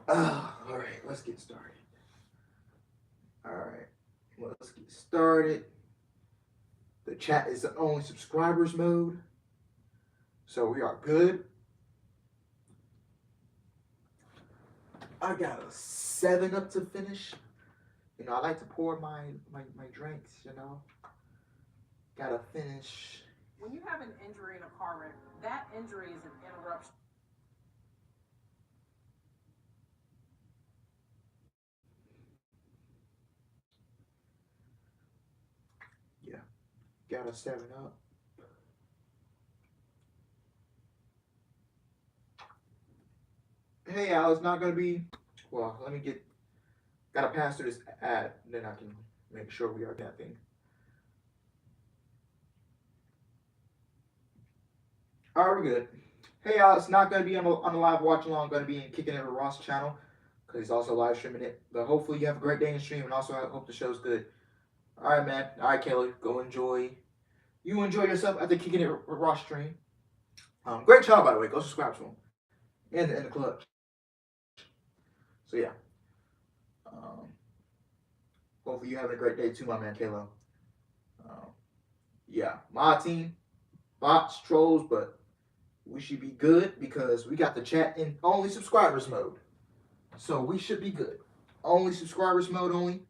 All right, let's get started. All right, let's get started. The chat is the only subscribers mode, so we are good. I got a 7-Up to finish. You know, I like to pour my drinks, you know. Gotta finish. When you have an injury in a car wreck, that injury is an interruption. Yeah, got a 7-Up. Hey, Al, it's not gonna be. Well, let me get. Gotta pass through this ad, then I can make sure we are that thing. All right, we're good. Hey, Al, it's not gonna be on the live watch along. Gonna be in Kicking It with Ross channel because he's also live streaming it. But hopefully you have a great day in stream, and also I hope the show's good. All right, man. All right, Kayla, go enjoy. You enjoy yourself at the Kicking It with Ross stream. Great channel, by the way. Go subscribe to him in the club. So yeah. Hopefully you having a great day too, my man, Kayla. Yeah, my team, bots, trolls, but we should be good because we got the chat in only subscribers mode. So we should be good. Only subscribers mode only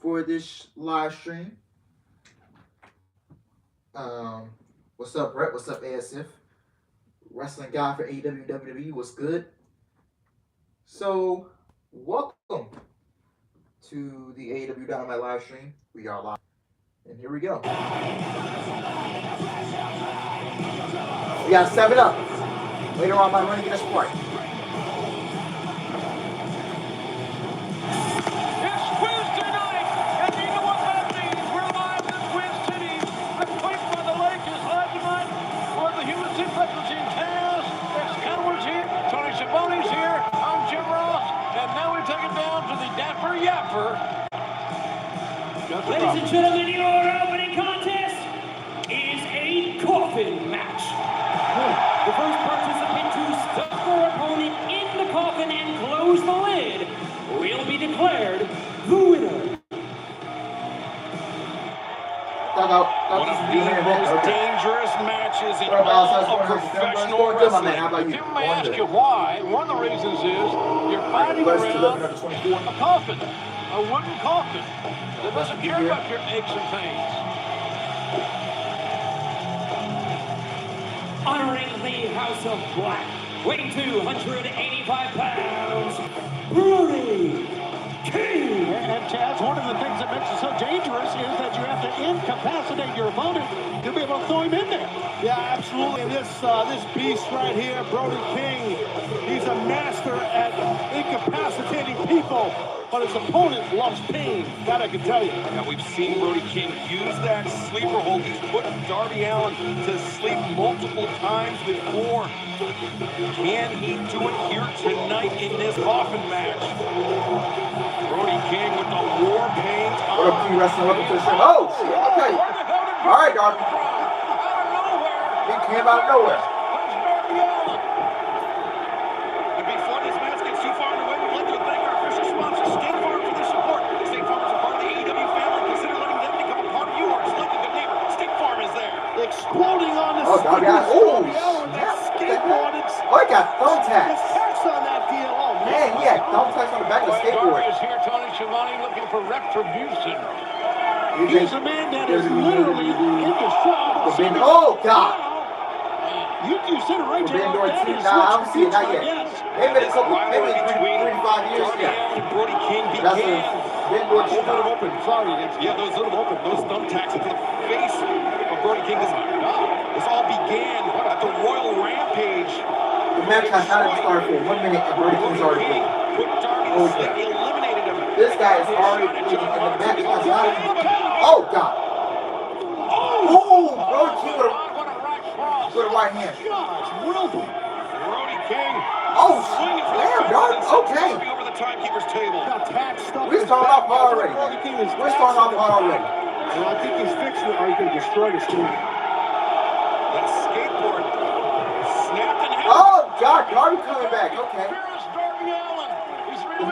for this live stream. What's up, Brett? What's up, ASF? Wrestling guy for AEW, WWE. What's good? So, welcome to the AEW Dynamite live stream. We are live. And here we go. We got 7-Up. Later on, I'm going to get a Sprite. It's Wednesday night, and you know what that means. We're live in Twin Cities. The Quake by the Lake is live tonight. For the Human Suplex in Chaos. Excalibur's here. Tony Schiavone's here. I'm Jim Ross. And now we take it down to the Dapper Yapper. Ladies and gentlemen, your opening contest is a coffin match. The first participant to stuff their opponent in the coffin and close the lid will be declared the winner. One of the most dangerous matches in all of professional wrestling. If you may ask you why, one of the reasons is you're fighting around a coffin, a wooden coffin that doesn't care about your aches and pains. Honoring the House of Black, weighing 285 pounds, Brody King. And Chaz, one of the things that makes it so dangerous is that you have to incapacitate your opponent to be able to throw him in there. Yeah, absolutely. And this beast right here, Brody King, he's a master at incapacitating people, but his opponent loves pain. That I can tell you. Now we've seen Brody King use that sleeper hold. He's put Darby Allin to sleep multiple times before. Can he do it here tonight in this coffin match? Brody King with the war paint on. What up, King Wrestling? Welcome to the show. Oh, shit. Okay. All right, Darby. Out of nowhere. He came out of nowhere. Comes Darby Allin. And before this match gets too far away, we'd like to thank our official sponsor, State Farm, for their support. State Farm is a part of the AEW family. Consider letting them become a part of yours. Like a good neighbor, State Farm is there. Exploding on the Darby Allin. Oh, skateboard. Oh, he got thumbtacks. Attacks on that deal. Oh, Man, he had thumbtacks on the back of the skateboard. Darby is here, Tony Schiavone, looking for retribution. He's a man that is literally indestructible. Oh, God. You said it right, Forbidden Door That 2? is Nah, I don't see it, not yet. yes. Maybe a couple, maybe Between 3 to 5 years. Darby Yeah. Allin and Brody King That's a began. Forbidden Door 2. Hold it open. Sorry. Yeah, those little open, those thumbtacks into the face of Brody King. This all began at the Royal Rampage. The match has not even started for 1 minute and Brody King's already King bleeding. put Darby to sleep, eliminated him. This guy is already bleeding and the match has not even. Oh, God. Oh, Brody King with a right hand. Gosh, Wilbur. Brody King. Oh, Swinging for the damn, fence Darby. and sends Okay. Darby over the timekeeper's table. Got tax stuff. We're starting off hot already. Brody King is We're starting off hot already. Well, I think he's fixing it or he's going to destroy this team. That skateboard snapped in half. Oh, God. Darby coming back. Okay. Here is Darby Allin.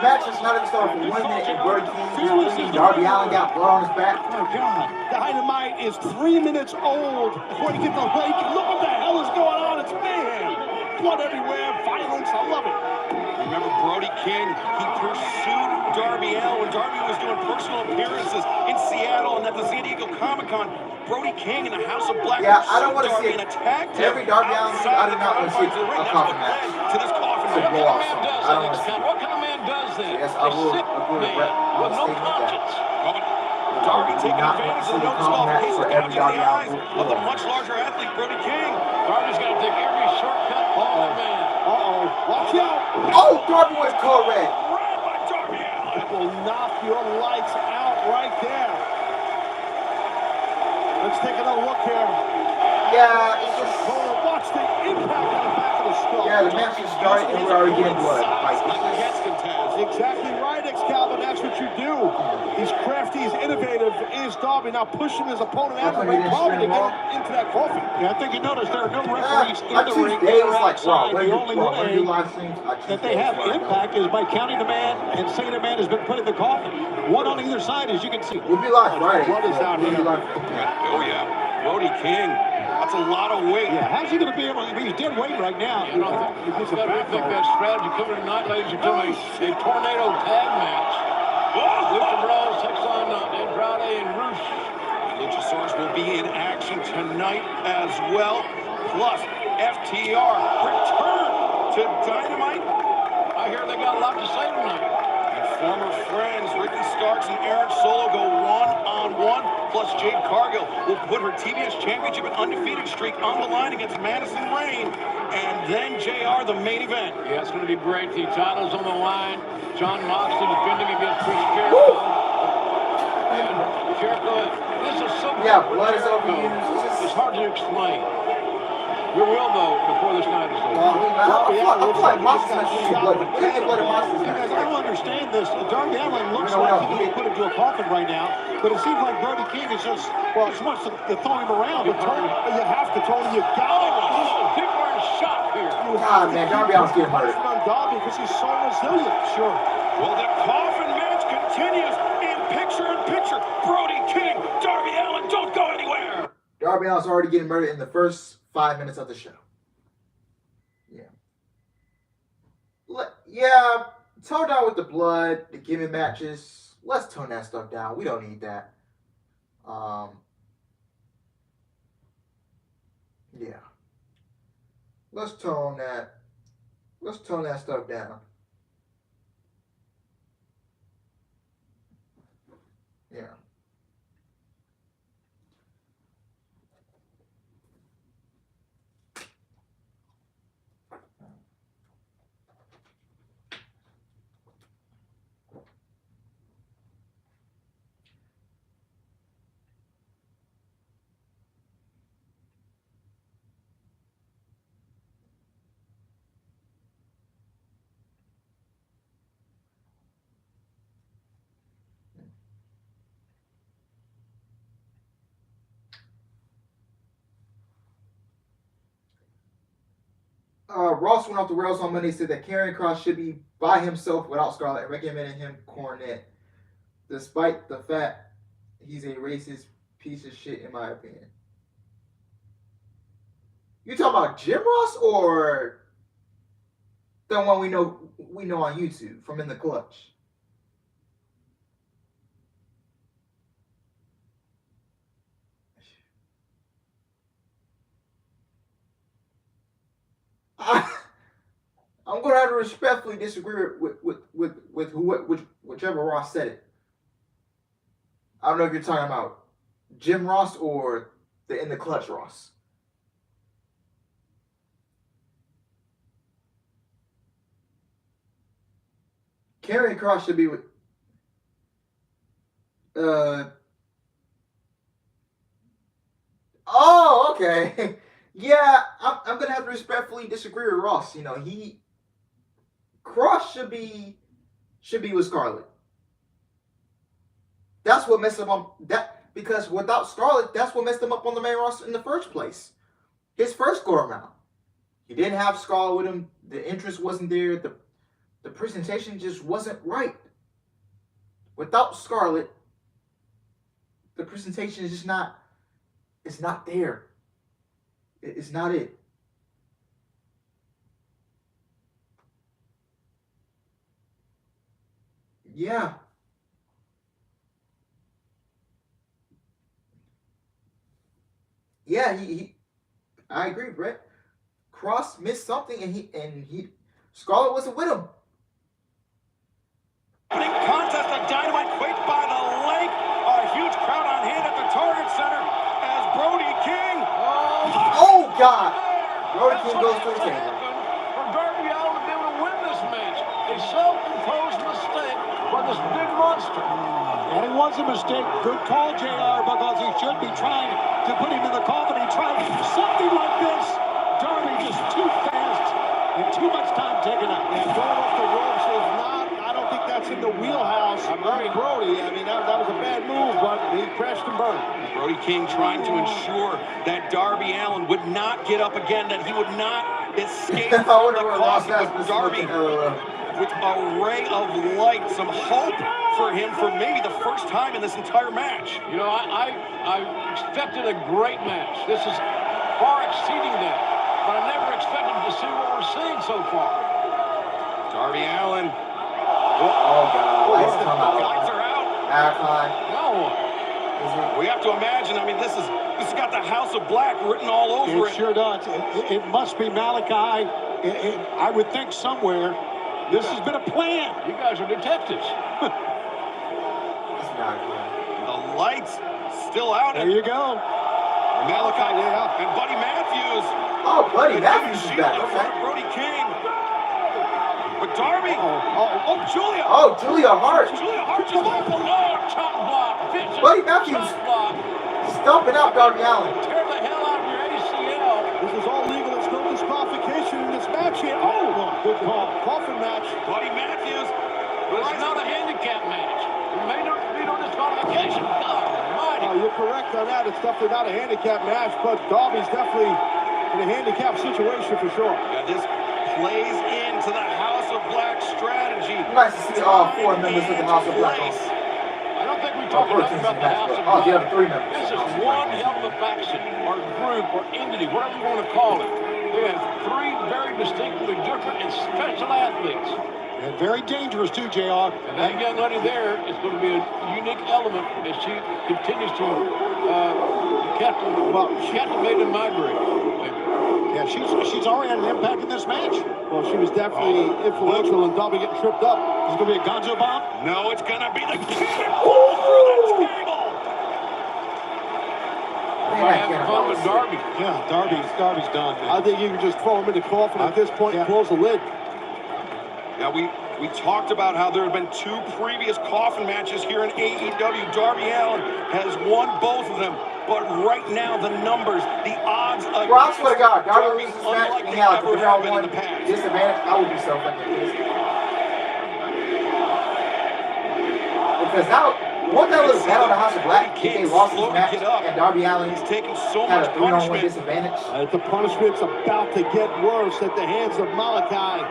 match is not even started for 1 minute, and Brody King, Darby Allin got blood on his back. Oh, God. Dynamite is 3 minutes old before you get the lake. Look what the hell is going on. It's mayhem. Blood everywhere, violence. I love it. Remember Brody King, he pursued Darby Allin when Darby was doing personal appearances in Seattle and at the San Diego Comic-Con. Brody King in the House of Black. Yeah, I don't want to see Darby and attacked him every Darby Allin thing. I do not want to see a Coffin match. To this Coffin It's a match. blow off song. I don't want to see. What kind of man does that? Yes, I will sick agree with man Brett on with no statement that. conscience. Darby do taking not advantage see of the the no Coffin match disqualification, for every gouging Darby the eyes Allin of the much larger athlete, Brody King. Darby's got to take every shortcut on the man. Uh-oh. Watch out. Oh, Darby was called red. Right by Darby Allin. It will knock your lights out right there. Let's take another look here. Yeah, it's just. Watch the impact on the back of the skull. Yeah, the match is started and we're already getting blood. Like, it's just. Exactly right, Excalibur. That's what you do. He's crafty, he's innovative. Is Darby now pushing his opponent out of the ring, probably to get him into that coffin? Yeah, I think you noticed there are no referees in I the choose ring days or like outside. Raw. The only When you do way live streams, I choose that they days have where I don't. impact is by counting the man and saying a man has been put in the coffin. One on either side, as you can see. We'll be live Friday. What is out We'll be here? live. Oh, yeah. Brody King. That's a lot of weight. Yeah, how's he going to be able to? He's dead weight right now. You know, you've got to rethink that strategy. Coming tonight, ladies and gentlemen, a tornado tag match. Lucha Bros takes on Andrade and Rush. Luchasaurus will be in action tonight as well. Plus, FTR return to Dynamite. I hear they got a lot to say tonight. And former friends Ricky Starks and Aaron Solo go one-on-one. Plus, Jade Cargill will put her TBS Championship and undefeated streak on the line against Madison Rayne. And then JR, the main event. Yeah, it's going to be great. The title's on the line. John Moxley defending against Chris Jericho. And Jericho, this is so Yeah, blood is overused. It's hard to explain. We will, though, before this night is over. I feel like Moxley's not shooting blood. What is the blood of Moxley's You guys, I don't understand this. Darby Allin looks No, like no, he can be put into a coffin right now, but it seems like Brody King is just wants to throw him around. You have to, Tony. You got it. People are in shock here. God, man, Darby Allin's getting hurt. On Darby because he's so resilient. Sure. Well, the Coffin match continues in picture-in-picture. Brody King, Darby Allin, don't go anywhere. Darby Allin's already getting murdered in the first 5 minutes of the show. Yeah. Yeah, tone down with the blood, the gimmick matches. Let's tone that stuff down. We don't need that. Yeah. Let's tone that stuff down. Yeah. Ross went off the rails on Monday, said that Karrion Kross should be by himself without Scarlett and recommended him Cornette, despite the fact he's a racist piece of shit, in my opinion. You talking about Jim Ross or the one we know on YouTube from In the Clutch? I'm gonna have to respectfully disagree with whichever Ross said it. I don't know if you're talking about Jim Ross or the In the Clutch Ross. Karrion Kross should be with oh, okay. Yeah, I'm gonna have to respectfully disagree with Ross. You know, Kross should be with Scarlett. That's what messed him up. Because without Scarlett, that's what messed him up on the main roster in the first place. His first go around, he didn't have Scarlett with him. The interest wasn't there. the presentation just wasn't right. Without Scarlett, the presentation is just not, it's not there. It's not it. Yeah. Yeah, I agree, Brett. Cross missed something and he Scarlett wasn't with him. Contest of Dynamite, Quake by the lake. A huge crowd on hand at the Target Center as Brody King. Oh God! Brody King goes to the table. For Darby Allin to be able to win this match. A self-imposed mistake by this big monster. And it was a mistake. Good call, JR, because he should be trying to put him in the coffin. He tried something like this. Darby just too fast and too much time taken up. Yeah, going off the ropes is not, I don't think that's in the wheelhouse of Brody. I mean, that was a bad move, but he crashed and burned. Brody King trying to ensure that Darby Allin would not get up again, that he would not escape from the coffin with Darby. With a ray of light, some hope for him for maybe the first time in this entire match. You know, I expected a great match. This is far exceeding that. But I never expected to see what we're seeing so far. Darby Allin. Oh God! Lights come out. Lights are out. Now what? We have to imagine. I mean, this has got the House of Black written all over it. It sure does. It must be Malachi. I would think somewhere. This has been a plan. You guys are detectives. It's not good. The lights still out. There you go. Malachi and Buddy Matthews. Oh, Buddy Matthews is back. In front of Brody King. But Darby. Julia. Oh, Julia Hart. Julia Hart just chop block. Buddy Matthews stomping out Darby Allin. Tear the hell out of your ACL. This is all legal. It's no disqualification in this match here. Oh, good call. Coffin match. Buddy Matthews. But it's not a handicap match. There may not be no disqualification. God almighty. You're correct on that. It's definitely not a handicap match, but Darby's definitely in a handicap situation for sure. Yeah, this plays into the House of Black strategy. Nice to see all 4 members of the House of Black. I don't think we talked enough about the House of Oh, Black. you have 3 members. This is one hell of a faction, or group, or entity, whatever you want to call it. They have 3 very distinctly different and special athletes. And very dangerous too, JR. And that young lady there is going to be a unique element as she continues to captivate and migrate. Yeah, she's already had an impact in this match. Well, she was definitely influential in Darby getting tripped up. Is it going to be a Gonzo bomb? No, it's going to be the cannonball through that table. Having fun with Darby. Yeah, Darby's done. Man. I think you can just throw him in the coffin at this point and close the lid. Now, we talked about how there have been 2 previous coffin matches here in AEW. Darby Allin has won both of them, but right now the numbers, the odds of Bro, I swear to God, Darby loses this match unlike and they he had ever like have been in one the past. disadvantage. I would be so fucking pissed. Because now, won't that look bad on the House of Black if they lost this match and Darby Allin He's taking so had much a 3-on-1 punishment. disadvantage? The punishment's about to get worse at the hands of Malachi.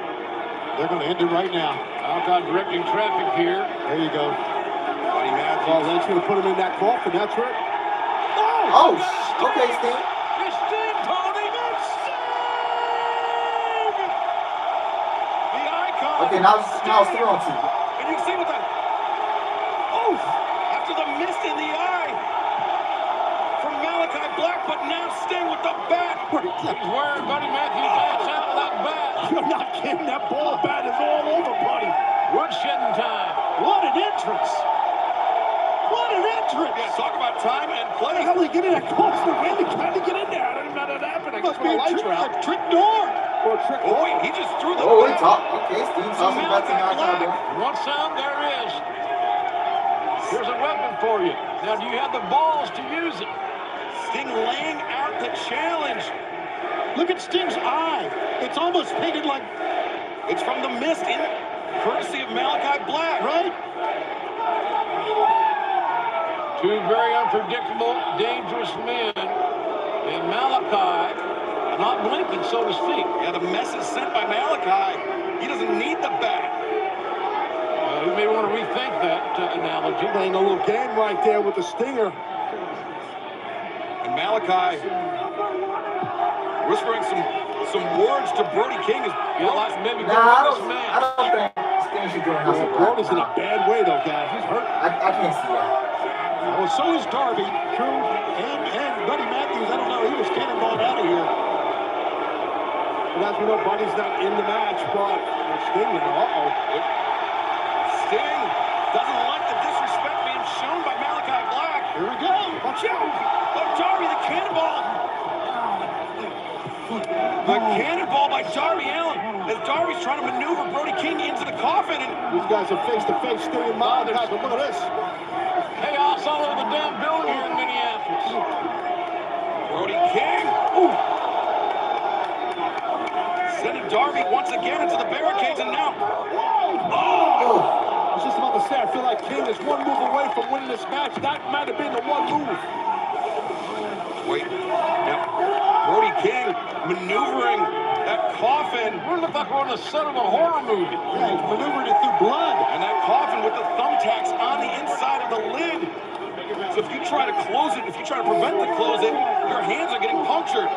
They're going to end it right now. Malachi directing traffic here. There you go. Buddy Matthews. Well, then she's going to put him in that coffin. That's right. Oh, okay, Sting. It's Sting, Tony. It's Sting! The icon. Okay, now it's 3-on-2. And you can see what the... Oh! After the mist in the eye from Malachi Black, but now Sting with the bat. He's wearing Buddy Matthews' ass out of that bat. You're not kidding. That ball bat is all over, buddy. Woodshedding time. What an entrance! What an entrance! Yeah, talk about time and How place. the hell did he get in that coffin? When did he try to get in there? I didn't know that happened. I guess Must be when the a lights were out. trick door. Or a trick. Oh, wait, he just threw the Oh, he bat. talked. Okay, Sting tossing back to Malachi Black. One sound, there it is. Here's a weapon for you. Now, do you have the balls to use it? Sting laying out the challenge. Look at Sting's eye. It's almost painted like... It's from the mist in courtesy of Malachi Black. Right? 2 very unpredictable, dangerous men. And Malachi not blinking, so to speak. Yeah, the message sent by Malachi. He doesn't need the bat. analogy. Playing a little game right there with the stinger. And Malachi whispering some words to Brody King. Maybe Nah, I don't think Sting should join House of Black. Brody's in a bad way, though, guys. He's hurt. I can't see that. Well, so is Darby, True, and Buddy Matthews. I don't know. He was cannonballed out of here. And as we know, Buddy's not in the match, but Sting, Sting doesn't like the disrespect being shown by Malachi Black. Here we go. Watch out. Look, Darby, the cannonball. The cannonball by Darby Allin as Darby's trying to maneuver Brody King into the coffin. And these guys are face-to-face, Sting and Malachi, but look at this. Chaos all over the damn building here in Minneapolis. Brody King. Sending Darby once again into the barricades, and now. I was just about to say, I feel like King is one move away from winning this match. That might have been the one move. Wait. Now, Brody King maneuvering that coffin. We look like we're on the set of a horror movie. Yeah, he's maneuvered it through blood. And that coffin with the thumbtacks on the inside of the lid. So if you try to close it, if you try to prevent the close it, your hands are getting punctured.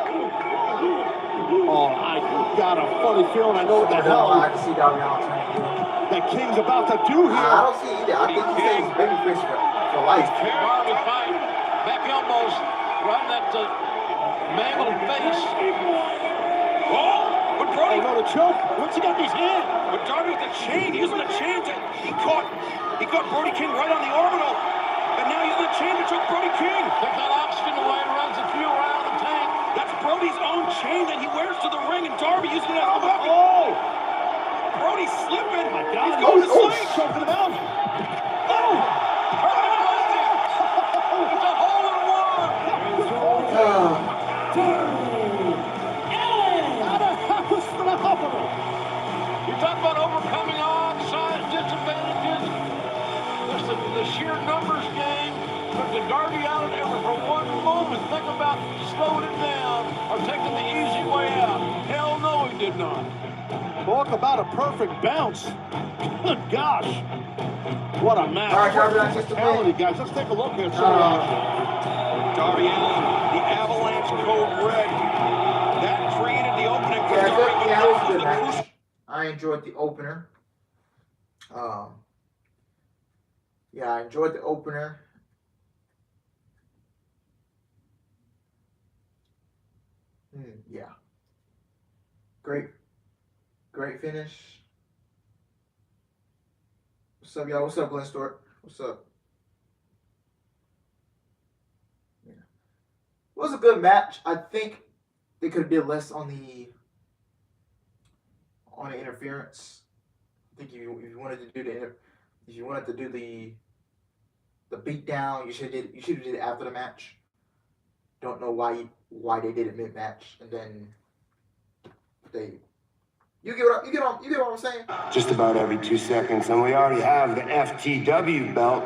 Oh, I got a funny feeling. I know what the hell I can see Darby Allin turning heel. that King's about to do here. I don't see either. I think he says he's babyface for life. Darby fight. Back elbows. Right in that mangled face. Oh, but Brody. Oh, no, the choke. What's he got in his hand? But Darby with the chain, using the chain to, he caught Brody King right on the orbital. And now using the chain to choke Brody King. Take that oxygen away and runs the fuel around the tank. That's Brody's own chain that he wears to the ring, and Darby using it as a weapon. Oh! Brody's slipping. My God. He's going to sleep. Choking him out. Oh! It's a hole in one. That was phenomenal. You talk about overcoming odds, size, disadvantages. Just the sheer numbers game. But the Darby Allin ever for one moment think about slowing it down or taking the easy way out. Hell no, he did not. Talk about a perfect bounce. Good gosh. What a match. All right, Darby, that's just a Fatality, guys. Let's take a look here. Darby Allin, the Avalanche Code Red. That created the opening for Darby. Yeah, that was a good match. I enjoyed the opener. Yeah, I enjoyed the opener. Yeah. Great finish. What's up, y'all? What's up, Glenn Stewart? What's up? Yeah. It was a good match. I think they could have did less on the interference. I think if you wanted to do the beat down, you should have did it after the match. Don't know why they did it mid match, and then you get what I'm saying? Just about every 2 seconds, and we already have the FTW belt.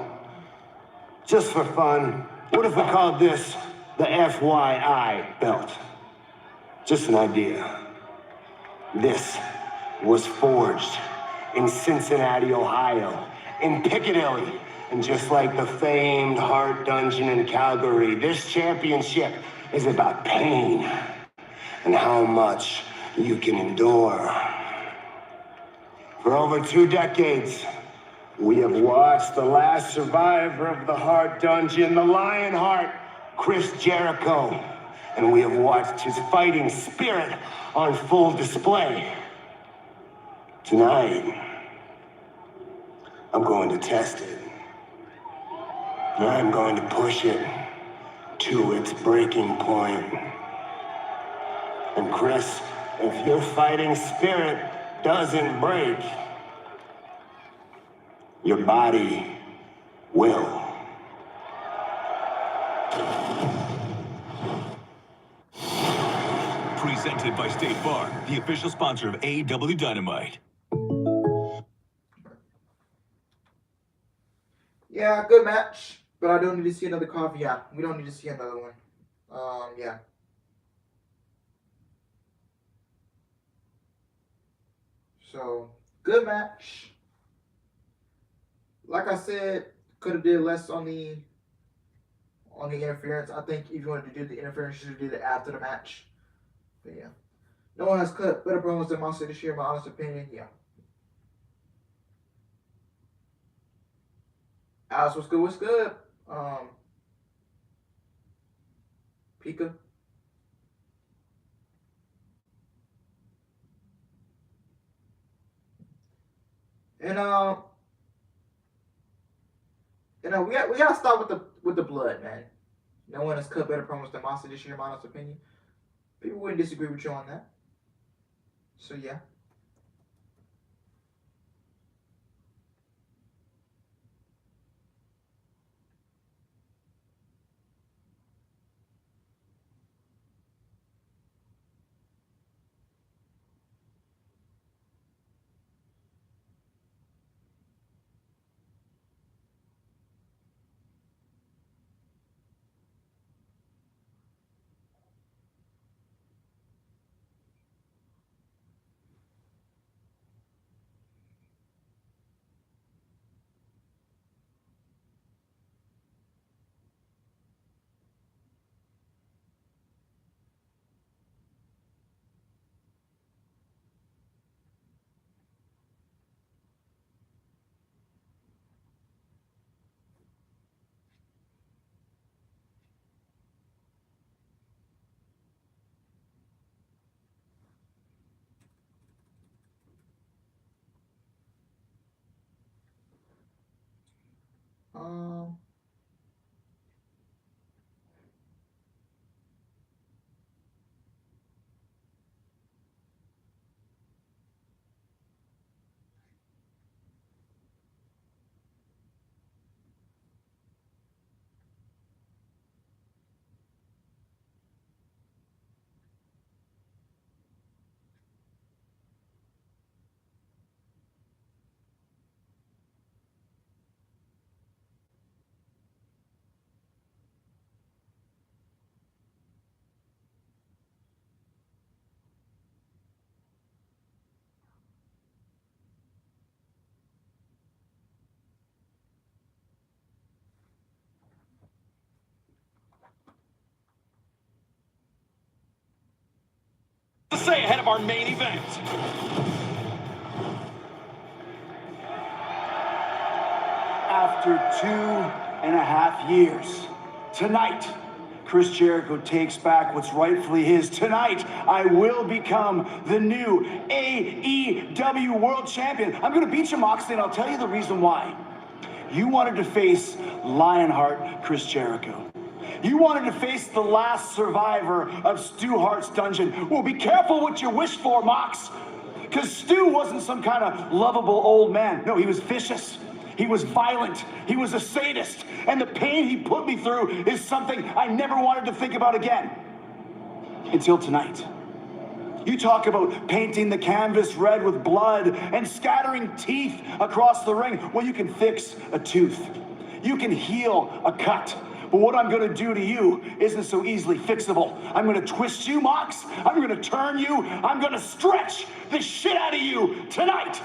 Just for fun, what if we called this the FYI belt? Just an idea. This was forged in Cincinnati, Ohio, in Piccadilly. And just like the famed Hart Dungeon in Calgary, this championship is about pain and how much you can endure. For over 2 decades, we have watched the last survivor of the Hart Dungeon, the Lionheart, Chris Jericho, and we have watched his fighting spirit on full display. Tonight, I'm going to test it. I'm going to push it to its breaking point. And Chris, if your fighting spirit doesn't break, your body will. Presented by State Farm, the official sponsor of AEW Dynamite. Yeah, good match, but I don't need to see another coffee. Yeah, we don't need to see another one. Yeah. So, good match. like I said, could have did less on the interference. I think if you wanted to do the interference, you should have did it after the match. But yeah. No one has cut better promos than Moxley this year, in my honest opinion. Yeah. Alice, what's good? What's good? Pika. And we gotta start with the blood, man. No one has cut better promos than Moxley this year, in my honest opinion. People wouldn't disagree with you on that. So yeah. To say ahead of our main event. After 2.5 years, tonight, Chris Jericho takes back what's rightfully his. Tonight, I will become the new AEW World Champion. I'm going to beat you, Moxley, and I'll tell you the reason why. You wanted to face Lionheart Chris Jericho. You wanted to face the last survivor of Stu Hart's dungeon. Well, be careful what you wish for, Mox. Because Stu wasn't some kind of lovable old man. No, he was vicious. He was violent. He was a sadist. And the pain he put me through is something I never wanted to think about again. Until tonight. You talk about painting the canvas red with blood and scattering teeth across the ring. Well, you can fix a tooth. You can heal a cut. But what I'm going to do to you isn't so easily fixable. I'm going to twist you, Mox. I'm going to turn you. I'm going to stretch the shit out of you tonight.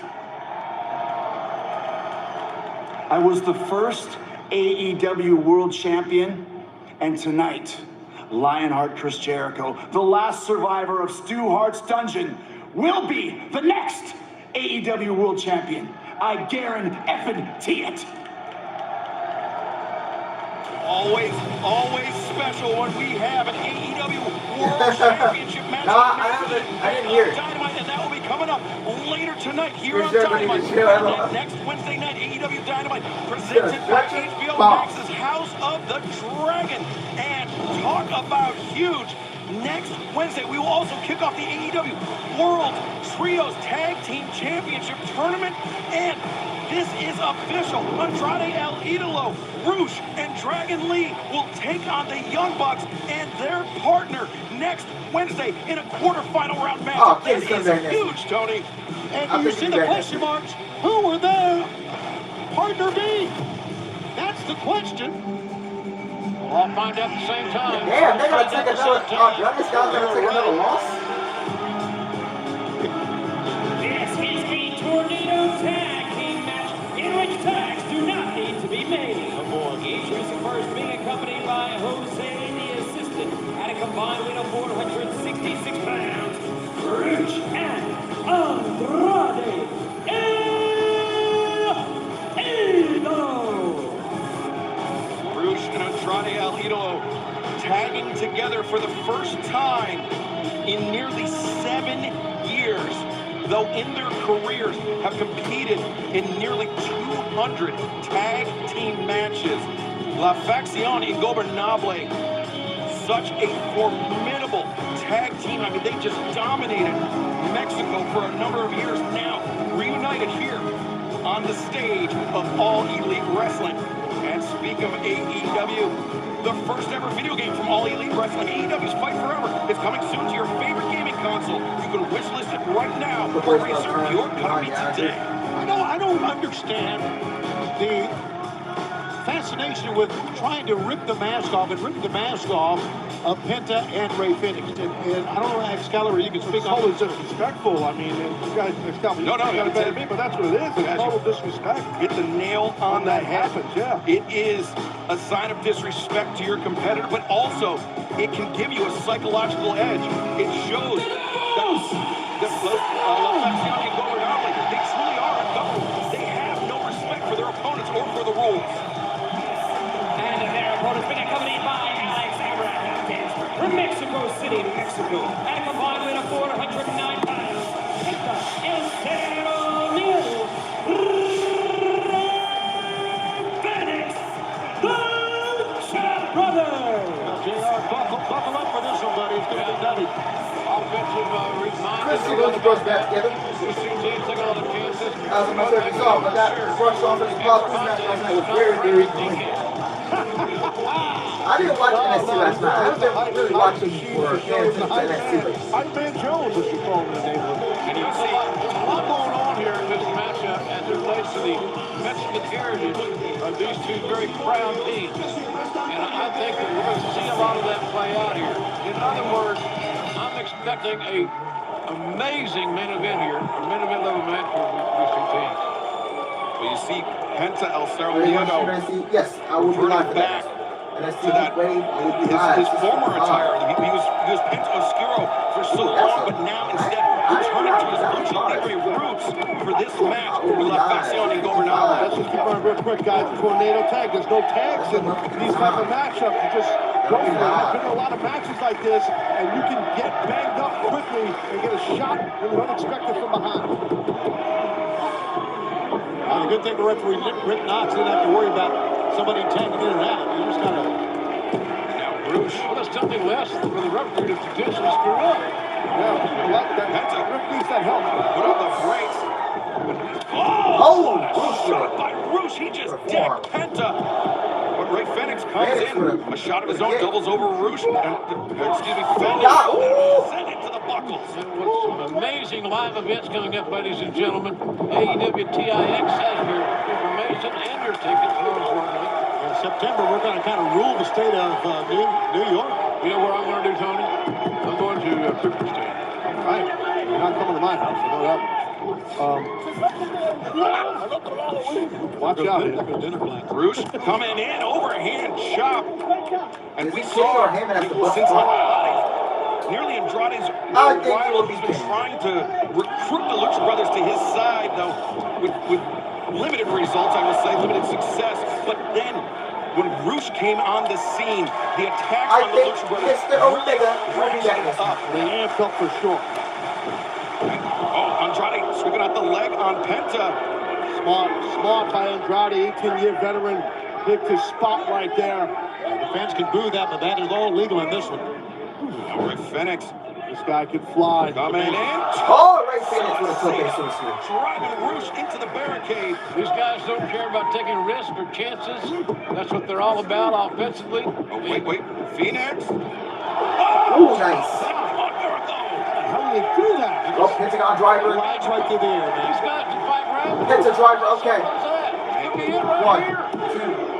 I was the first AEW World Champion, and tonight, Lionheart Chris Jericho, the last survivor of Stu Hart's dungeon, will be the next AEW World Champion. I guarantee it. Always special when we have an AEW World Championship match. No, I didn't hear it. Dynamite, and that will be coming up later tonight here on Dynamite. And next Wednesday night, AEW Dynamite presented by HBO Max's House of the Dragon. And talk about huge. Next Wednesday, we will also kick off the AEW World Trios Tag Team Championship Tournament. And this is official. Andrade El Idolo, Roosh, and Dragon Lee will take on the Young Bucks and their partner next Wednesday in a quarterfinal round match. Oh, that is huge, Tony. And do you see the question marks? Who were their partner be? That's the question. We'll all find out at the same time. Damn, they're going to take another, this guy's going to take another loss? This is a tornado tag team match in which tags do not first, being accompanied by Jose the Assistant at a combined weight of 466 pounds. Rich and Andrade El Idolo. Rush and Andrade El Idolo tagging together for the first time in nearly 7 years, though in their careers have competed in nearly 200 tag team matches. La Facción Ingobernable, such a formidable tag team. I mean, they just dominated Mexico for a number of years now, reunited here on the stage of All Elite Wrestling. And speak of AEW, the first ever video game from All Elite Wrestling, AEW's Fight Forever, is coming soon to your favorite gaming console. You can wishlist it right now or reserve your copy today. I don't understand the fascination with trying to rip the mask off of Penta and Ray Phoenix. And I don't know, Excalibur, you can speak on It's disrespectful. I mean, you guys, Excalibur, No, you got to better me, but that's what it is. It's total disrespect. Hit the nail on the head. Happens, yeah. It is a sign of disrespect to your competitor, but also it can give you a psychological edge. It shows that La Facción Ingobernable, they truly are a couple. They have no respect for their opponents or for the rules. And their opponents being accompanied by Alex Abraham from Mexico City, Mexico, at a combined weight of 409 pounds. Penta El Zero Mil Phoenix, the Lucha Brothers. JR, buckle up for this one, buddy. It's going to be nutty. Offensive reminder. Chris, see those girls back together. These two teams taking on the Kansas. As a matter of fact, but that rush off his block last night was very, very good. I didn't watch NXT last night. I've been really watching for fans of NXT. I'm Ben Jones, as you call him in the neighborhood. And you see a lot going on here in this matchup as it relates to the Mexican heritage of these two very proud teams. And I think that we're going to see a lot of that play out here. In other words, I'm expecting a amazing main event here, a main event level match for these two teams. Well, you see Penta El Zero Mil Yes, I will be live for back that. And that's to that his former attire. He was Penta Oscuro for so long, but now instead returning to his Lucha Libre roots for this match with La Facción Ingobernable. Let's just keep on real quick, guys. Tornado tag. There's no tags in these type of matchups. You just go for it. I've been in a lot of matches like this, and you can get banged up quickly and get a shot really unexpected from behind. The good thing the referee Rick Knox didn't have to worry about somebody tagging in and out. He just kind of... Now, Bruce, well, that's something less for the referee to potentially screw up. Yeah, Rick needs that help. Put on the brakes. Oh! Shot by Rush. He just decked Penta. But Ray Phoenix comes in. A shot of his own doubles over Rush. Excuse me, Phoenix. Sent it to the buckles. With some amazing live events coming up, ladies and gentlemen. AEW TIX has your information and your tickets, more importantly. In September, we're going to kind of rule the state of New York. You know what I'm going to do, Tony? I'm going to Cooperstown. Right. You're not coming to my house. I know that. Watch out. Rush coming in, overhand chop. And we King saw or Heyman at the bus since stop? nearly Andrade's I think it while will be he's been King. trying to recruit the Lucha Brothers to his side, though, with limited results, I will say, limited success. But then, when Rush came on the scene, the attacks on the Lucha Brothers Mr. Omega will be ratcheted back. up. They amped up for sure. Oh, Andrade sweeping out the leg on Penta. Smart by Andrade, 18-year veteran. Picked his spot right there. The fans can boo that, but that is all legal in this one. Now Ray Phoenix This guy can fly. coming in. Oh, Ray Phoenix with a token associate. Driving Rush into the barricade. These guys don't care about taking risks or chances. That's what they're all about offensively. Oh, wait. Phoenix. Ooh, nice. How do you do that? Oh, Pentagon driver. Flies right through the air, man. These guys can fight round. Penta driver, okay. What's that? Could be it right One, here. two.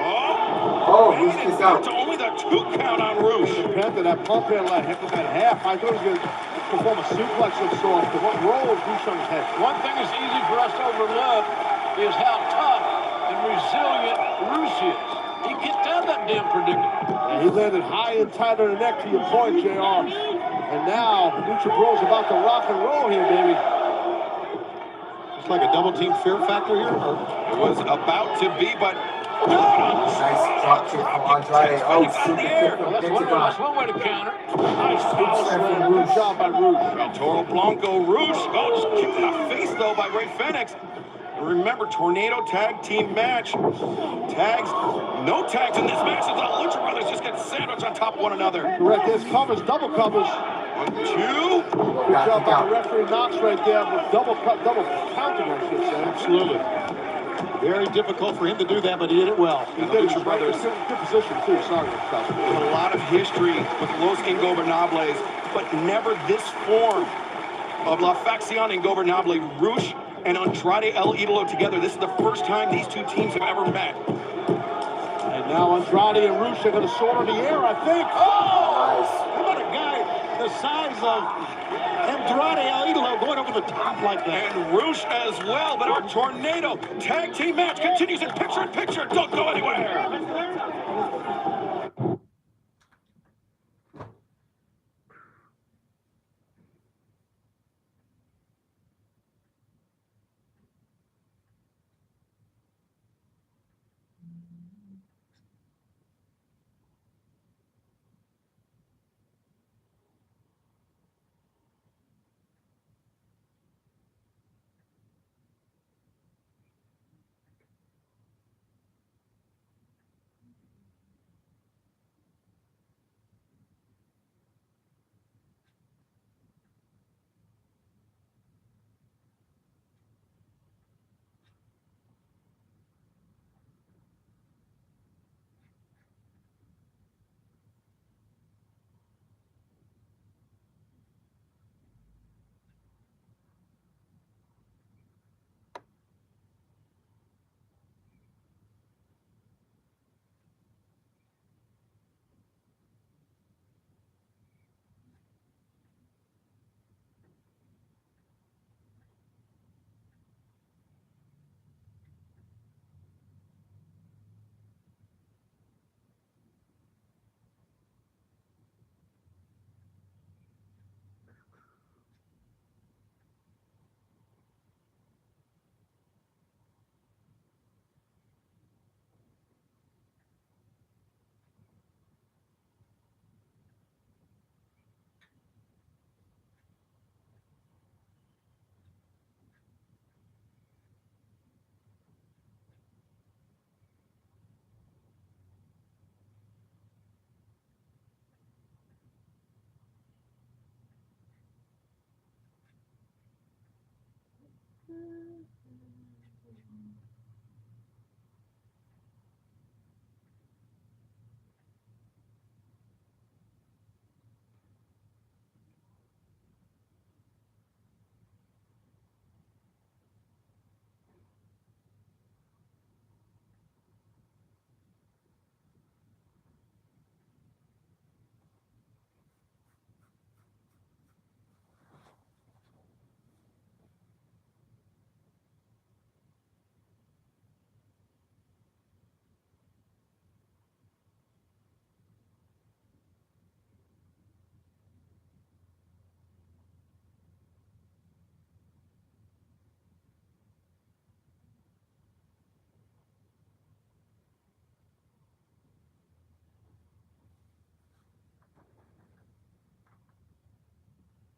Oh, Rush and is out. to only the 2 count on Rush. Penta, that pump in let him at half. I thought he was going to perform a suplex of sorts. But what roll is Rush on his head? One thing that's easy for us to overlook is how tough and resilient Rush is. he gets out of that damn predicament. Yeah, he landed high and tight on the neck, to your point, JR. And now, Lucha Bros about to rock and roll here, baby. It's like a double team fear factor here. Or it was about to be, but Nice drop kick from Andrade. Oh, super kick from That's Pentagon. one way to counter. Nice power slam. Good job by Rouge. Toro Blanco Rouge. Oh, just kicked in the face, though, by Ray Fenix. Remember, tornado tag team match. Tags, no tags in this match. The Lucha Brothers just get sandwiched on top of one another. Correct. There's covers, double covers. 1, 2. Good job by the referee Knox right there with double counting, I should say. Absolutely. Very difficult for him to do that, but he did it well. He did. Lucha Brothers. Good position, too. Sorry, Coffin. A lot of history with Los Ingobernables, but never this form of La Facción Ingobernable. Rouge and Andrade El Idolo together. This is the first time these two teams have ever met. And now Andrade and Rouge are going to soar in the air, I think. Oh! How about a guy the size of Andrade El Idolo going over the top like that? And Rouge as well, but our tornado tag team match continues in picture. Don't go anywhere.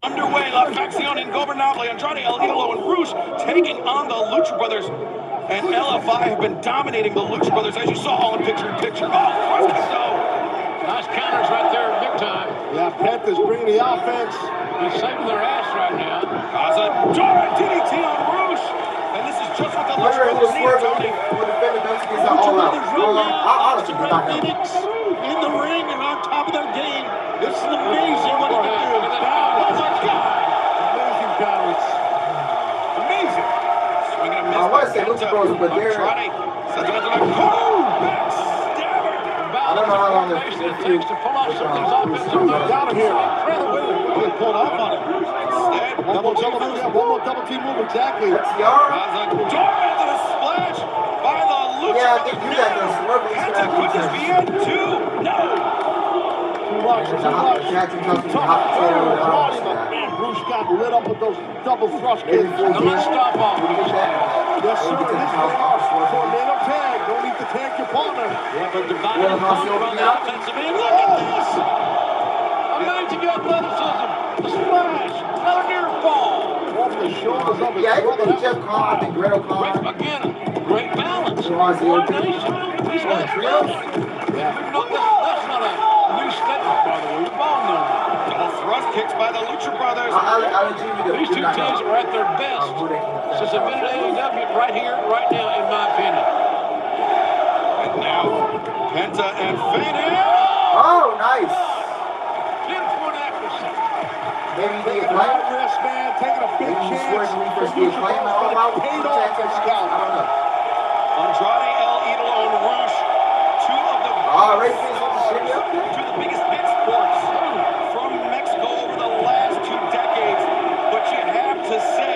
Underway, La Facción Ingobernable, Andrade El Idolo, and Rouge taking on the Lucha Brothers. And LFI have been dominating the Lucha Brothers, as you saw, all in picture. Oh, Nice counters right there, big time. Yeah, Panthers bringing the offense. He's saving their ass right now. Cazadora DDT on Rouge. And this is just what the Lucha Brothers need, Tony. In the ring and on top of their game. This is amazing what he can do. Oh my God! Amazing balance. Amazing. Swinging a miss. I want to say Lucha Bros, but they're... I don't know how long they're To pull off something offensive. Down here. He pulled off on it. Double move. Yeah, one more double team move. Exactly. That's Yara? Cazadora to the splash by the Lucha Yeah, I think you got those Penta, could this be it? 2, no! Too much. Man, Bruce got lit up with those double thrust kicks. Non-stop offense. Yes, sir. Tornado tag. Don't need to tag your partner. Yeah, but divided and conquered on the offensive end. Look at this! Amazing athleticism. The splash. Another near fall. Off the shoulders of his Yeah, I brother. think Jeff Cobb, I think Great O'Connor. Again, great balance. Coordination. He's got Trios? Yeah. No, that's not a new statement, by the way. Ball number. Double thrust kicks by the Lucha Brothers. These two teams are at their best since I've been at AEW right here, right now, in my opinion. And now, Penta and Phoenix. Oh, nice. Pinpoint accuracy. Maybe they Taking a high risk, man. Taking a big chance. Paid off his scalp. Andrade, El Idolo, and Rush. Two of the biggest exports from Mexico over the last 2 decades. But you have to say,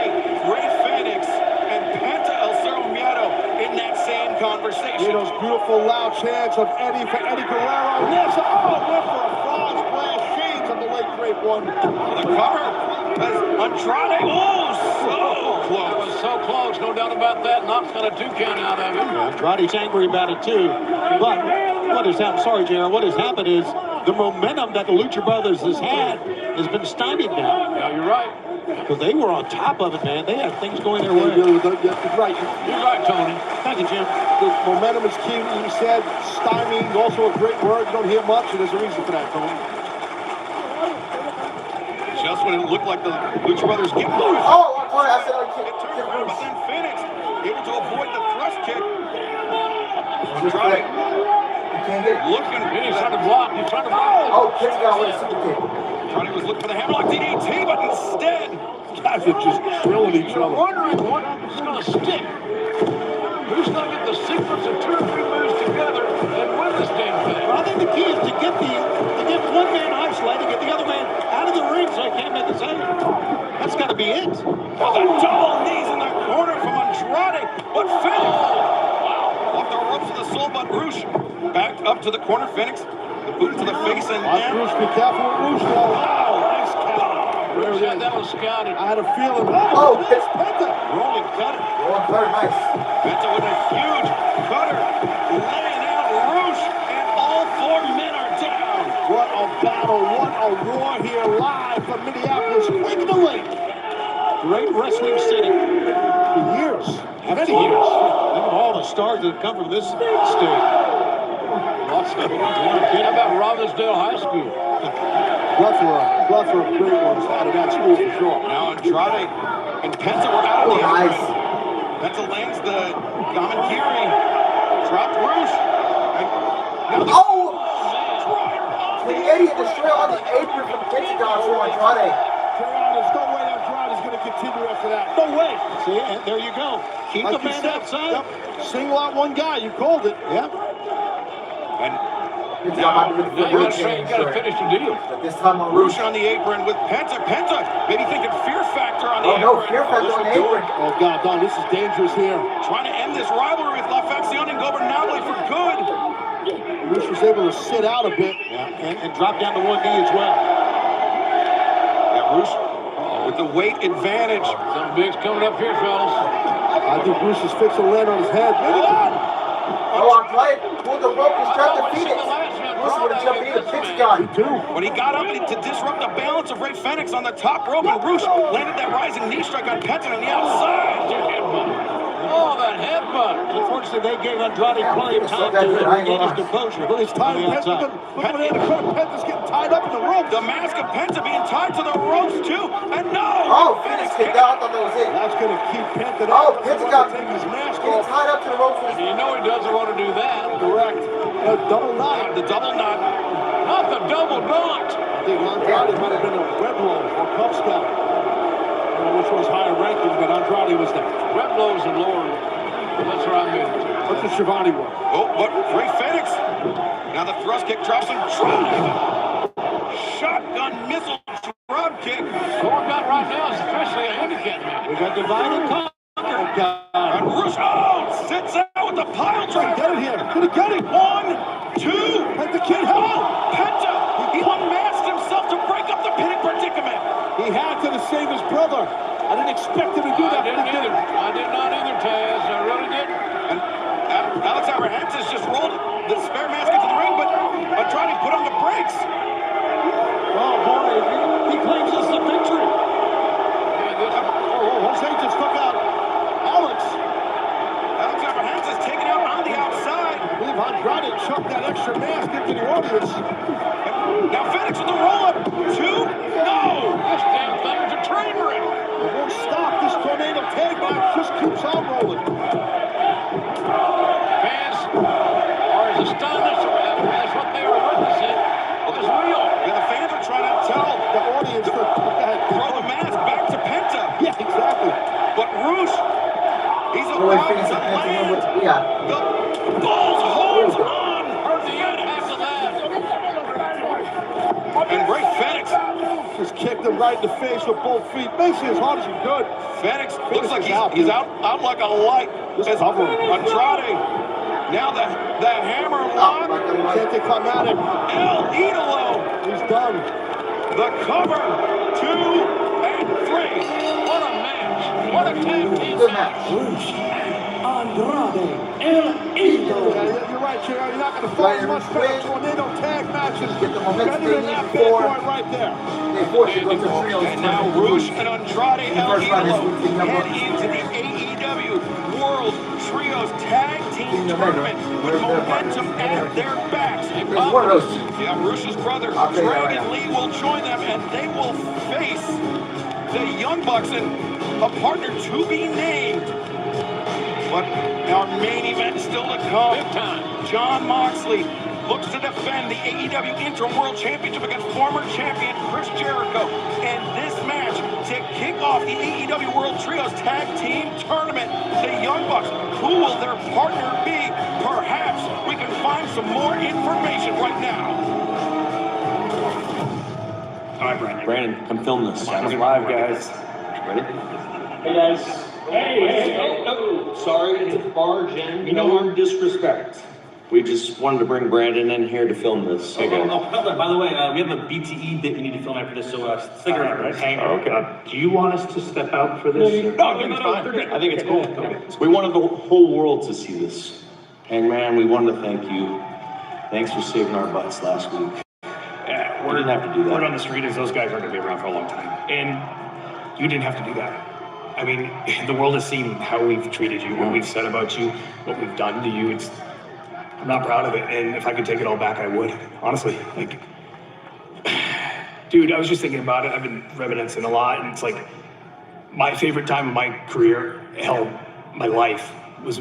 Rey Fenix and Penta El Cerro Miedo in that same conversation. See those beautiful loud chants of Eddie for Eddie Guerrero. Yes, went for a frog splash. Shades of the late great one. The cover as Andrade. Oh, so close. That was so close, no doubt about that. Knox got a 2 count out of him. Andrade's angry about it too. But what has happened? Sorry, Jared. What has happened is the momentum that the Lucha Brothers has had has been stymied now. Yeah, you're right. Because they were on top of it, man. They had things going their way. You're right. You're right, Tony. Thank you, Jim. The momentum is key. You said stymie is also a great word. You don't hear much, and there's a reason for that, Tony. Just when it looked like the Lucha Brothers get loose. I said like It turned around, but then Phoenix able to avoid the thrust kick. Andrade. Looking. He's trying to block. He's trying to block. Oh, Pitts got with a super kick. Andrade was looking for the hammerlock DDT, but instead, Guys are just drilling each You're other. wondering what's going to stick. Who's going to get the sequence of 2 or 3 moves together and win this damn thing? Well, I think the key is to get one man isolated, get the other man out of the ring so he can't make the save. That's got to be it. well, the double knees in the corner from Andrade, but Phoenix. Wow. Off the ropes of the soul, but Rush back up to the corner. Phoenix, the boot to the face, and Watch now. Bruce, be careful with Bruce. Wow, nice counter. There it is. That was scouted. I had a feeling. Oh, It's Penta. Rolling cutter. Nice. Penta with a huge cutter. Laying out Rush, and all 4 men are down. What a battle, what a war here live from Minneapolis, Quake in the Lake. Great wrestling city. For years, many years. Think of all the stars that have come from this state. How about Robbinsdale High School? Plethora of great ones out of that school for sure. Now Andrade and Penta were out of the Nice. apron. Penta lands the Gamakiri. Dropped Rush. And now the The idiot destroyed on the apron from Pentagon for Andrade. There's no way Andrade is going to continue after that. No way. See, and there you go. Keep the man outside. Yep. Single out one guy. You called it. Yep. And Now you got to finish the deal. this time on Rush on the apron with Penta. Penta maybe thinking Fear Factor on the apron. no, Fear Factor on the apron. Oh, God, Don, this is dangerous here. Trying to end this rivalry with La Facción Ingobernable for good. Rush was able to sit out a bit and drop down to one knee as well. Yeah, Rush with the weight advantage. Something big's coming up here, fellas. I think Bruce is fixing to land on his head. Andrade pulled the rope and trapped the Phoenix. Bruce would have jumped in the Pentagon. When he got up to disrupt the balance of Rey Fenix on the top rope, and Rush landed that rising knee strike on Penta on the outside. Oh, that headbutt. Unfortunately, they gave Andrade plenty of time to regain his composure. But it's time. Penta's getting tied up in the rope. The mask of Penta being tied to the ropes too, and no! Oh, Phoenix kicked out. I thought that was it. That's going to keep Penta down. Oh, Pentagon Taking his mask getting off. tied up to the ropes. You know he doesn't want to do that. Correct. A double knot. The double knot. Not the double knot. I think Andrade might have been a Red Bull or Cub Scout. I don't know which was higher ranking, but Andrade was there. Red blows and lower. That's where I'm in. What's the Shivani one? Oh, but Rey Fenix. Now the thrust kick drops him. Shotgun missile drop kick. Going back right now is officially a handicap match. We got divided conquer. And Rush, sits out with the pile driver. Get it here. Get beginning. 1, 2. Penta can't help. Penta, he unmasked himself to break up the pinning predicament. He had to save his brother. I didn't expect him to do that. I did not either, Taz. I really didn't. And Alex Abrahantes just rolled the spare mask into the ring, but Andrade put on the brakes. Oh, boy. He claims this the victory. Jose just took out Alex. Alex Abrahantes taken out on the outside. I believe Andrade chucked that extra mask into the audience. Now Phoenix with the roll-up. 2. No! This damn thing is a train wreck. It won't stop. This tornado tag match just keeps on rolling. Fans are as astonished as what they were witnessing is real. Yeah, the fans are trying to tell The audience to throw the mask back to Penta. Yeah, exactly. But Roosh, he's No way about Phoenix to and Penta know land. what we got. The Bulls holds on. Heard the impact of that. And Ray Fenix. Just kicked him right in the face with both feet. Basically as hard as he could. Fenix Fenix looks like is he's out. out like a light. Just As cover him. Andrade. Now the hammer lock. Can't they come at him? El Idolo. He's done. The cover. 2 and 3. What a match. What a tag team Good match. match. Andrade, El Idolo. Yeah, you're right, Jerry. You're not going to find much better tornado tag matches. Get the momentum Better than they that need bad before boy right there. they force you to go to the trios. And now Roosh and Andrade El First round is Idolo with the young head bucks. into the AEW World Trios Tag Team Team Tournament with Where's their momentum partner? at their backs. There's one of those. Yeah, Roosh's brother, I'll tell you that Dragon right Lee, will join them, and they will face the Young Bucks and a partner to be named. But our main event still to come. Big time. Jon Moxley looks to defend the AEW Interim World Championship against former champion Chris Jericho. And this match to kick off the AEW World Trios Tag Team Tournament, the Young Bucks. Who will their partner be? Perhaps we can find some more information right now. All right, Brandon, come film this. Sounds live, guys. Ready? Hey guys. Hey. Oh, sorry to barge in. No disrespect. We just wanted to bring Brandon in here to film this. By the way, we have a BTE that we need to film after this, so stick around, right? Hang on. Okay. Do you want us to step out for this? No, I think it's cool. We wanted the whole world to see this. Hangman, we wanted to thank you. Thanks for saving our butts last week. Yeah, We didn't have to do that. Word on the street is those guys aren't going to be around for a long time. And you didn't have to do that. I mean, the world has seen how we've treated you, what we've said about you, what we've done to you. I'm not proud of it. And if I could take it all back, I would. Honestly, like, dude, I was just thinking about it. I've been reminiscing a lot. And it's like, my favorite time of my career, hell, my life, was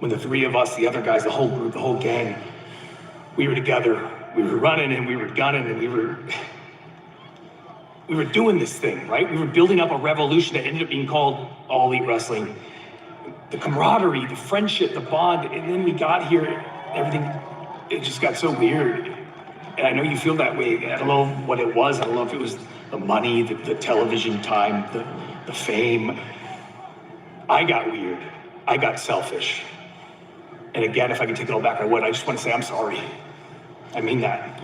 when the three of us, the other guys, the whole group, the whole gang, we were together. We were running and we were gunning and we were doing this thing, right? We were building up a revolution that ended up being called All Elite Wrestling. The camaraderie, the friendship, the bond, and then we got here, everything, it just got so weird. And I know you feel that way. I don't know what it was. I don't know if it was the money, the television time, the fame. I got weird. I got selfish. And again, if I could take it all back, I would. I just want to say I'm sorry. I mean that.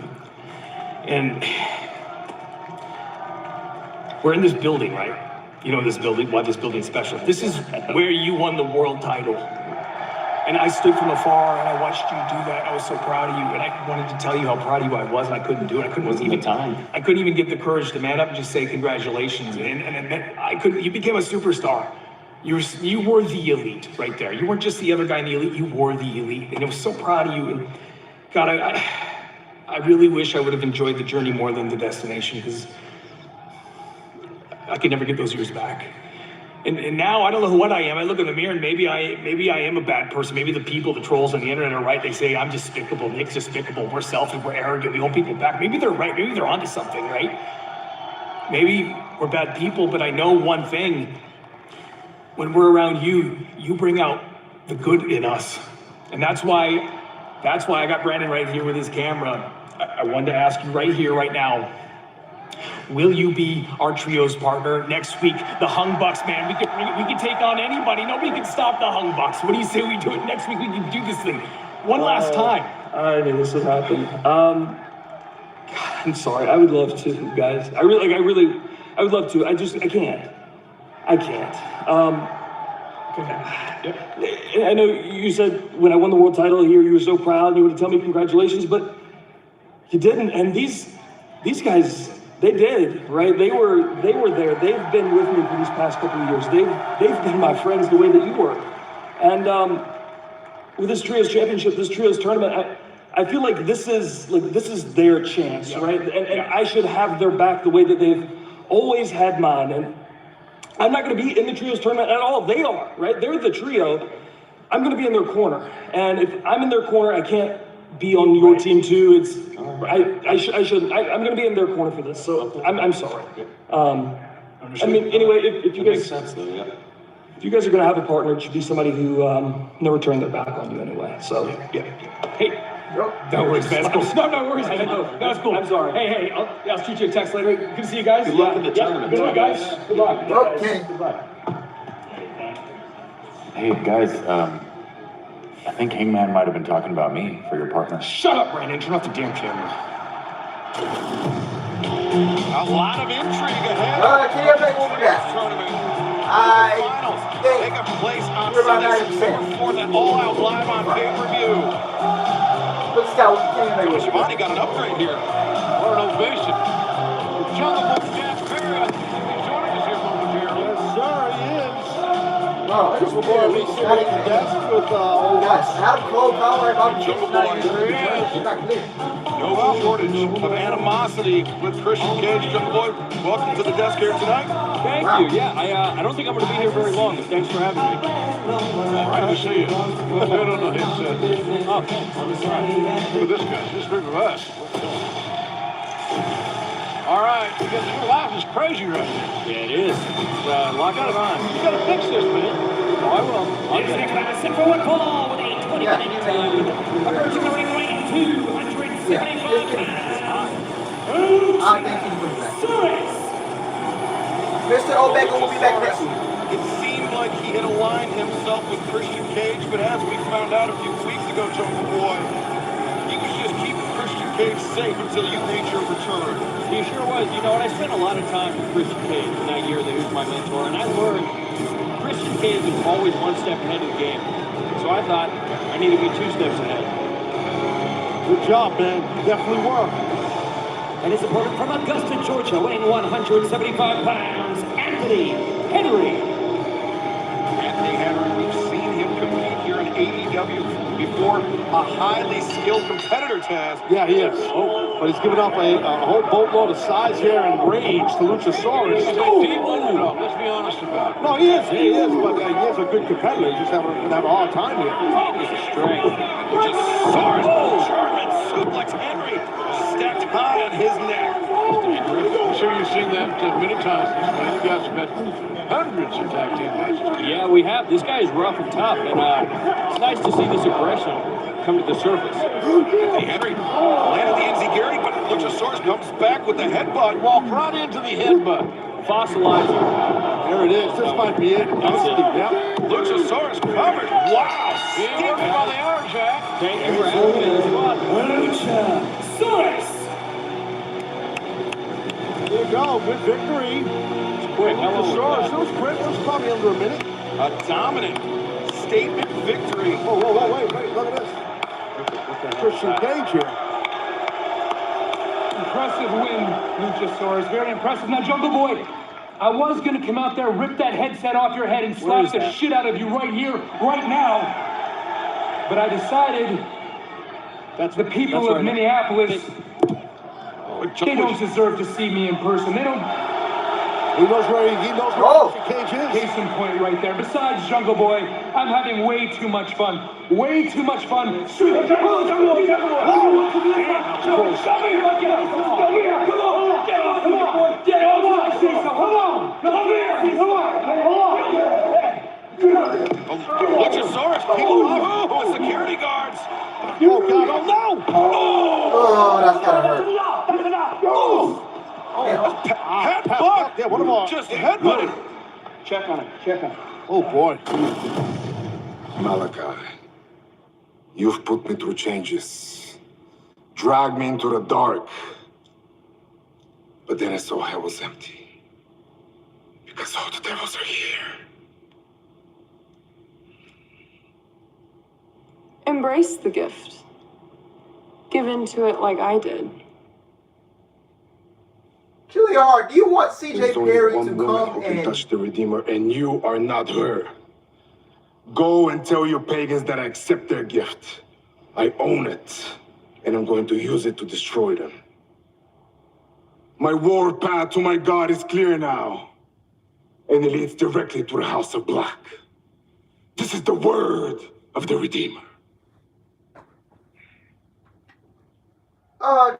And we're in this building, right? You know this building, why this building's special. This is where you won the world title. And I stood from afar and I watched you do that. I was so proud of you. And I wanted to tell you how proud of you I was, and I couldn't do it. I couldn't even get the courage to man up and just say congratulations. And I couldn't, you became a superstar. You were the elite right there. You weren't just the other guy in the elite, you were the elite. And I was so proud of you. And God, I really wish I would have enjoyed the journey more than the destination, because I could never get those years back. And now I don't know what I am. I look in the mirror and maybe I am a bad person. Maybe the people, the trolls on the internet are right. They say I'm despicable, Nick's despicable, we're selfish, we're arrogant, we hold people back. Maybe they're right, maybe they're onto something, right?Maybe we're bad people, but I know one thing. When we're around you, you bring out the good in us. And that's why I got Brandon right here with his camera. I wanted to ask you right here, right now, will you be our trios partner next week? The Hung Bucks, man. We can take on anybody. Nobody can stop the Hung Bucks. What do you say we do it next week? We can do this thing. One last time. I knew this would happen. God, I'm sorry. I would love to, guys. I would love to. I can't. I know you said when I won the world title here, you were so proud and you would tell me congratulations, but you didn't. And these guys, they did, right? They were there. They've been with me for these past couple of years. They've been my friends the way that you were. And with this trios championship, this trios tournament, I feel like this is their chance, right? And I should have their back the way that they've always had mine. And I'm not going to be in the trios tournament at all. They are, right? They're the trio. I'm going to be in their corner. And if I'm in their corner, I can't be on your team too. I shouldn't. I'm going to be in their corner for this. So I'm sorry. I mean, anyway, if you guys makes sense though, yeah. If you guys are going to have a partner, it should be somebody who never turned their back on you anyway. So yeah. Hey. No worries, man. No worries, man. No, that's cool. I'm sorry. Hey, I'll shoot you a text later. Good to see you guys. Good luck in the tournament. Good luck, guys. Good luck. Okay. Goodbye. Hey, guys, I think Hangman might have been talking about me for your partner. Shut up, Brandon. Turn off the damn camera. A lot of intrigue ahead. Can you take over that? Tournament. I think Take a place on we're about Sunday, 90%. September 4th at All Out Live on pay-per-view. Let's go. Shivani got an upgrade here. What an ovation. Jungle Book Jack Perry, I think he's joining us here momentarily. Yes, sir, he is. Oh, this will be at least sitting at the desk with old guys, Adam Cole, Conway, about Jungle No No shortage of animosity with Christian Cage. Jungle Boy, welcome to the desk here tonight. Thank you. Yeah, I don't think I'm going to be here very long, but thanks for having me. All right to see you. No, it's look at this guy, just big of us. All right, because your life is crazy right now. Yeah, it is. Lock it on. You gotta fix this, man. Oh, I will. I'll get it. Sit for one call with a 20-minute time. Approaching the ring weight 275 pounds. I think he's coming back. Mr. O'Becca will be back next week. It seemed like he had aligned himself with Christian Cage, but as we found out a few weeks ago, Jungle Boy, he was just keeping Christian Cage safe until you made your return. He sure was. You know, and I spent a lot of time with Christian Cage in that year that he was my mentor, and I learned Christian Cage is always one step ahead of the game. So I thought I need to be 2 steps ahead. Good job, man. You definitely were. And his opponent from Augusta, Georgia, weighing 175 pounds, Anthony Henry. Anthony Henry, we've seen him compete here in AEW before. A highly skilled competitor, Taz. Yeah, he is. Oh, but he's given up a whole boatload of size here and range to Luchasaurus. He's a deep underdog, let's be honest about it. No, he is, but he is a good competitor. He's just having a hard time here. He's a strength. Luchasaurus, German suplex Henry, stacked high on his neck. I'm sure you've seen that many times. You guys have had hundreds of tag team matches. Yeah, we have. This guy is rough and tough, and it's nice to see this aggression come to the surface. Anthony Henry landed the Enziguri, but Luchasaurus comes back with the headbutt. Walk right into the headbutt. Fossilizer. There it is. This might be it. That's it. Yep. Luchasaurus covered. Wow. Steeped by the arm, Jack. Thank you for having me in the squad. Luchasaurus. There you go. Good victory. It's quick. Luchasaurus. It was quick. It was probably under a minute. A dominant statement victory. Whoa, wait. Look at this. Christian Cage here. Impressive win, Luchasaurus. Very impressive. Now, Jungle Boy, I was going to come out there, rip that headset off your head, and slap the shit out of you right here, right now. But I decided the people of Minneapolis, they don't deserve to see me in person. They don't. He knows where Christian Cage is. Case in point right there. Besides, Jungle Boy, I'm having way too much fun. Way too much fun. Luchasaurus people off the security guards. Oh, God. Oh, no. Oh, that's gotta hurt. Headbutt! Yeah, what about just headbutted? Check on it. Oh, boy. Malachi, You've put me through changes, dragged me into the dark. But then I saw hell was empty. Because all the devils are here. Embrace the gift. Give into it like I did. Julia Hart, do you want CJ There's only Perry one to woman come who can and touch the Redeemer, and you are not her. Go and tell your pagans that I accept their gift. I own it, and I'm going to use it to destroy them. My war path to my God is clear now, and it leads directly to the House of Black. This is the word of the Redeemer.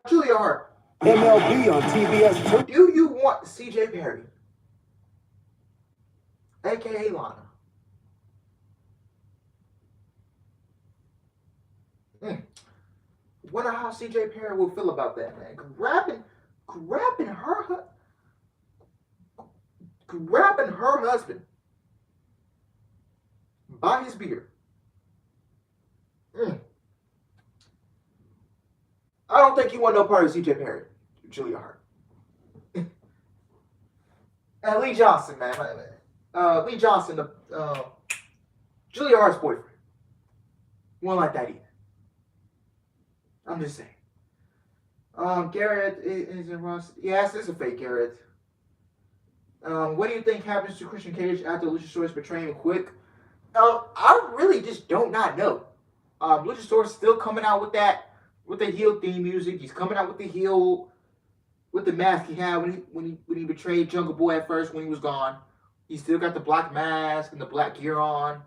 Julia Hart. MLB on TBS 2. Do you want CJ Perry, aka Lana? Wonder how CJ Perry will feel about that, man. Grabbing her husband by his beard. I don't think you want no part of CJ Perry, Julia Hart. And Lee Johnson, man. Lee Johnson, Julia Hart's boyfriend. Won't like that either. I'm just saying. Garrett is in Ross. Yes, it's a fake Garrett. What do you think happens to Christian Cage after Luchasaurus betraying him quick? I really just don't not know. Luchasaurus still coming out with the heel theme music. He's coming out with the heel, with the mask he had when he betrayed Jungle Boy at first when he was gone. He still got the black mask and the black gear on.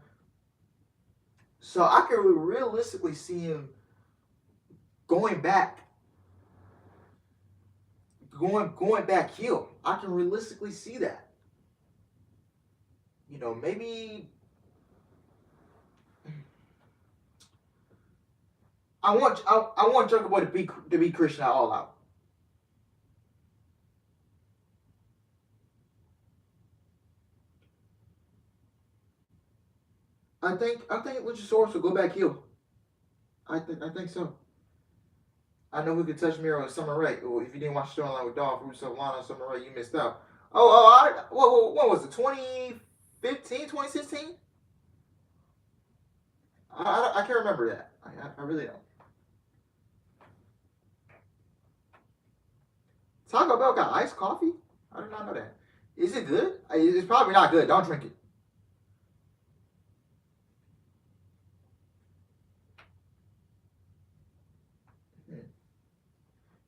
So I could realistically see him going back heel. I can realistically see that. You know, maybe I want Jungle Boy to be Christian at All Out. I think Luchasaurus will go back heel. I think so. I know we could touch Miro and Summer Rae. Well, if you didn't watch Storyline with Dolph, Rusev, Lana, and Summer Rae, you missed out. What was it? 2015, 2016? I can't remember that. I really don't. Taco Bell got iced coffee? I did not know that. Is it good? It's probably not good. Don't drink it.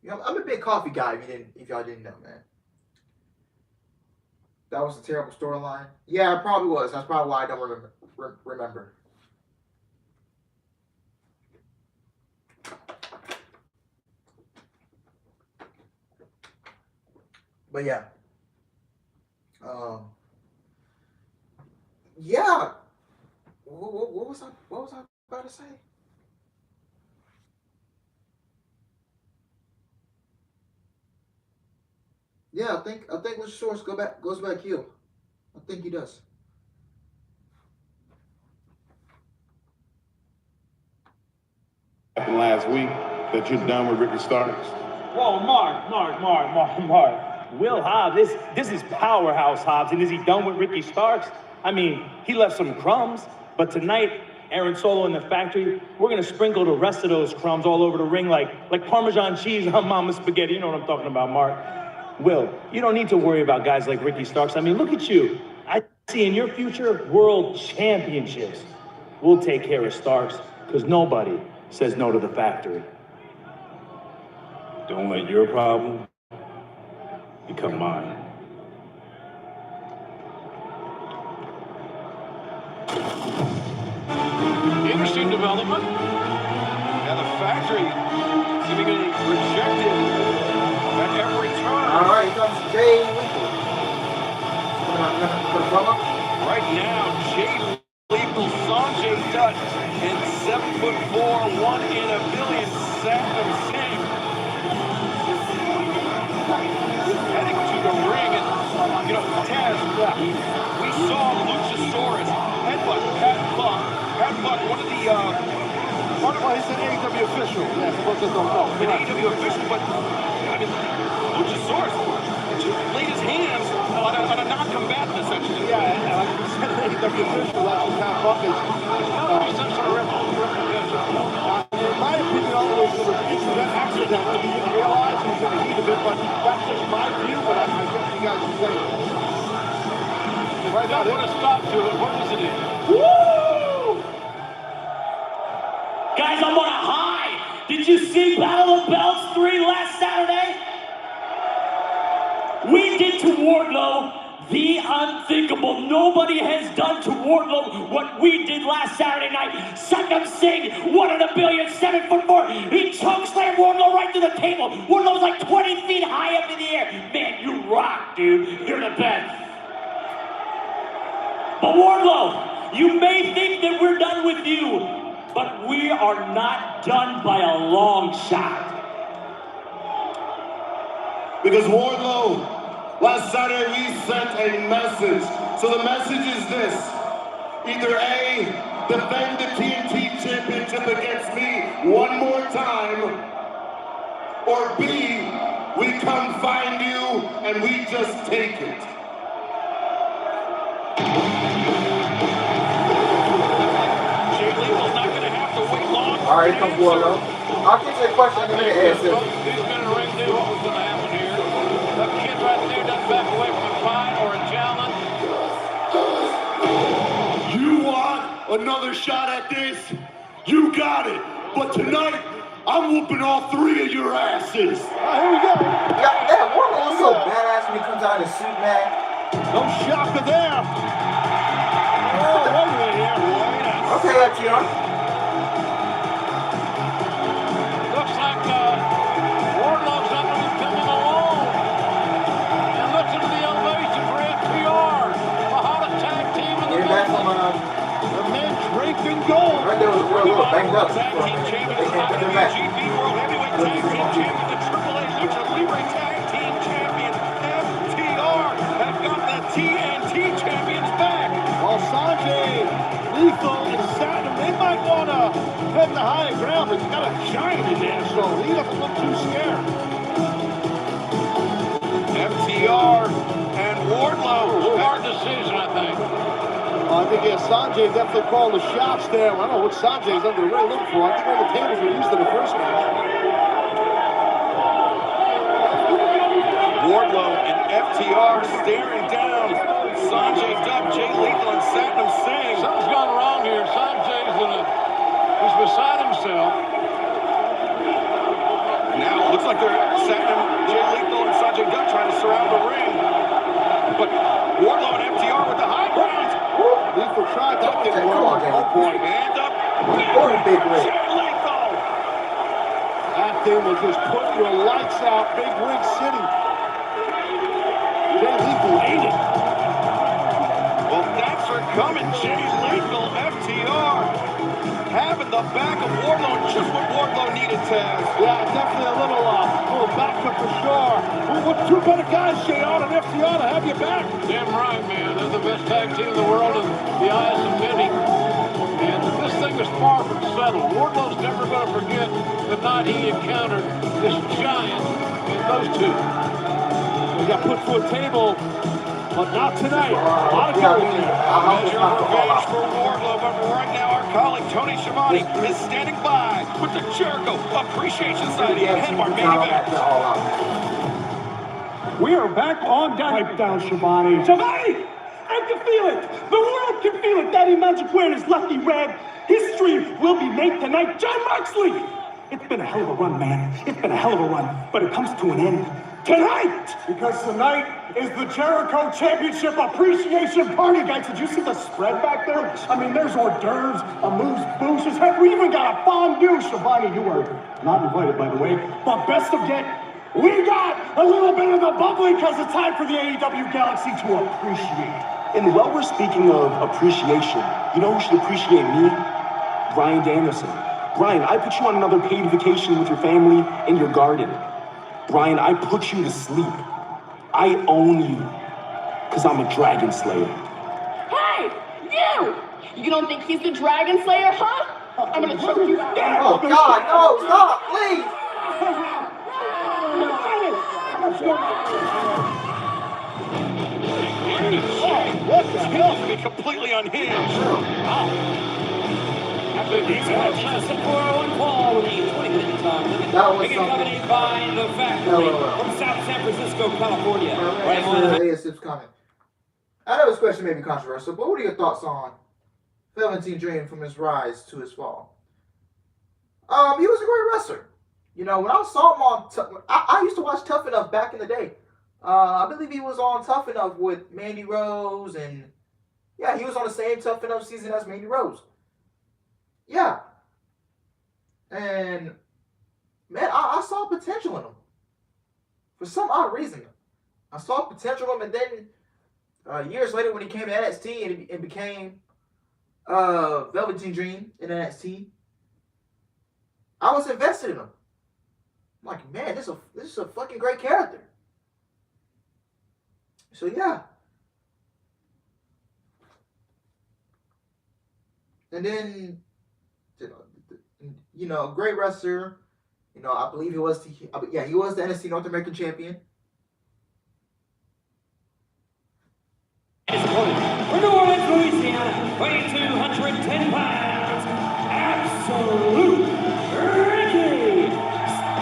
You know, I'm a big coffee guy. If y'all didn't know, man. That was a terrible storyline. Yeah, it probably was. That's probably why I don't remember. But yeah. Yeah. What was I about to say? Yeah, I think Luchasaurus goes back heel. I think he does. Last week that you're done with Ricky Starks. Whoa, Mark. Will Hobbs, this is powerhouse Hobbs, and is he done with Ricky Starks? I mean, he left some crumbs, but tonight, Aaron Solo in the factory, we're gonna sprinkle the rest of those crumbs all over the ring like Parmesan cheese on Mama's spaghetti. You know what I'm talking about, Mark. Will, you don't need to worry about guys like Ricky Starks. I mean, look at you. I see in your future world championships. We'll take care of Starks, because nobody says no to the factory. Don't let your problem become mine. Interesting development. And the factory seemingly rejected at every turn. All right, here comes Jay Lethal. Right now, Jay Lethal, Sanjay Dutt, and 7'4", 1 in a billion, Satnam Singh. Heading to the ring, and you know, Taz, we saw Luchasaurus headbutt Pat Buck one of the Well, he said AEW official. Yeah, for those that don't know. An AEW official, but I mean, Luchasaurus laid his hands on a non-combatant, essentially. Yeah, and like you said, AEW official, that's what kind of bucket. In my opinion, always it was an incident, accident. He didn't realize he was in the heat of it, but that's just my view, but I guess you guys can say it. Right now, put a stop to it. What does it do? Woo! Guys, I'm on a high. Did you see Battle of the Belts 3 last Saturday? We did to Wardlow the unthinkable. Nobody has done to Wardlow what we did last Saturday night. Satnam Singh, 1 in a billion, 7'4". He chokeslammed Wardlow right to the table. Wardlow's like 20 feet high up in the air. Man, you rock, dude. You're the best. But Wardlow, you may think that we're done with you, but we are not done by a long shot. Because Wardlow, last Saturday we sent a message. So the message is this. Either A, defend the TNT championship against me one more time, or B, we come find you and we just take it. All right, here comes Wardlow. I'll get you a question in a minute, answer. Who's going to ring do what was going to happen here? That kid right there doesn't back away from a fine or a challenge. You want another shot at this? You got it. But tonight, I'm whooping all 3 of your asses. Here we go. Yeah, damn, Wardlow's so badass when he comes out in a suit, man. No shocker there. Oh, wait a minute here. Okay, FTR. Looks like Wardlow's not going to be coming along. And listen to the elevation for FTR. The hottest tag team in the business. The men draped in gold. Right there was a little banged up. Tag team champions, IWGP World Heavyweight Tag Team Champion, the AAA Lucha Libre Tag Team Champion, FTR, have got the TNT Champions back. Well, Sanjay, Lethal, and Satnam, they might want to head to higher ground, but you got a giant in there, so he doesn't look too scared. FTR and Wardlow, hard decision, I think. I think Sanjay definitely called the shots there. I don't know what Sanjay's under the ring looking for. I think all the tables were used in the first match. Wardlow and FTR staring down Sanjay Dutt, Jay Lethal, and Satnam Singh. Something's gone wrong here. Sanjay's he's beside himself. Now, it looks like they're Satnam, Jay Lethal, and Sanjay Dutt trying to surround the ring. But Wardlow and FTR with the high ground. Lethal tried, that didn't work. Oh boy, hand up. Big rig. Jay Lethal. That thing will just put your lights out, Big Rig City. Jay Lethal ate it. Well, thanks for coming, Jay Lethal, FTR. Having the back of Wardlow, just what Wardlow needed, Taz. Yeah, definitely a little backup for sure. What 2 better guys, J.R. and FTR, to have you back? Damn right, man. They're the best tag team in the world in the eyes of many. And this thing is far from settled. Wardlow's never going to forget the night he encountered this giant in those two. We got put to a table, but not tonight. A lot of gold in there. Measure of revenge for Wardlow, but right now our colleague Tony Schiavone is standing by with the Jericho Appreciation Society ahead of our main event. We are back on Dynamite. Down, Schiavone. Schiavone! I can feel it. The world can feel it. Daddy Magic wearing his lucky red. History will be made tonight. John Moxley! It's been a hell of a run, man. It's been a hell of a run, but it comes to an end tonight. Because tonight is the Jericho Championship Appreciation Party. Guys, did you see the spread back there? I mean, there's hors d'oeuvres, a moose boosters. Heck, we even got a fondue. Schiavone, you were not invited, by the way. But best of yet, we got a little bit of the bubbly because it's time for the AEW Galaxy to appreciate. And while we're speaking of appreciation, you know who should appreciate me? Bryan Danielson. Bryan, I put you on another paid vacation with your family in your garden. Bryan, I put you to sleep. I own you, because I'm a Dragon Slayer. Hey, you! You don't think he's the Dragon Slayer, huh? I'm gonna choke you out. Oh God, no, stop, please. This seems to be completely unhinged. These matches are set for one fall with a 20-minute time limit. Accompanied by the Factory from South San Francisco, California. Right on the ASIP's comment. I know this question may be controversial, but what are your thoughts on Velveteen Dream from his rise to his fall? He was a great wrestler. You know, when I saw him on, I used to watch Tough Enough back in the day. I believe he was on Tough Enough with Mandy Rose, and yeah, he was on the same Tough Enough season as Mandy Rose. Yeah. And man, I saw potential in him. For some odd reason. I saw potential in him, and then years later when he came to NXT and became Velveteen Dream in NXT, I was invested in him. I'm like, man, this is a fucking great character. So yeah. And then, you know, great wrestler. You know, I believe he was the NXT North American champion. For New Orleans, Louisiana, weighing 210 pounds, Absolute Ricky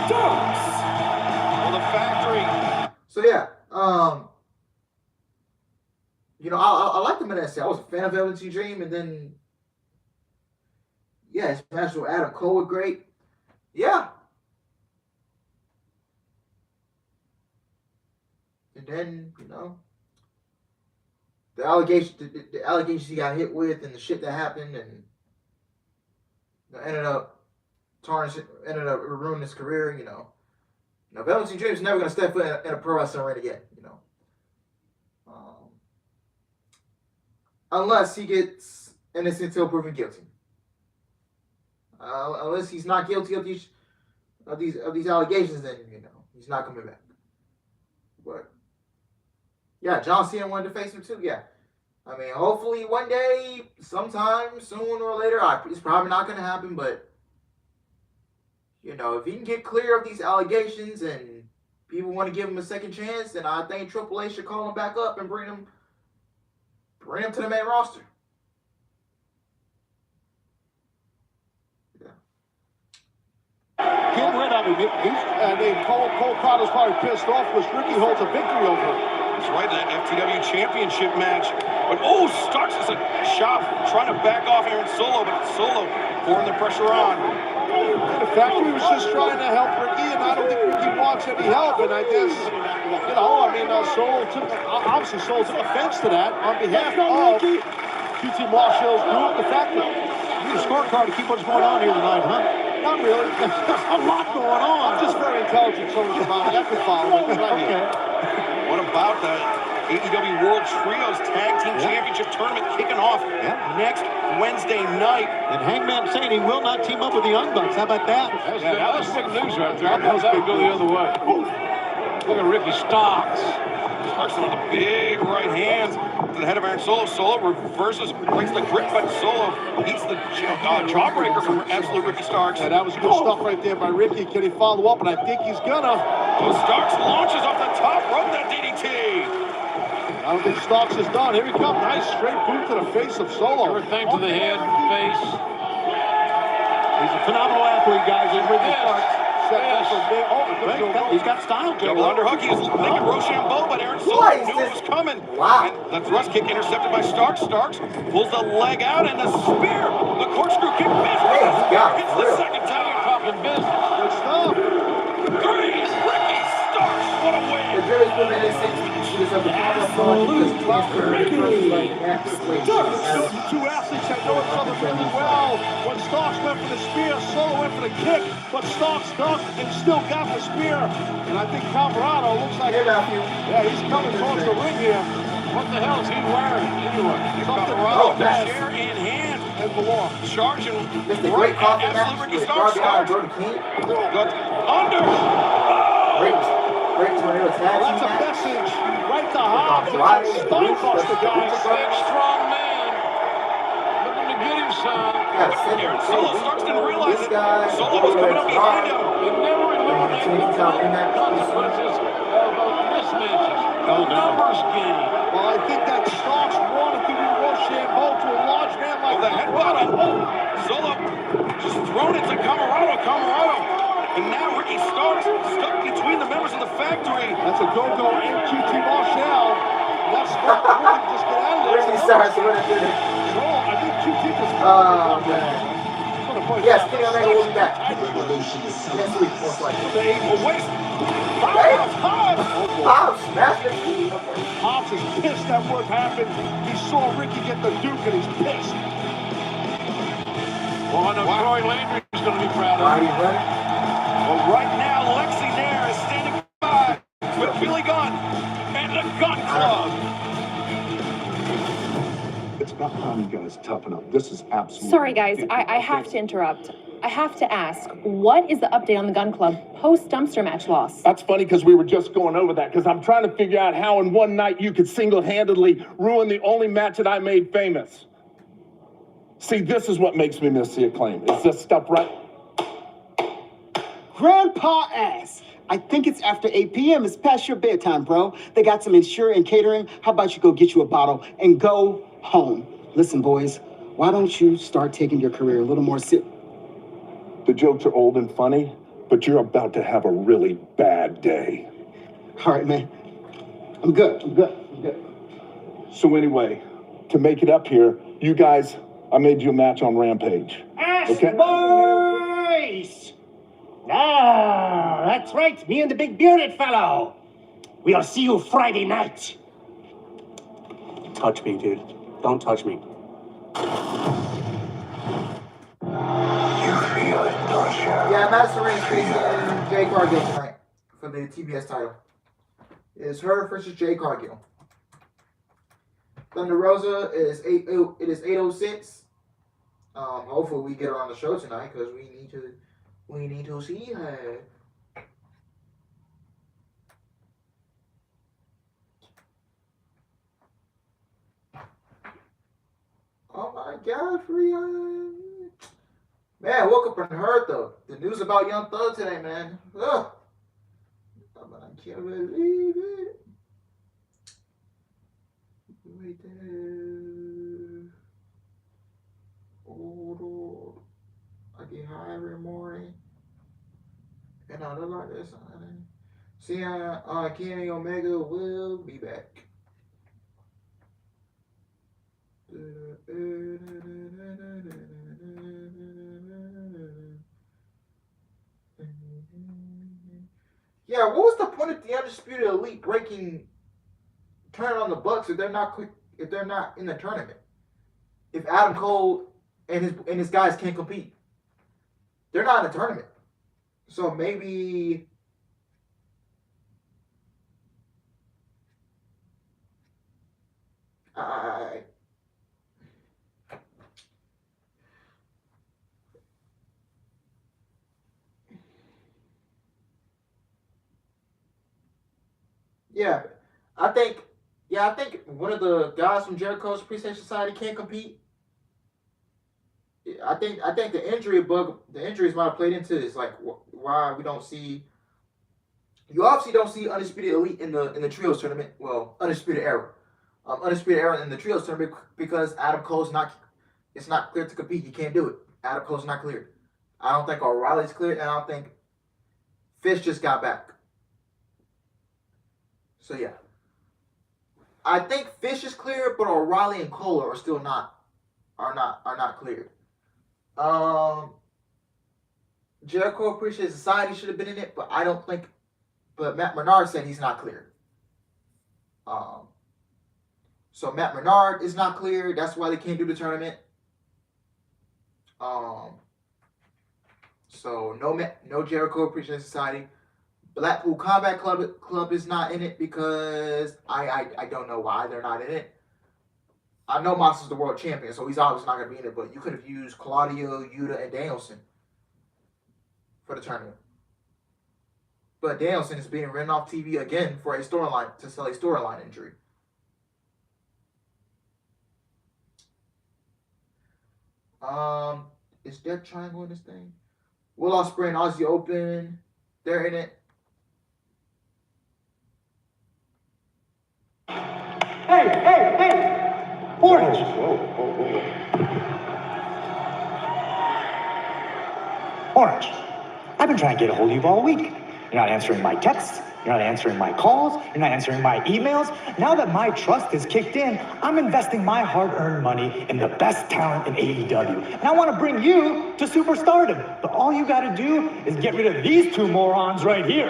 Starks. Well, the Factory. So yeah, you know, I liked him in NXT. I was a fan of Velveteen Dream, and then yeah, his match with Adam Cole was great. Yeah. And then, you know, the allegations he got hit with and the shit that happened, and ended up ruining his career, you know. Now, Velveteen Dream is never going to step foot in a pro wrestling ring again, you know. Unless he gets innocent until proven guilty. Unless he's not guilty of these allegations, then, you know, he's not coming back. But yeah, John Cena wanted to face him too. Yeah, I mean, hopefully one day, sometime soon or later. It's probably not going to happen, but you know, if he can get clear of these allegations and people want to give him a second chance, then I think Triple H should call him back up and bring him to the main roster. Get rid of him. Cole Carter's probably pissed off because Ricky holds a victory over him. That's right, that FTW Championship match. But Starks is a shot trying to back off Aaron Solo, but Solo pouring the pressure on. The Factory was just trying to help Ricky, and I don't think Ricky wants any help. And I guess, you know, Solo took offense to that on behalf of QT Marshall's group, the Factory. You need a scorecard to keep what's going on here tonight, huh? Not really. There's a lot going on. I'm just very intelligent, so about it. I can follow it. Okay. What about the AEW World Trios Tag Team Championship Tournament kicking off next Wednesday night? And Hangman saying he will not team up with the Young Bucks. How about that? That was big news right there. That could go the other way. Look at Ricky Starks. Starks with a big right hand to the head of Aaron Solo. Solo reverses, breaks the grip, but Solo eats the jawbreaker from Absolute Ricky Starks. Yeah, that was good stuff right there by Ricky. Can he follow up? And I think he's gonna. Starks launches off the top rope, that DDT. I don't think Starks is done. Here he comes. Nice straight boot to the face of Solo. Everything to the head, face. He's a phenomenal athlete, guys. He's Ricky Starks. He's got style. Double underhook. He's thinking Rochambeau, but Aaron Solo knew it was coming. Wow. And the thrust kick intercepted by Starks. Starks pulls the leg out, and the spear. The corkscrew kick missed. It's the second time you're talking business. Good stuff. 3. Ricky Starks. What a win. The Jerry's movement is 6. Two athletes that know each other really well. When Starks went for the spear, Solo went for the kick, but Starks ducked and still got the spear. And I think Comparado looks like he's coming towards the ring here. What the hell is he wearing anyway? Comparado, chair in hand. And belong. Charging Just a great Coffin match. Ricky Starks. Under. Great tornado tag. That's a message right to Hobbs. Starbuster, guys. Big, strong man. Looking to get him some. Aaron Solo Starks didn't realize it. Solo was coming up behind him. You never eliminate consequences of mismatches. Numbers game. Well, I think that Starks wanted to do Rochambeau to a large man like the headbutt. Solo just thrown it to Camarado. And now Ricky Starks stuck between the members of the factory. That's a go-go and QT Marshall. That's smart. Ricky just get out of there. Ricky Starks running through it. I think QT just... Oh, man. Yes, Kenny Omega will be back. Next week, most likely. Hobbs smashed the key. Hobbs is pissed that what happened. He saw Ricky get the Duke and he's pissed. Well, I know Troy Landry's going to be proud of him. Well, right now, Lexi Nair is standing by with Billy Gunn and the Gun Club. It's about time you guys toughen up. This is absolutely... Sorry, guys. I have to interrupt. I have to ask, what is the update on the Gun Club post-dumpster match loss? That's funny because we were just going over that because I'm trying to figure out how in one night you could single-handedly ruin the only match that I made famous. See, this is what makes me miss the Acclaim. Is this stuff right? Grandpa ass. I think it's after 8 p.m. It's past your bedtime, bro. They got some insurance and catering. How about you go get you a bottle and go home? Listen, boys, why don't you start taking your career a little more serious? The jokes are old and funny, but you're about to have a really bad day. All right, man. I'm good. So anyway, to make it up here, you guys, I made you a match on Rampage. Okay? Boys! Ah, that's right. Me and the big bearded fellow. We'll see you Friday night. Touch me, dude. Don't touch me. Yeah, Madison Rayne's facing Jay Cargill tonight for the TBS title. It's her versus Jay Cargill. Thunder Rosa is 8:06. Hopefully we get her on the show tonight because we need to see her. Oh my God, Freon. Man, woke up and heard the news about Young Thug today, man. Ugh. I can't believe it. Wait there. Oh, I get high every morning. And I look like this. See, Kenny Omega will be back. Yeah, what was the point of the Undisputed Elite turning on the Bucks if they're not in the tournament? If Adam Cole and his guys can't compete, they're not in the tournament. So maybe I think one of the guys from Jericho's Appreciation Society can't compete. I think the injuries might have played into this, like why we don't see. You obviously don't see Undisputed Elite in the Trios tournament. Well, Undisputed Era in the Trios tournament because Adam Cole's it's not cleared to compete. He can't do it. Adam Cole's not cleared. I don't think O'Reilly's cleared, and I don't think Fish just got back. So yeah. I think Fish is cleared, but O'Reilly and Cole are still not cleared. Jericho Appreciation Society should have been in it, but I don't think. But Matt Menard said he's not cleared. So Matt Menard is not cleared. That's why they can't do the tournament. So no Jericho Appreciation Society. Blackpool Combat Club is not in it because I don't know why they're not in it. I know Mox is the world champion, so he's obviously not going to be in it, but you could have used Claudio, Yuta, and Danielson for the tournament. But Danielson is being written off TV again for to sell a storyline injury. Is Death Triangle in this thing? Will Ospreay and Aussie Open. They're in it. Hey! Orange! Orange, I've been trying to get a hold of you all week. You're not answering my texts. You're not answering my calls. You're not answering my emails. Now that my trust is kicked in, I'm investing my hard-earned money in the best talent in AEW. And I want to bring you to superstardom. But all you got to do is get rid of these two morons right here.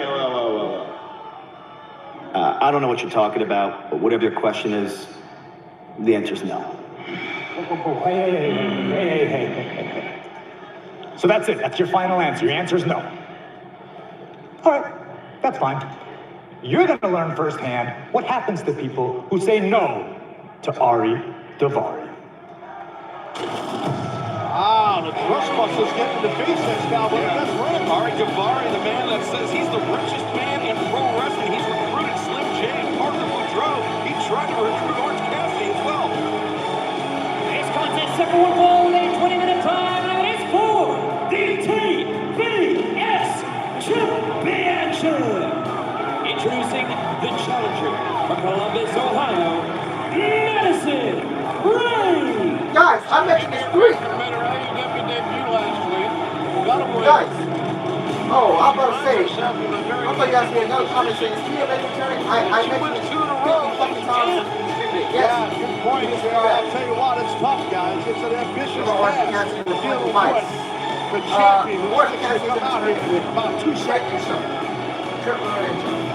I don't know what you're talking about, but whatever your question is, the answer's no. Hey. So that's it. That's your final answer. Your answer is no. All right. That's fine. You're going to learn firsthand what happens to people who say no to Ari Daivari. Ah, the Trustbusters getting the face Excalibur. That's right. Ari Daivari, the man that says he's the richest man in pro wrestling. He's recruited Slim J and Parker Boudreaux. He tried to recruit Orange Cassidy as well. This contest set for one ball in a 20-minute time, and it is for the TBS Championship. Introducing the challenger from Columbus, Ohio, Madison Rain. Guys, I mentioned this three. Guys. Oh, I'm about to say. I thought you guys made another comment saying, is he a vegetarian? I mentioned it 50 fucking times. Yes. Yeah, good point. I'll tell you what, it's tough, guys. It's an ambitious task. To deal with the champion who's going to come out here in about 2 seconds. Triple H.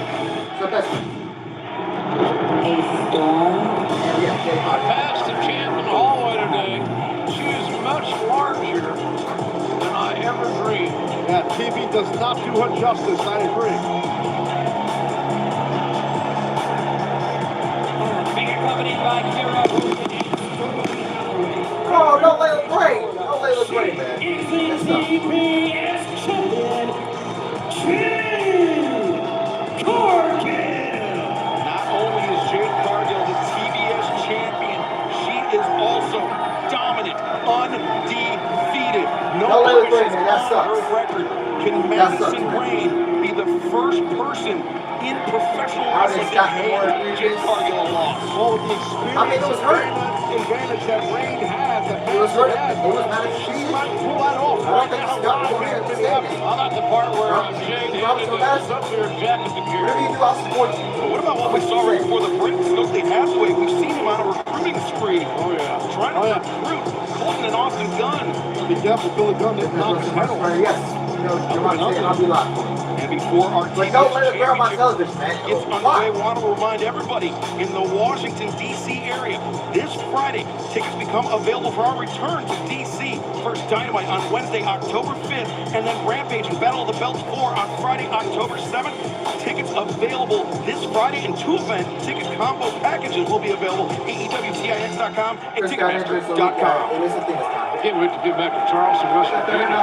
So that's I passed the champ in the hallway today. She is much larger than I ever dreamed. Yeah, TV does not do her justice, I agree. Being accompanied by Miro. Oh, don't let it break. Don't let it break, man. Is the TBS champion, Jade Cargill. Not only is Jade Cargill the TBS champion, she is also dominant, undefeated. No questions on her record. Can Madison Rain be the first person in professional wrestling to hand Jade Cargill a loss? Well, with the experience advantage that Rain has, she might pull that off. How about the part where Jade handed up to her jacket to Kira? What about what we saw right before the break? Stokely Hathaway, we've seen him on a recruiting spree. Oh, yeah. Trying to recruit Colton and Austin Gunn. Be careful, Billy Gunn didn't knock his head off. Yes. I'll be locked. And before our don't let it grab my television, man. It's underway. We want to remind everybody in the Washington, D.C. area, this Friday, tickets become available for our return to D.C. First Dynamite on Wednesday, October 5th, and then Rampage and Battle of the Belts 4 on Friday, October 7th. Tickets available this Friday, and 2 event ticket combo packages will be available at AEWTIX.com and Ticketmaster.com. Can't wait to get back to Charleston, West Virginia.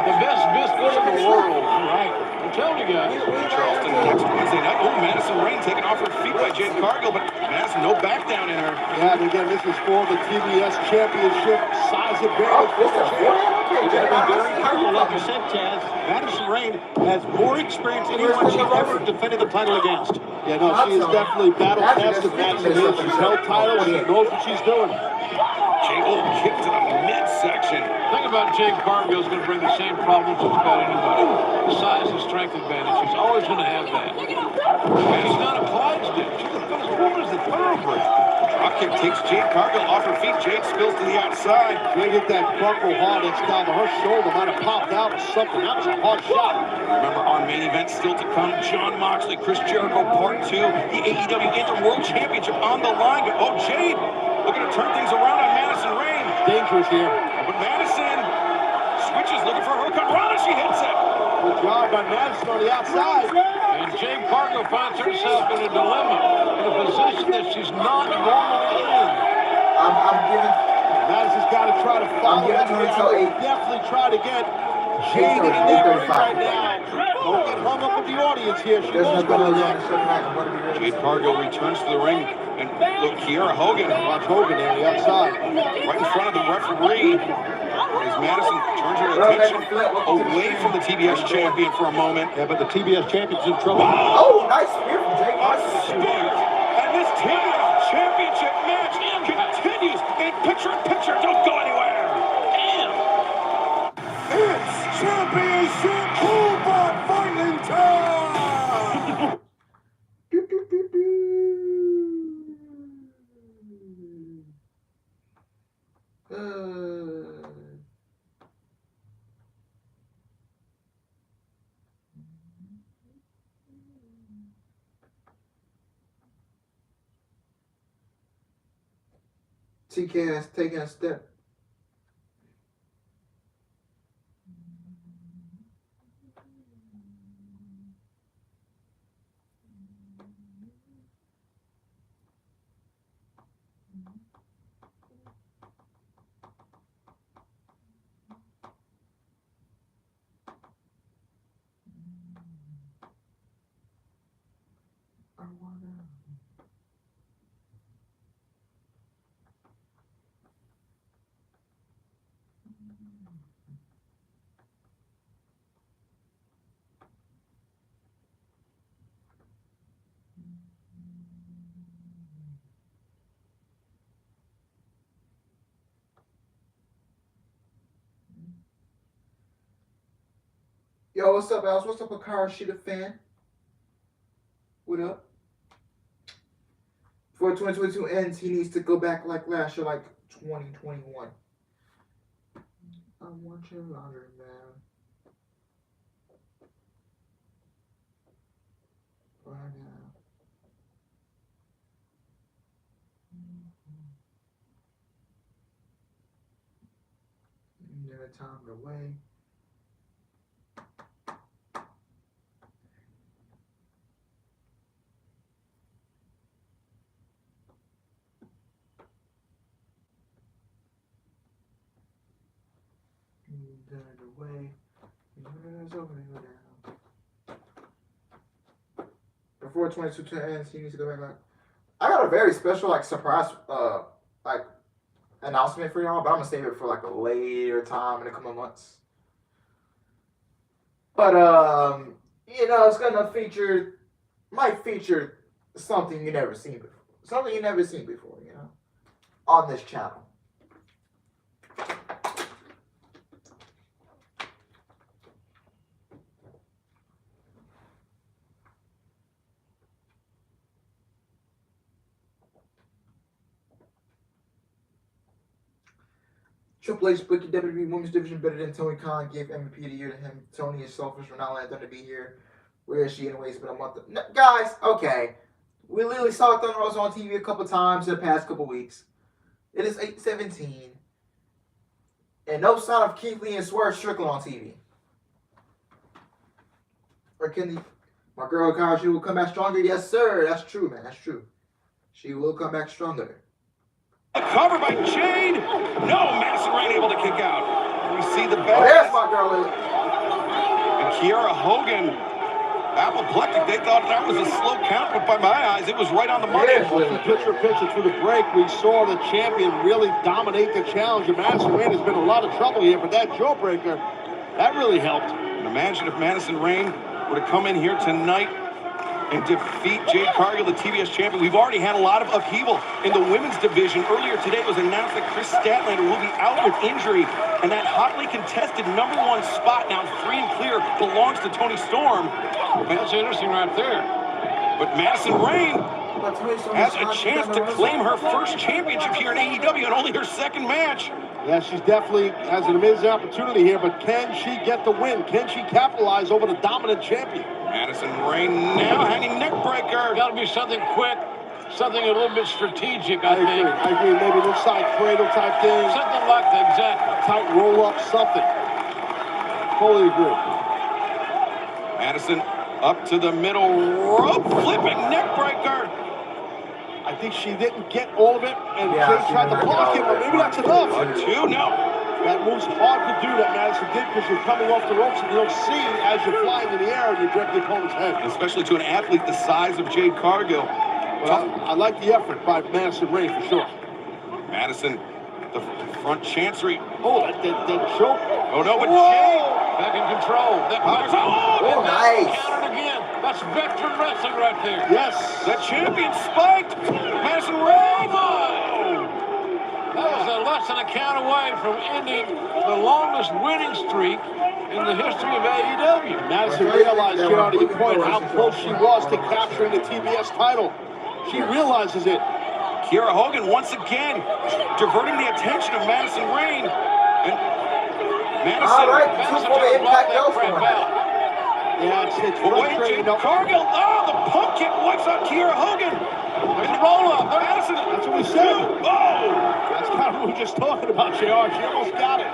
The best business in the world. Right. I'm telling you guys. Charleston next Wednesday night. Oh, Madison Rain taken off her feet by Jade Cargill, but Madison, no back down in her. Yeah, and again, this is for the TBS Championship. Size advantage. You got to be very careful, like you said, Chaz. Madison Rain has more experience than anyone she's ever defended the title against. Yeah, no, she is definitely battle-tested. Madison is. She's held titles. She knows what she's doing. Jade kick to the midsection. The thing about Jade Cargill is going to bring the same problems as about anybody. The size and strength advantage. She's always going to have that. And she's not a Clydesdale. She's the best woman is the thoroughbred. Dropkick takes Jade Cargill off her feet. Jade spills to the outside. Jade hit that buckle hard. It's down to her shoulder. Might have popped out or something. That was a hard shot. Remember, our main event still to come. John Moxley, Chris Jericho, Part 2. The AEW Inter-World Championship on the line. Oh, Jade looking to turn things around on Madison Rain. Dangerous here. But Madison switches, looking for her cut. Rana, she hits it. Good job by Madison on the outside. And Jade Cargill finds herself in a dilemma, in a position that she's not normally in. I'm giving. Madison's got to try to follow. Definitely try to get Jade in that ring right now. Don't get hung up with the audience here. She knows better than that. Jade Cargill returns to the ring. And look, Kiera Hogan. Watch Hogan there on the outside. Right in front of the referee. As Madison turns her attention away from the TBS champion for a moment. Yeah, but the TBS champion's in trouble. Oh, nice spear from Jake. And this TBS championship match continues in picture-in-picture. Don't go anywhere. Damn. It's championship combat fighting time! TK has taken a step. Yo, what's up, Alice? What's up, Akara Sheeta fan? What up? Before 2022 ends, he needs to go back like last year, like 2021. I want your laundry, man. Right now. Never time to wait. Before 22 ends, he needs to go back. I got a very special, like, surprise, like, announcement for y'all, but I'm gonna save it for like a later time in a couple of months. But you know, it's gonna might feature something you never seen before, you know, on this channel. Triple H booked the WWE Women's Division better than Tony Khan, gave MVP of the year to him. Tony is selfish for not letting Thunder be here. Where is she anyway? It's been a month. No, guys, okay. We literally saw Thunder Rosa on TV a couple times in the past couple weeks. It is 8/17. And no sign of Keith Lee and Swerve Strickland on TV. Or can my girl Kyle, she will come back stronger? Yes, sir. That's true, man. That's true. She will come back stronger. Cover by Jade. No, Madison Rayne able to kick out. We see the best. Oh, there's my girl. And Kiera Hogan, apoplectic. They thought that was a slow count, but by my eyes, it was right on the money. Picture through the break, we saw the champion really dominate the challenge. And Madison Rayne has been in a lot of trouble here, but that jawbreaker, that really helped. And imagine if Madison Rayne were to come in here tonight and defeat Jade Cargill, the TBS champion. We've already had a lot of upheaval in the women's division. Earlier today, it was announced that Chris Statlander will be out with injury, and that hotly contested #1 spot, now free and clear, belongs to Toni Storm. That's interesting right there. But Madison Rayne has a chance to claim her first championship here in AEW and only her second match. Yeah, she's definitely has an amazing opportunity here, but can she get the win? Can she capitalize over the dominant champion? Madison Rayne now hanging neck breaker. Got to be something quick, something a little bit strategic, I think. I agree. Maybe an inside cradle type thing. Something like that, exactly. Tight roll up, something. Totally agree. Madison up to the middle rope, flipping neck breaker. I think she didn't get all of it, and Jade tried to block it, but maybe that's enough. 1-2, no. That move's hard to do that Madison did because you're coming off the ropes and you don't see as you're flying in the air and you drop the opponent's head. Especially to an athlete the size of Jade Cargill. Well, I like the effort by Madison Rayne for sure. Madison, the front chancery. Oh, that choke. Oh no, but Whoa! Jay Back in control. Oh, nice. Countered again. That's veteran wrestling right there. Yes. The champion spiked. Madison Rayne. That was less than a count away from ending the longest winning streak in the history of AEW. Madison realized, JR, to your point, how close she was to capturing the TBS title. She realizes it. Kiera Hogan once again diverting the attention of Madison Rayne. And Madison. All right, two for the Impact elsewhere. Yeah, it's frustrating. Cargill, the pump kick wipes out Kiera Hogan. There's a roll up. Madison. That's what we said. Oh! That's kind of what we were just talking about, JR. She almost got it.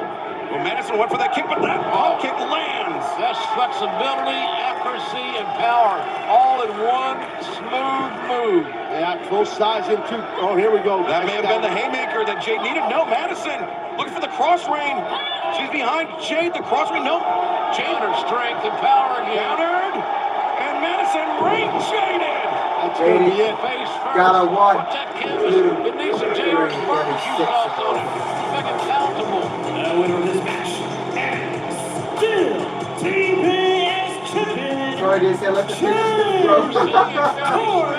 Well, Madison went for that kick, but that pump kick lands. That's flexibility, accuracy, and power all in one smooth move. Yeah, both sides into. Oh, here we go. That may have been the haymaker that Jade needed. No, Madison looking for the cross rein. She's behind Jade. The cross rein. No. Jade her strength and power again. Countered. And Madison Rayne jaded. That's going to be it. Face first. Got a 1, Protect canvas. It needs some JR's barbecue sauce on it. Make it palatable. The winner of this match, and still TBS champion, Sorry, they said let the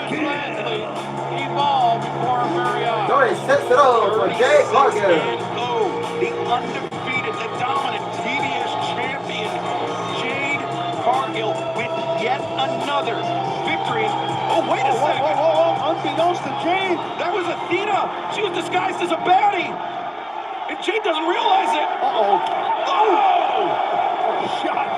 Gladly evolve before our very eyes. Sorry, sets it all for Jay Cargill. The undefeated, the dominant TBS champion, Jade Cargill, with yet another victory. Oh, wait a second. Whoa. Unbeknownst to Jade. That was Athena. She was disguised as a baddie. And Jade doesn't realize it. Uh-oh. Oh! Shot.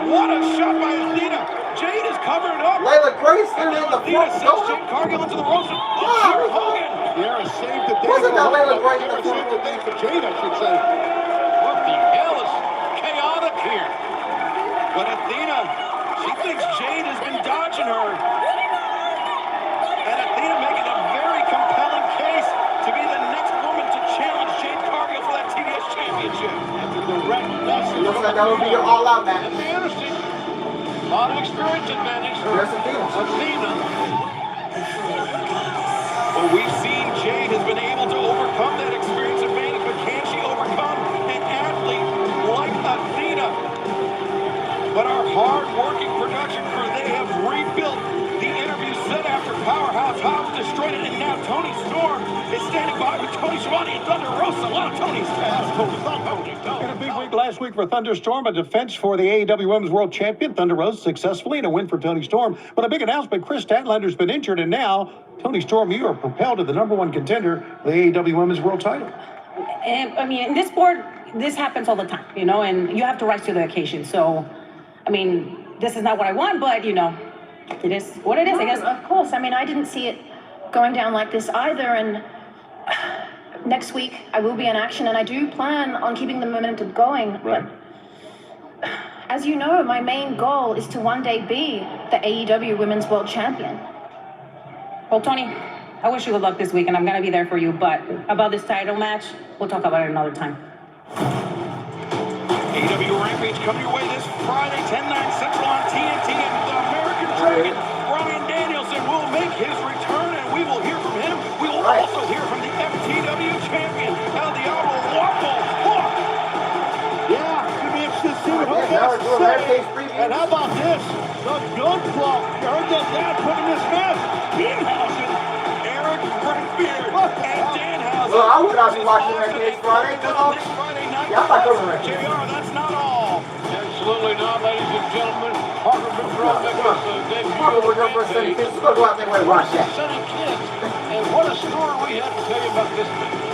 What a shot by Athena. Jade is covered up. Layla Grace in the Athena front sends door. Jade Cargill into the ropes. Kiera Hogan. Kiera saved the day. Wasn't that Layla Grace in the Kiera saved the day for Jade, I should say. What the hell is chaotic here? But Athena, she thinks Jade has been dodging her. And Athena making a very compelling case to be the next woman to challenge Jade Cargill for that TBS championship. That's a direct message. Looks like that would be your all-out match. That'd be interesting. A lot of experience advantage for There's Athena. Athena. Well, we've seen Jade has been able to overcome that experience advantage, but can she overcome an athlete like Athena? But our hard-working production crew, they have rebuilt the interview set after Powerhouse Hobbs destroyed it, and now Tony Storm is standing by with Tony Schiavone and Thunder Rosa. A lot of Tonys. In a big week last week for Thunderstorm, a defense for the AEW Women's World Champion, Thunder Rosa successfully, and a win for Tony Storm. But a big announcement, Chris Statlander's been injured, and now Tony Storm, you are propelled to the #1 contender, the AEW Women's World title. And I mean, in this sport, this happens all the time, you know, and you have to rise to the occasion. So, I mean, this is not what I want, but, you know, it is what it is, I guess. Of course. I mean, I didn't see it going down like this either. And next week, I will be in action, and I do plan on keeping the momentum going. Right. But as you know, my main goal is to one day be the AEW Women's World Champion. Well, Tony, I wish you good luck this week, and I'm going to be there for you. But about this title match, we'll talk about it another time. AEW Rampage coming your way this Friday, 10/9 Central on TNT, and the American Dragon, Bryan Danielson, will make his return, and we will hear from him. We will also hear from the FTW champion, El Diablo Waffle. Yeah, it's going to be interesting to see what Hogan has to say. And how about this? The Gun Club. You heard that dad putting this match. Danhausen, Eric Bradbeard, and Danhausen. Well, I would not be watching that case Friday. Yeah, I'm not going to JR, that's not all. Absolutely not, ladies and gentlemen. Parker Monroe making us a debut. Parker Monroe for Sunny Kids. Let's go out there and watch that. Sunny Kids. And what a story we have to tell you about this match.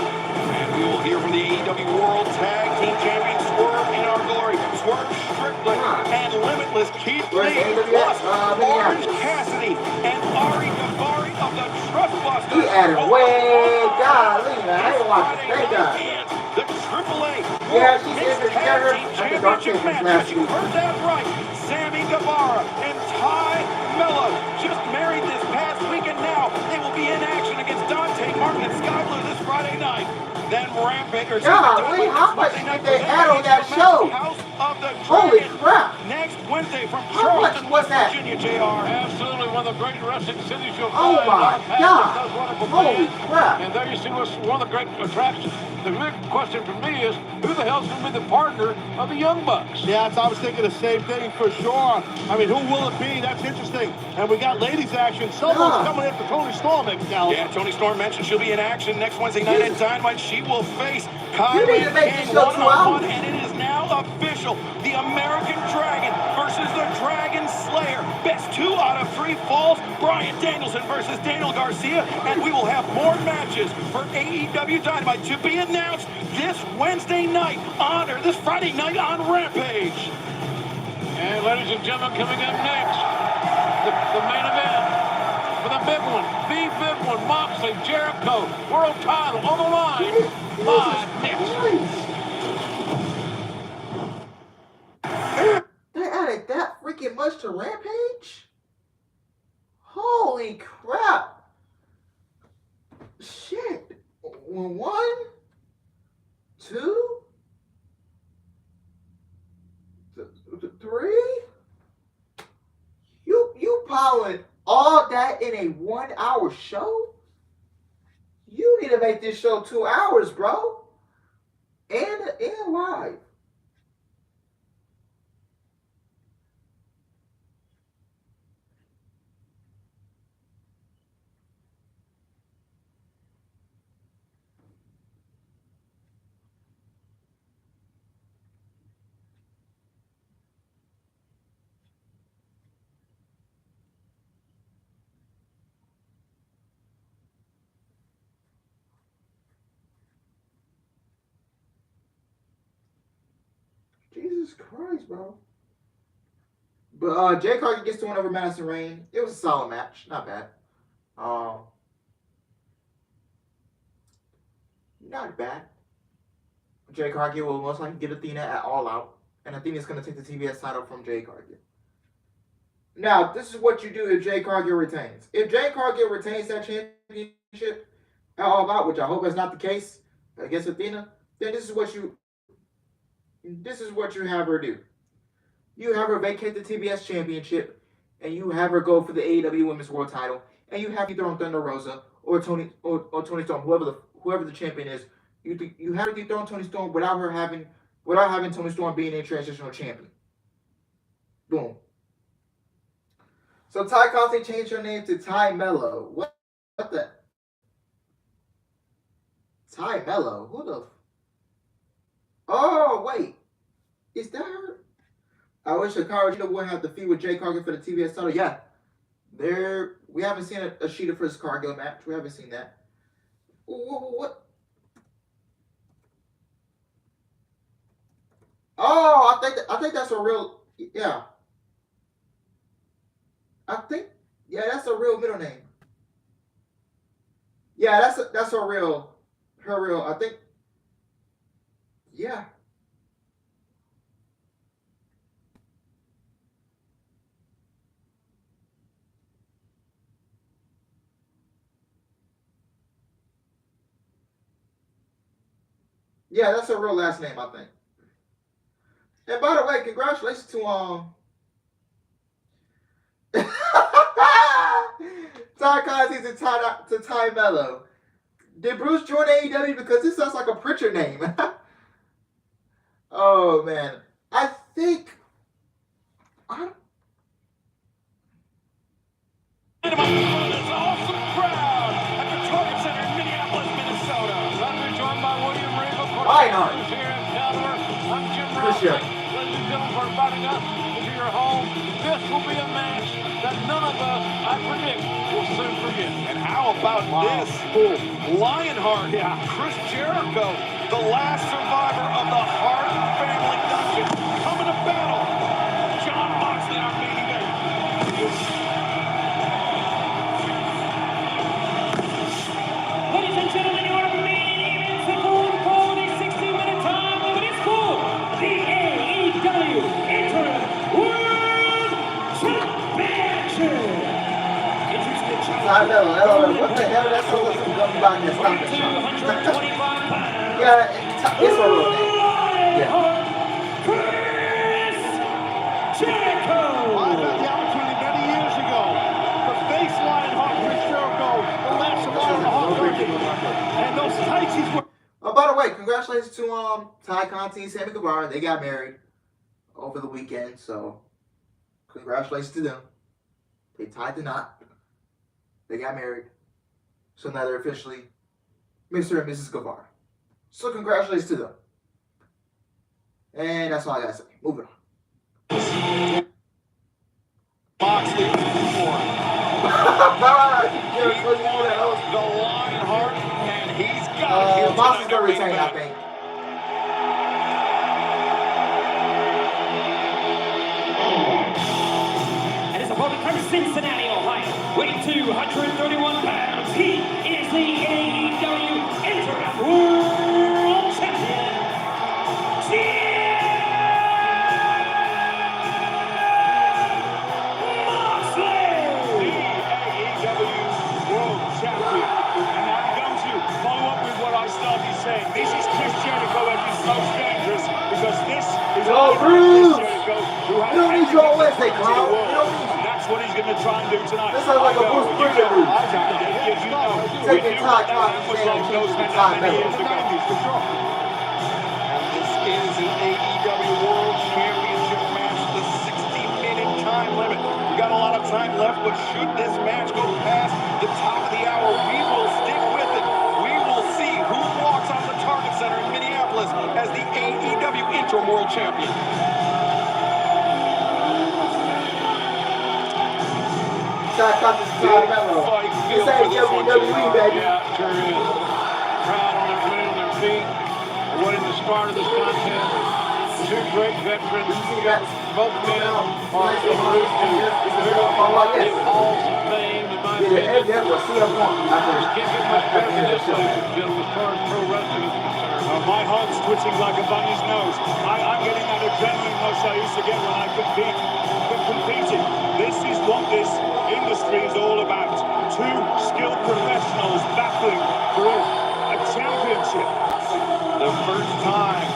And we will hear from the AEW World Tag Team Champion Swerve in our glory, Swerve Strickland, and Limitless Keith Lee, plus Orange Cassidy and Ari Daivari of the Trustbusters. He added way, golly, man. I ain't watching. Thank God. The AAA Yeah, she's in the together at the Dark Champions last You week. heard that right. Sammy Guevara and Ty Mello just married this past week, and now they will be in action against Dante Martin and Sky Blue this Friday night. Then Rampage. Golly, how much did they add on that show? House of the Holy Dragon. crap. Next Wednesday from How much Charleston, was West that? Virginia, JR. Absolutely one of the great wrestling cities you'll Oh find. my Los Angeles God. does wonderful Holy things. crap. And there you see what's one of the great attractions. The big question for me is, who the hell's going to be the partner of the Young Bucks? Yeah, I was thinking the same thing for sure. I mean, who will it be? That's interesting. And we got ladies action. Someone's coming in for Tony Storm, Excalibur. Yeah, Tony Storm mentioned she'll be in action next Wednesday night at Dynamite. She will face You Kylan need to make King this show 2 one-on-one, hours. and it is now official. The American Dragon versus the Dragon Slayer. Best 2 out of 3 falls. Bryan Danielson versus Daniel Garcia. And we will have more matches for AEW Dynamite to be announced this Wednesday night or this Friday night on Rampage. And ladies and gentlemen, coming up next, the main event for the big one, Moxley, Jericho, world title on the line. Live next. They added that freaking much to Rampage? Holy crap. Shit. 1, 2, 3. You piling all that in a 1-hour show? You need to make this show 2 hours, bro. And live. Jesus Christ, bro. But Jay Cargill gets the win over Madison Rain. It was a solid match. Not bad. Not bad. Jay Cargill will most likely get Athena at All Out. And Athena's going to take the TBS title from Jay Cargill. Now, this is what you do if Jay Cargill retains. If Jay Cargill retains that championship at All Out, which I hope is not the case against Athena, then this is what you have her do. You have her vacate the TBS championship, and you have her go for the AEW Women's World Title, and you have either on Thunder Rosa or Tony Storm, whoever the champion is. You have her dethrone Tony Storm without having Tony Storm being a transitional champion. Boom. So Ty Conti changed her name to Ty Mello. What the? Ty Mello? Who the? Oh wait, is that her? I wish Hikaru Shida wouldn't have to feud with Jay Cargill for the TBS title. Yeah, we haven't seen a Shida versus Cargill match. We haven't seen that. What? Oh, I think that's a real. Yeah. That's a real middle name. Yeah, that's her real. I think. Yeah. Yeah, that's her real last name, I think. And by the way, congratulations to Ty Conti to Ty Mello. Did Bruce join AEW? Because this sounds like a Pritchard name. Oh man, I think This awesome crowd at the Target Center in Minneapolis, Minnesota. I'm joined by William Reeve, of course. Why not? Who's here in Denver. I'm Jim For Ross. sure. Ladies and gentlemen, we're inviting us into your home. This will be a match that none of us, I predict, will soon forget. And how about this? Lionheart, Chris Jericho, the last survivor of the Hart family dungeon, coming to battle John Moxley in our main event. Ladies and gentlemen, your main event scheduled for the 60-minute time limit is for the AEW Interim World Championship. Ty Mello. What the hell? That's so what's going on in this shop. Yeah, it's her real name. Yeah. Jericho. I had the opportunity many years ago to congratulations to Ty Conti and Sammy Guevara. They got married over the weekend, so congratulations to them. They tied the knot. They got married. So now they're officially Mr. and Mrs. Guevara. So congratulations to them. And that's all I gotta say. Moving on. Moxley for the Lionheart, and he's got it here Moxley's tonight. gonna retain, I think. And his opponent from Cincinnati, Ohio, weighing 231 pounds, he is the AEW Interim World Champion, saying this is Chris Jericho at his most dangerous because this is Yo, Chris Jericho who has you don't need your Wednesday, clown. and that's what he's going to try and do tonight. This sounds like a Bruce Springsteen move. Taking Todd Coffin and And this is an AEW World Championship match, the 60-minute time limit. We got a lot of time left, but should this match go past the top of the hour, we will stick with it. We will see who walks on the Target Center in Minneapolis as the AEW Interim World Champion. Todd Coffin, Todd Mello. This ain't WWE, baby. Yeah, sure is. Crowd on their feet, awaiting the start of this contest. Two great veterans. Both men are introduced to the halls of fame, in my opinion. Just can't get much better than this, ladies and gentlemen, as far as pro wrestling is concerned. My heart's twitching like a bunny's nose. I'm getting that adrenaline rush I used to get when I competed. This is what this industry is all about. Two skilled professionals battling for a championship. The first time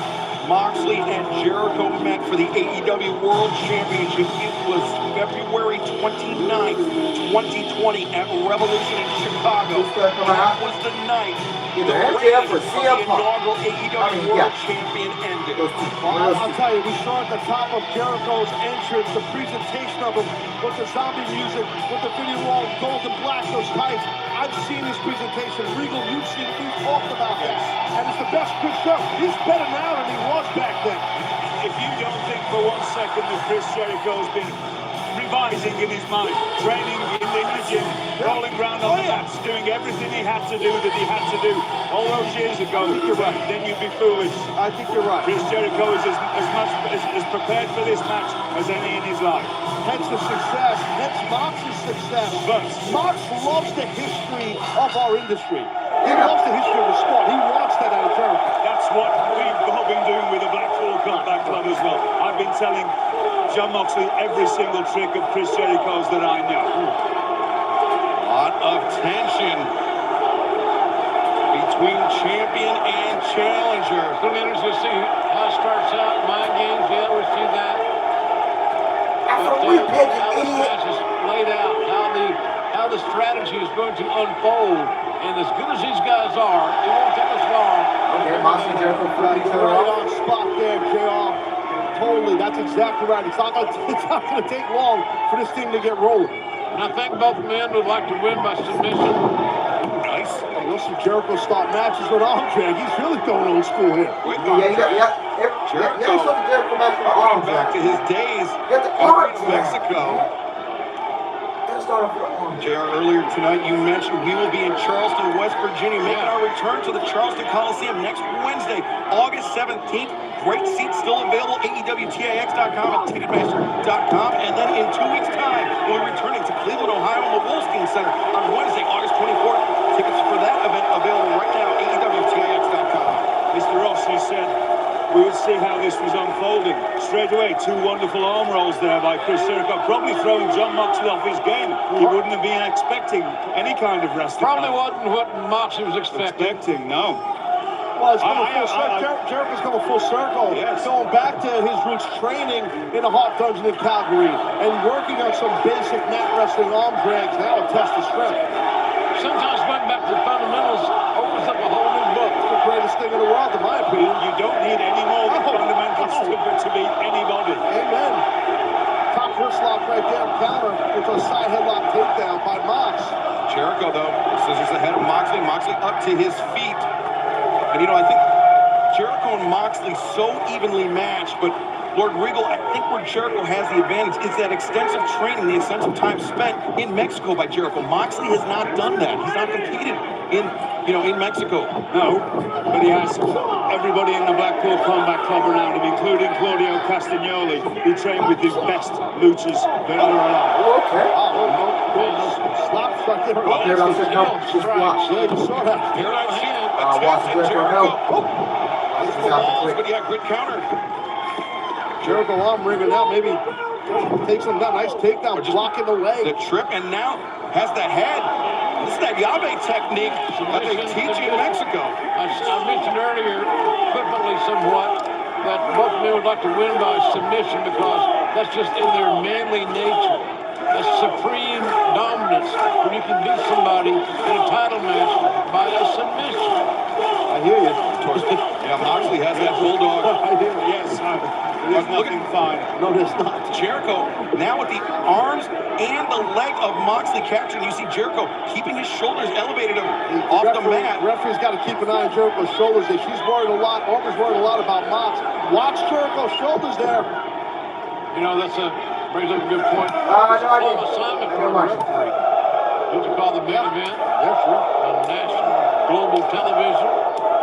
Moxley and Jericho met for the AEW World Championship, it was February 29th, 2020 at Revolution in Chicago. That was the night the reign of the inaugural AEW World Champion ended. Well, I'll tell you, we saw at the top of Jericho's entrance, the presentation of him with the zombie music, with the video wall, gold and black, those tights. I've seen his presentation. Regal, you've seen it. We've talked about that. And it's the best Chris Jericho. He's better now than he was back then. If you don't think for 1 second that Chris Jericho's been revising in his mind, training in the gym, rolling around on the mats, doing everything he had to do all those years ago, I think you're right. Then you'd be foolish. I think you're right. Chris Jericho is as prepared for this match as any in his life. Hence the success, hence Mox's success. But Mox loves the history of our industry. He loves the history of the sport. He wants that out of Jericho. That's what we've all been doing with the Blackpool Combat Club as well. I've been telling John Moxley every single trick of Chris Jericho's that I know. A lot of tension between champion and challenger. It's going to be interesting to see how it starts out. Mind games, yeah, we see that. But how this match is laid out, how the strategy is going to unfold. And as good as these guys are, it won't take us long. Okay, Moxley and Jericho put each other Right off. on spot there, JR. Totally, that's exactly right. It's not going to take long for this thing to get rolling. And I think both men would like to win by submission. Nice. Hey, you'll see Jericho start matches with arm drag. He's really going old school here. Jericho going back to his days in Mexico. JR, earlier tonight you mentioned we will be in Charleston, West Virginia, making our return to the Charleston Coliseum next Wednesday, August 17th. Great seats still available, AEWTAX.com and Ticketmaster.com. And then in 2 weeks' time, we'll be returning to Cleveland, Ohio, and the Wolfskin Center on Wednesday, August 24th. Tickets for that event available right now, AEWTAX.com. Mr. Ross, you said we would see how this was unfolding. Straight away, two wonderful arm rolls there by Chris Jericho, probably throwing John Moxley off his game. He wouldn't have been expecting any kind of wrestling. Probably wasn't what Moxley was expecting. No. Well, it's coming full circle. Jericho's coming full circle. Yes. Going back to his roots, training in a hot dungeon in Calgary and working on some basic mat wrestling arm drags. That'll test the strength. Sometimes going back to the fundamentals opens up a whole new book. It's the greatest thing in the world, in my opinion. You don't need any more fundamentals to beat anybody. Amen. Top wrist lock right there, counter with a side headlock takedown by Mox. Jericho, though, scissors ahead of Moxley. Moxley up to his feet. And, I think Jericho and Moxley so evenly matched, but Lord Regal, I think where Jericho has the advantage is that extensive training, the extensive time spent in Mexico by Jericho. Moxley has not done that. He's not competed in Mexico. No, but he has everybody in the Blackpool Combat Club around him, including Claudio Castagnoli, who trained with the best luchas that are alive. Okay. Slaps right there. Here goes the no. Just watch. Yeah, you saw that. Here I see it. Watch the Jericho. This is balls, but yeah, good counter. Jericho arm wringer now, maybe takes him down. Nice takedown, blocking the way. The trip, and now has the head. This is that Yabe technique that they teach in Mexico. I mentioned earlier, flippantly somewhat, that both men would like to win by submission because that's just in their manly nature. That's supreme dominance when you can beat somebody in a title match by a submission. I hear you. Yeah, Moxley has that bulldog. I hear you. Yes, there's nothing fine. No, there's not. Jericho now with the arms and the leg of Moxley captured. You see Jericho keeping his shoulders elevated off the mat. Referee's got to keep an eye on Jericho's shoulders. She's worried a lot. Always worried a lot about Mox. Watch Jericho's shoulders there. Brings up a good point. Assignment for a referee. What you call the main event. Yeah, sure. On national, global television.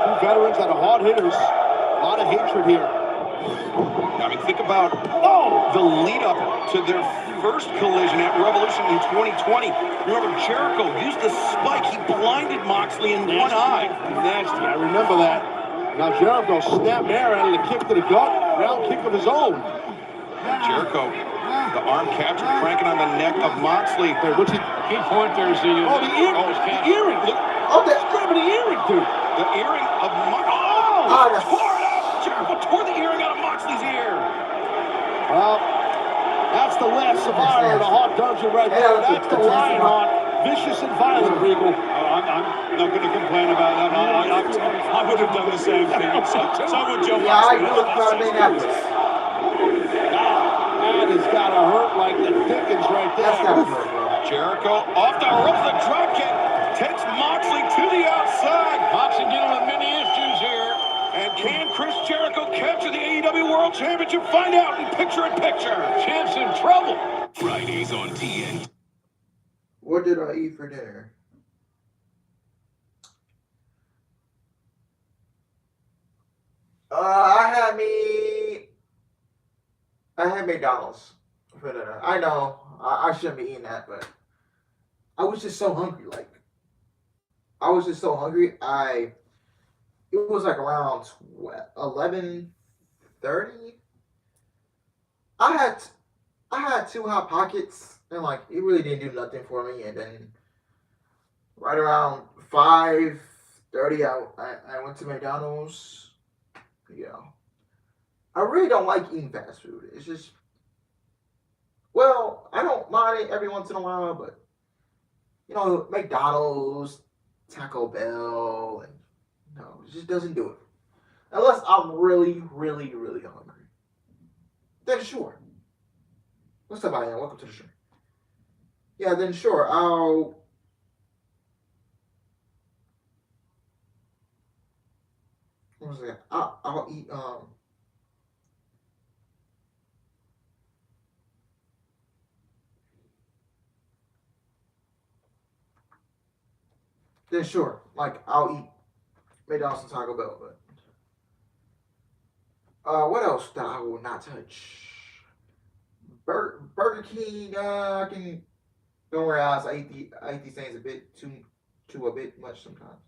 Two veterans that are hard hitters. A lot of hatred here. I mean, think about the lead up to their first collision at Revolution in 2020. Remember, Jericho used the spike. He blinded Moxley in one eye. Nasty. I remember that. Now Jericho snapped air out of the kick to the gut. Round kick of his own. Jericho, the arm capture, cranking on the neck of Moxley. What's he? Key point there is the earring. Look. Oh, that's grabbing the earring, dude. The earring of Moxley. Tore it out. Jericho tore the earring out of Moxley's ear. Well, that's the last survivor of the Hot Dungeon right there. That's the Lionheart. Vicious and violent, Regal. I'm not going to complain about that. I would have done the same thing. So would Joe Moxley. I agree with Minneapolis. That has got to hurt like the Dickens right there. That's gotta hurt, bro. Jericho off the ropes, the drop kick takes Moxley to the outside. Moxley dealing with many issues here. And can Chris Jericho capture the AEW World Championship? Find out in picture-in-picture. Champ's in trouble. Fridays on TNT. What did I eat for dinner? I had McDonald's for dinner. I know I shouldn't be eating that, but I was just so hungry. I was just so hungry. It was like around 11:30. I had 2 Hot Pockets, and it really didn't do nothing for me. And then right around 5:30, I went to McDonald's. I really don't like eating fast food. It's just, I don't mind it every once in a while, but McDonald's, Taco Bell, and it just doesn't do it. Unless I'm really, really, really hungry. Then sure. What's up, Ian? Welcome to the show. Yeah, then sure, I'll eat then sure, I'll eat McDonald's and Taco Bell, but what else that I will not touch? Burger King, I can. Don't worry, guys. I eat these things a bit too much sometimes.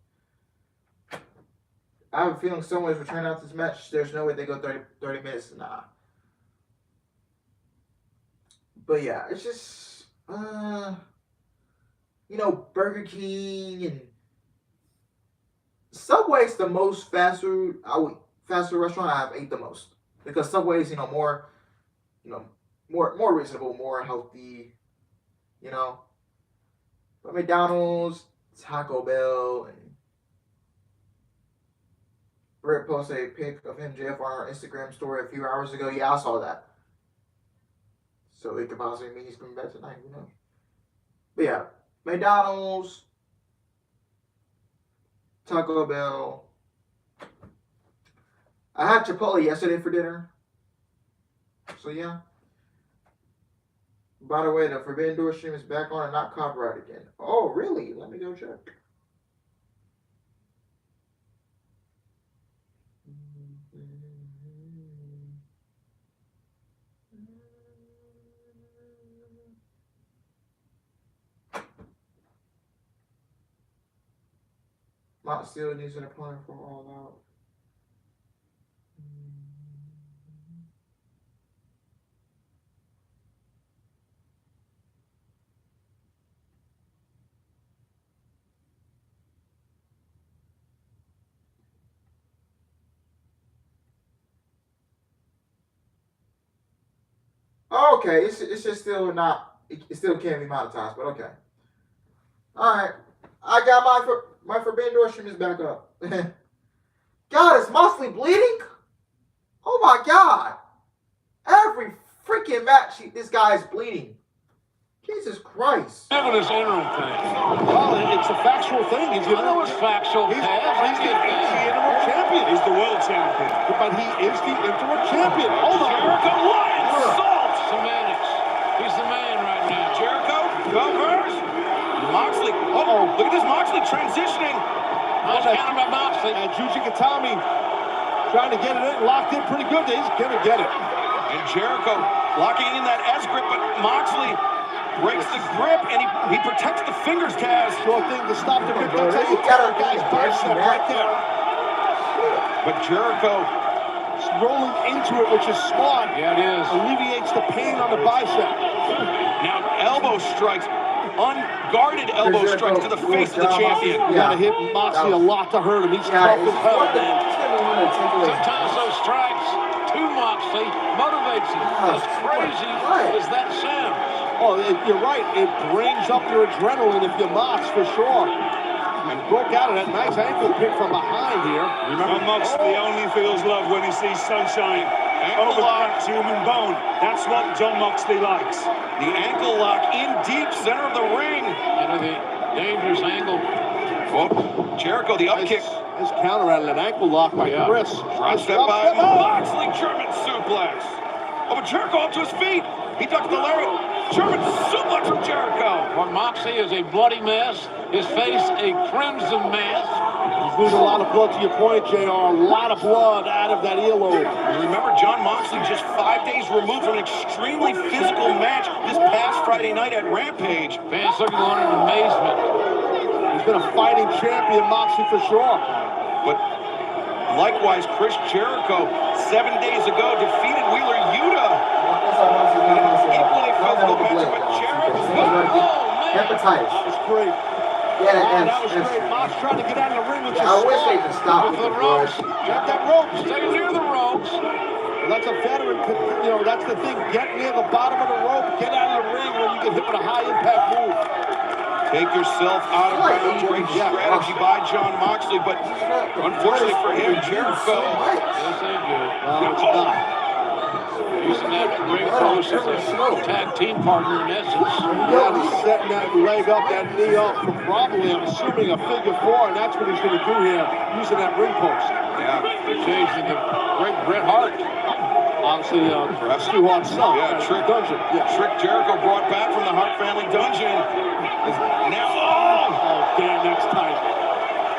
I have a feeling someone is returning out this match. There's no way they go 30 minutes. Nah. But yeah, it's just Burger King and Subway's the most fast food restaurant I've ate the most, because Subway's more reasonable, more healthy, But McDonald's, Taco Bell, and Britt posted a pic of MJF on our Instagram story a few hours ago. Yeah, I saw that. So it could possibly mean he's coming back tonight. Who knows? But yeah, McDonald's, Taco Bell. I had Chipotle yesterday for dinner. So yeah. By the way, the Forbidden Door stream is back on and not copyrighted again. Oh, really? Let me go check. Mott still needs an opponent for All Out. Okay, it's just still not. It still can't be monetized, but okay. All right, I got my Forbidden Door stream is back up. God, is Moxley bleeding? Oh my God! Every freaking match, this guy is bleeding. Jesus Christ! Having this interim thing. Well, it's a factual thing. He's factual. He's the interim champion. He's the world champion. But he is the interim champion. Hold on. Jericho, what insult! Semantics. He's the man right now. Jericho covers. Moxley. Uh-oh. Look at this Moxley transitioning. Nice counter by Moxley. And Juji Katami trying to get it in, locked in pretty good. He's going to get it. And Jericho locking in that S grip, but Moxley breaks the grip, and he protects the fingers, Taz. Sure thing to stop the grip. That's how you got our guy's bicep right there. But Jericho rolling into it, which is smart. Yeah, it is. Alleviates the pain on the bicep. Now elbow strikes, unguarded elbow strikes to the face of the champion. You gotta hit Moxley a lot to hurt him. He's tough as hell, man. Sometimes those strikes to Moxley motivates him. As crazy as that sounds. Oh, you're right. It brings up your adrenaline if you Mox, for sure. And broke out of that nice ankle pick from behind here. Remember, Moxley only feels love when he sees sunshine. Over cracks human bone. That's what John Moxley likes. The ankle lock in deep center of the ring. Into the dangerous angle. Oh, Jericho, the up kick. His counter out of an ankle lock by Chris. Drop step by Moxley, German suplex. Oh, but Jericho up to his feet. He ducked the lariat. German suplex from Jericho. Well, Moxley is a bloody mess. His face a crimson mass. He's losing a lot of blood, to your point, JR. A lot of blood out of that earlobe. Remember, John Moxley just 5 days removed from an extremely physical match this past Friday night at Rampage. Fans looking on in amazement. He's been a fighting champion, Moxley, for sure. But likewise, Chris Jericho, 7 days ago, defeated Wheeler Yuta. Equally physical match, but Jericho. Hepatitis. That was great. Yeah, that was great. Mox trying to get out of the ring, which is I wish they could stop with the ropes. Get that rope. Stay near the ropes. Well, that's a veteran. You know, that's the thing. Get near the bottom of the rope. Get out of the ring when you get hit with a high-impact move. Take yourself out of bounds. Great strategy by John Moxley, but unfortunately for him, Jericho. This ain't good. No, it's not. Using that ring post as a tag team partner in essence. Yeah, he's setting that leg up, that knee up for probably, I'm assuming, a figure four, and that's what he's going to do here, using that ring post. Yeah. Changing the great Bret Hart. Obviously, Stu Hart's son. Yeah, Trick Jericho brought back from the Hart family dungeon. Now, oh, damn, that's tight.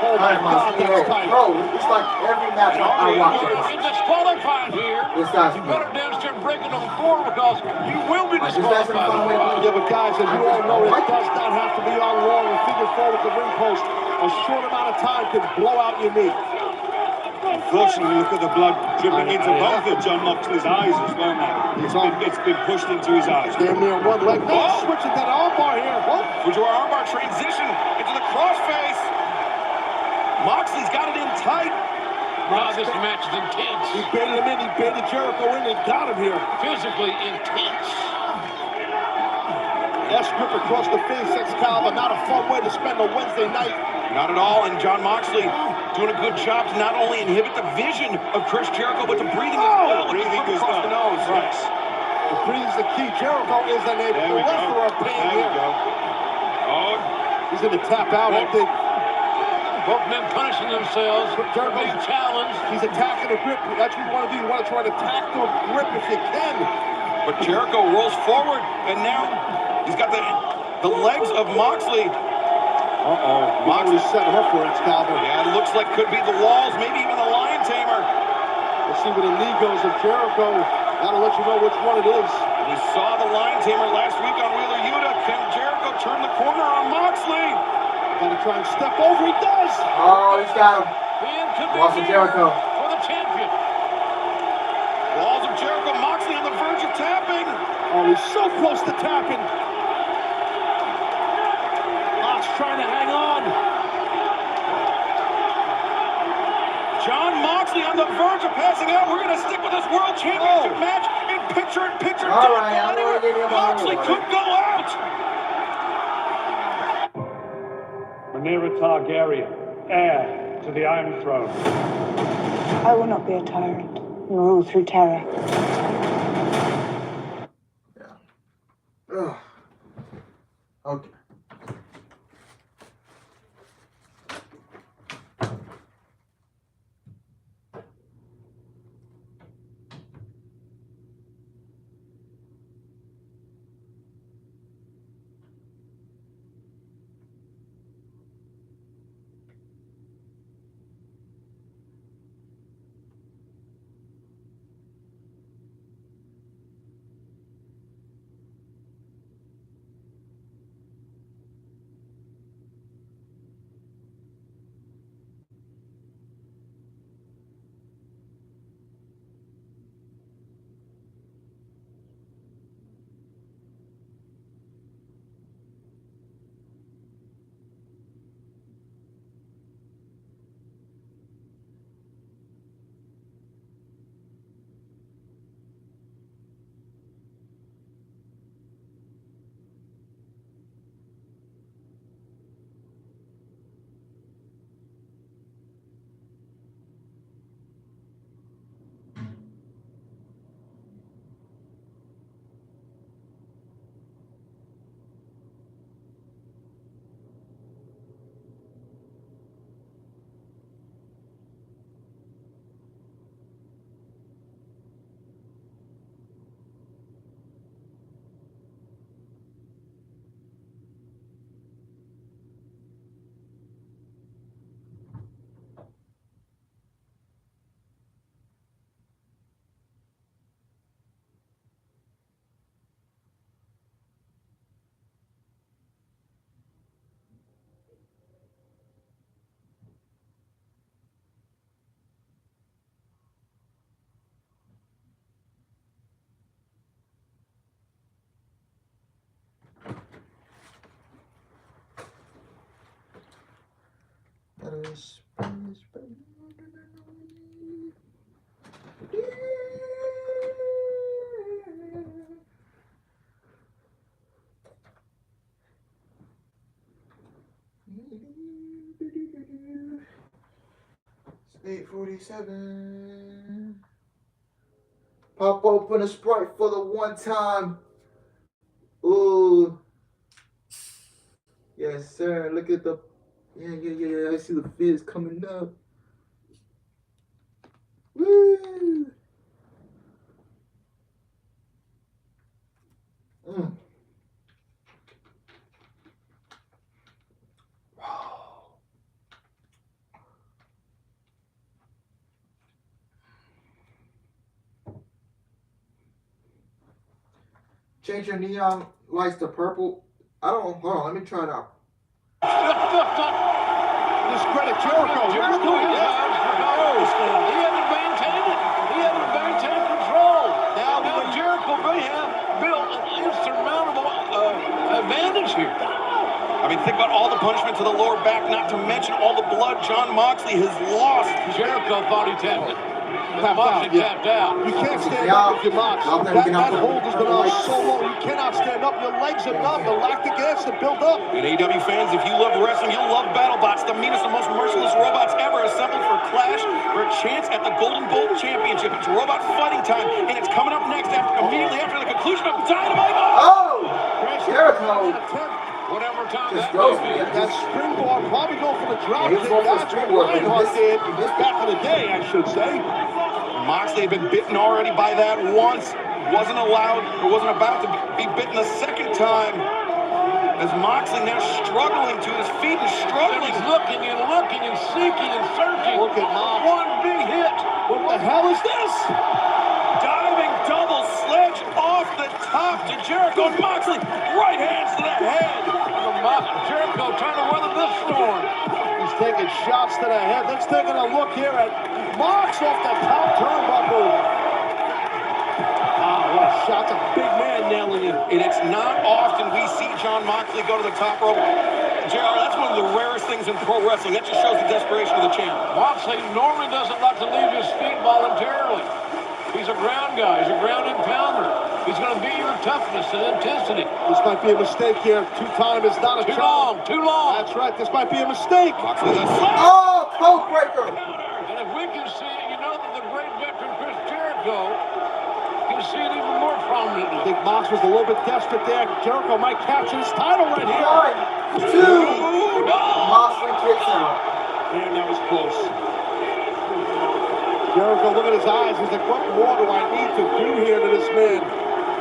Oh my God, that's tight. Bro, it's like every match I watch. You're disqualified here. You better demonstrate breaking on the floor because you will be disqualified. Yeah, but guys, as you all know, it does not have to be on long. A figure four with the ring post, a short amount of time can blow out your knee. Unfortunately, look at the blood dripping into both of John Moxley's eyes as well now. It's been pushed into his eyes. Damn near one leg. Now switching that armbar here. Fujiwara armbar transition into the crossface. Moxley's got it in tight. Wow, this match is intense. He baited him in. He baited Jericho in and got him here. Physically intense. S grip across the face, Excalibur. Not a fun way to spend a Wednesday night. Not at all, and John Moxley doing a good job to not only inhibit the vision of Chris Jericho, but the breathing as well. Breathing goes across the nose. Right. The breathing's the key. Jericho is a wrestler of pain here. Oh, he's going to tap out, I think. Both men punishing themselves. Jericho's being challenged. He's attacking the grip. That's what you want to do. You want to try to attack the grip if you can. But Jericho rolls forward, and now he's got the legs of Moxley. Moxley's setting her for Excalibur. Yeah, it looks like could be the walls, maybe even the Lion Tamer. Let's see where the knee goes of Jericho. That'll let you know which one it is. We saw the Lion Tamer last week on Wheeler Yuta. Can Jericho turn the corner on Moxley? Gotta try and step over. He does. Oh, he's got him. Walls of Jericho. For the champion. Walls of Jericho. Moxley on the verge of tapping. Oh, he's so close to tapping. Mox trying to hang on. John Moxley on the verge of passing out. We're going to stick with this World Championship match in picture-in-picture. All right, Moxley could go out. Rhaenyra Targaryen, heir to the Iron Throne. I will not be a tyrant and rule through terror. Ugh. Okay. It's 8:47. Pop open a Sprite for the one time. Ooh. Yes, sir. Look at the... Yeah. I see the fizz coming up. Woo. Change your neon lights to purple. I don't... Hold on, let me try it out. Discredit Jericho. Jericho, he hasn't maintained it. He hasn't maintained control. Now Jericho may have built an insurmountable advantage here. I mean, think about all the punishment to the lower back, not to mention all the blood John Moxley has lost. Jericho thought he tapped it. Moxley tapped out. You can't stand up if you're Mox. That hold has been on so long. You cannot stand up. Your legs are numb. The lactic acid built up. And AEW fans, if you love wrestling, you'll love BattleBots, the meanest and most merciless robots ever assembled for a clash for a chance at the Golden Bolt Championship. It's robot fighting time, and it's coming up next immediately after the conclusion of Dynamite. Oh! Jericho! Whatever time Just that goes, may be. man. That springboard probably go for the drop Yeah, kick. he's going for the That's what springboard, but Reinhardt he did back in the day, I should say. Moxley had been bitten already by that once. Wasn't about to be bitten a second time. As Moxley now struggling to his feet and struggling. He's looking and seeking and searching. Look at Mox. One big hit. What the hell is this? Diving double sledge off the top to Jericho. Moxley, right hands to the head. Jericho trying to weather this storm. He's taking shots to the head. Let's take a look here at Mox off the top turnbuckle. Ah, what a shot. That's a big man nailing it. And it's not often we see Jon Moxley go to the top rope. JR, that's one of the rarest things in pro wrestling. That just shows the desperation of the champ. Moxley normally doesn't like to leave his feet voluntarily. He's a ground guy. He's a ground and pounder. He's going to be your toughness and intensity. This might be a mistake here. 2 time is not a charm. Too long. That's right. This might be a mistake. Oh, cold breaker. And if we can see it, you know that the great veteran Chris Jericho can see it even more prominently. I think Mox was a little bit desperate there. Jericho might capture his title right here. 1, 2. Moxley kicks out. And that was close. Jericho, look at his eyes. He's like, what more do I need to do here to this man?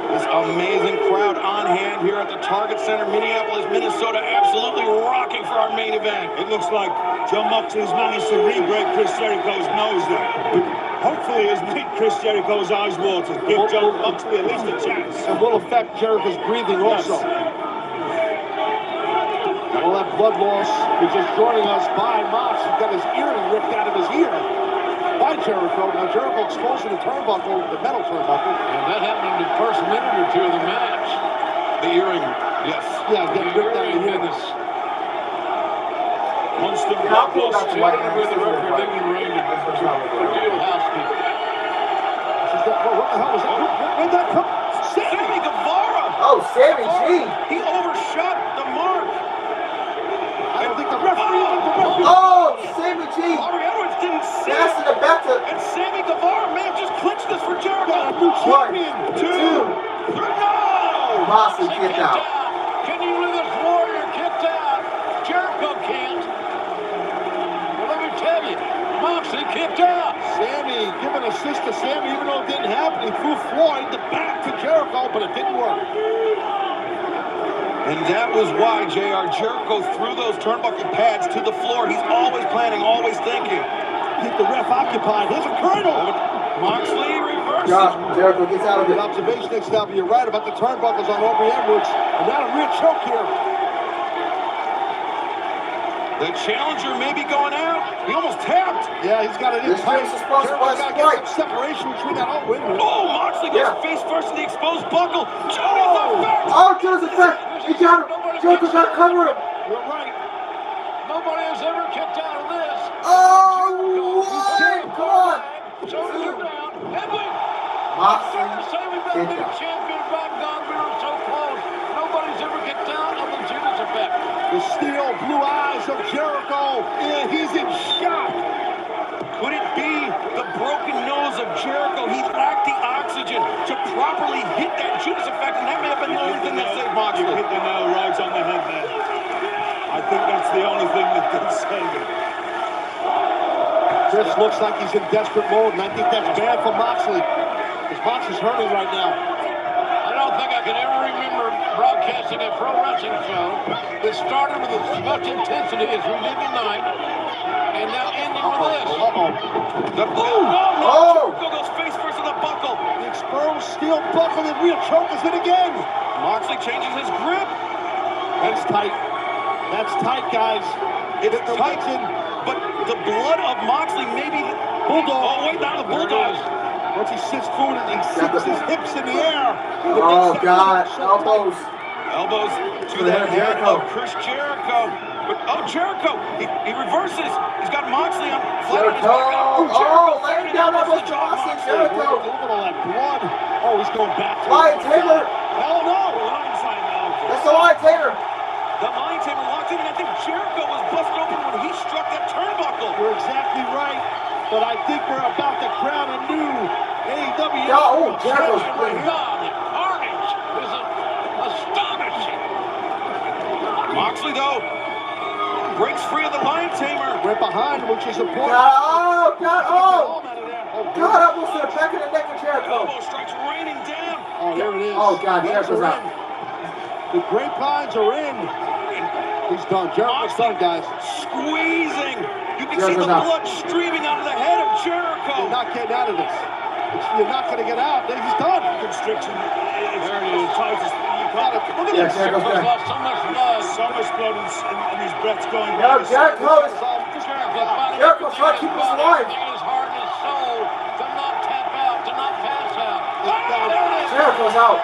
This amazing crowd on hand here at the Target Center, Minneapolis, Minnesota, absolutely rocking for our main event. It looks like Jon Moxley's managed to re-break Chris Jericho's nose there. But hopefully has made Chris Jericho's eyes water. Give Jon Moxley at least a chance. And will affect Jericho's breathing also. All that blood loss is just joining us by Mox. He got his earring ripped out of his ear. By Jericho. Now Jericho exposing the turnbuckle, the metal turnbuckle. And that happened in the first minute or two of the match. The earring, yes. Yeah, getting ripped out of the ear. Constant blood loss. With the referee leaving the ring to real housekeeping. What the hell was that? Where'd that come? Sammy Guevara! Oh, Sammy G! He overshot the mark. I don't think the referee Oh, Sammy G! Aubrey Edwards didn't see That's in the back to... And Sammy Guevara may have just clinched this for Jericho. 1, 2. No! Moxley kicked out. Can you believe this warrior kicked out? Jericho can't. Well, let me tell you, Moxley kicked out. Sammy giving assist to Sammy, even though it didn't happen. He threw Floyd the back to Jericho, but it didn't work. And that was why Jericho threw those turnbuckle pads to the floor. He's always planning, always thinking. Keep the ref occupied. Here's a colonel. Moxley reverses. Jericho gets out of it. Good observation, XW. You're right about the turnbuckles on Aubrey Edwards. And now a rear choke here. The challenger may be going out. He almost tapped. Yeah, he's got it in tight. Jericho's got to get some separation between that. Oh, wait a minute. Oh, Moxley goes face first in the exposed buckle. Joey's effect. Oh, Joey's effect. He got him. Jericho's got to cover him. You're right. Nobody has ever kicked out of this. Oh, what? Come on. Shoulders are down. Headway. Moxley kicked out. Champion back down. We were so close. Nobody's ever kicked out of the Judas effect. The steel blue eyes of Jericho. Yeah, he's in shock. Could it be the broken nose of Jericho? He lacked the oxygen to properly hit that Judas effect, and that may have been the only thing that saved Moxley. You hit the nail right on the head there. I think that's the only thing that did save him. Chris looks like he's in desperate mode, and I think that's bad for Moxley. Because Moxley's hurting right now. I don't think I can ever remember broadcasting a pro wrestling show that started with as much intensity as we did tonight, and now ending with this. Jericho goes face first in the buckle. The exposed steel buckle and real choke is it again. Moxley changes his grip. That's tight. That's tight, guys. It's tight, but the blood of Moxley maybe... Bulldog. Oh, wait, now the Bulldog. Once he sits forward and he sits his hips in the air. Oh, God. Elbows. Elbows to the head of Chris Jericho. But, Jericho. He reverses. He's got Moxley on. Jericho. Oh, laying down elbows to Moxley and Jericho. Look at all that blood. Oh, he's going back to Lion Tamer. Hell no. Blindside now. That's the Lion Tamer. The Lion Tamer locked in, and I think Jericho was busted open when he struck that turnbuckle. You're exactly right. But I think we're about to crown a new AEW. Oh, Jericho's playing. God, the carnage is astonishing. Moxley, though, breaks free of the Lion Tamer. We're behind, which is important. God, God, almost to the back of the neck of Jericho. Elbow strikes raining down. Oh, there it is. Oh, God, Jericho's out. The grapevines are in. He's done. Jericho's done, guys. Squeezing. You can Jericho's see the out. blood streaming out of the head of Jericho. You're not getting out of this. You're not going to get out. He's done. Constriction. There it is. Look at Yeah, this. Jericho's done. Lost so much blood. So much blood and his breath's going No, down. Jericho is. Jericho's trying to keep us alive. His heart and his soul to not tap out, to not pass out. Jericho's out.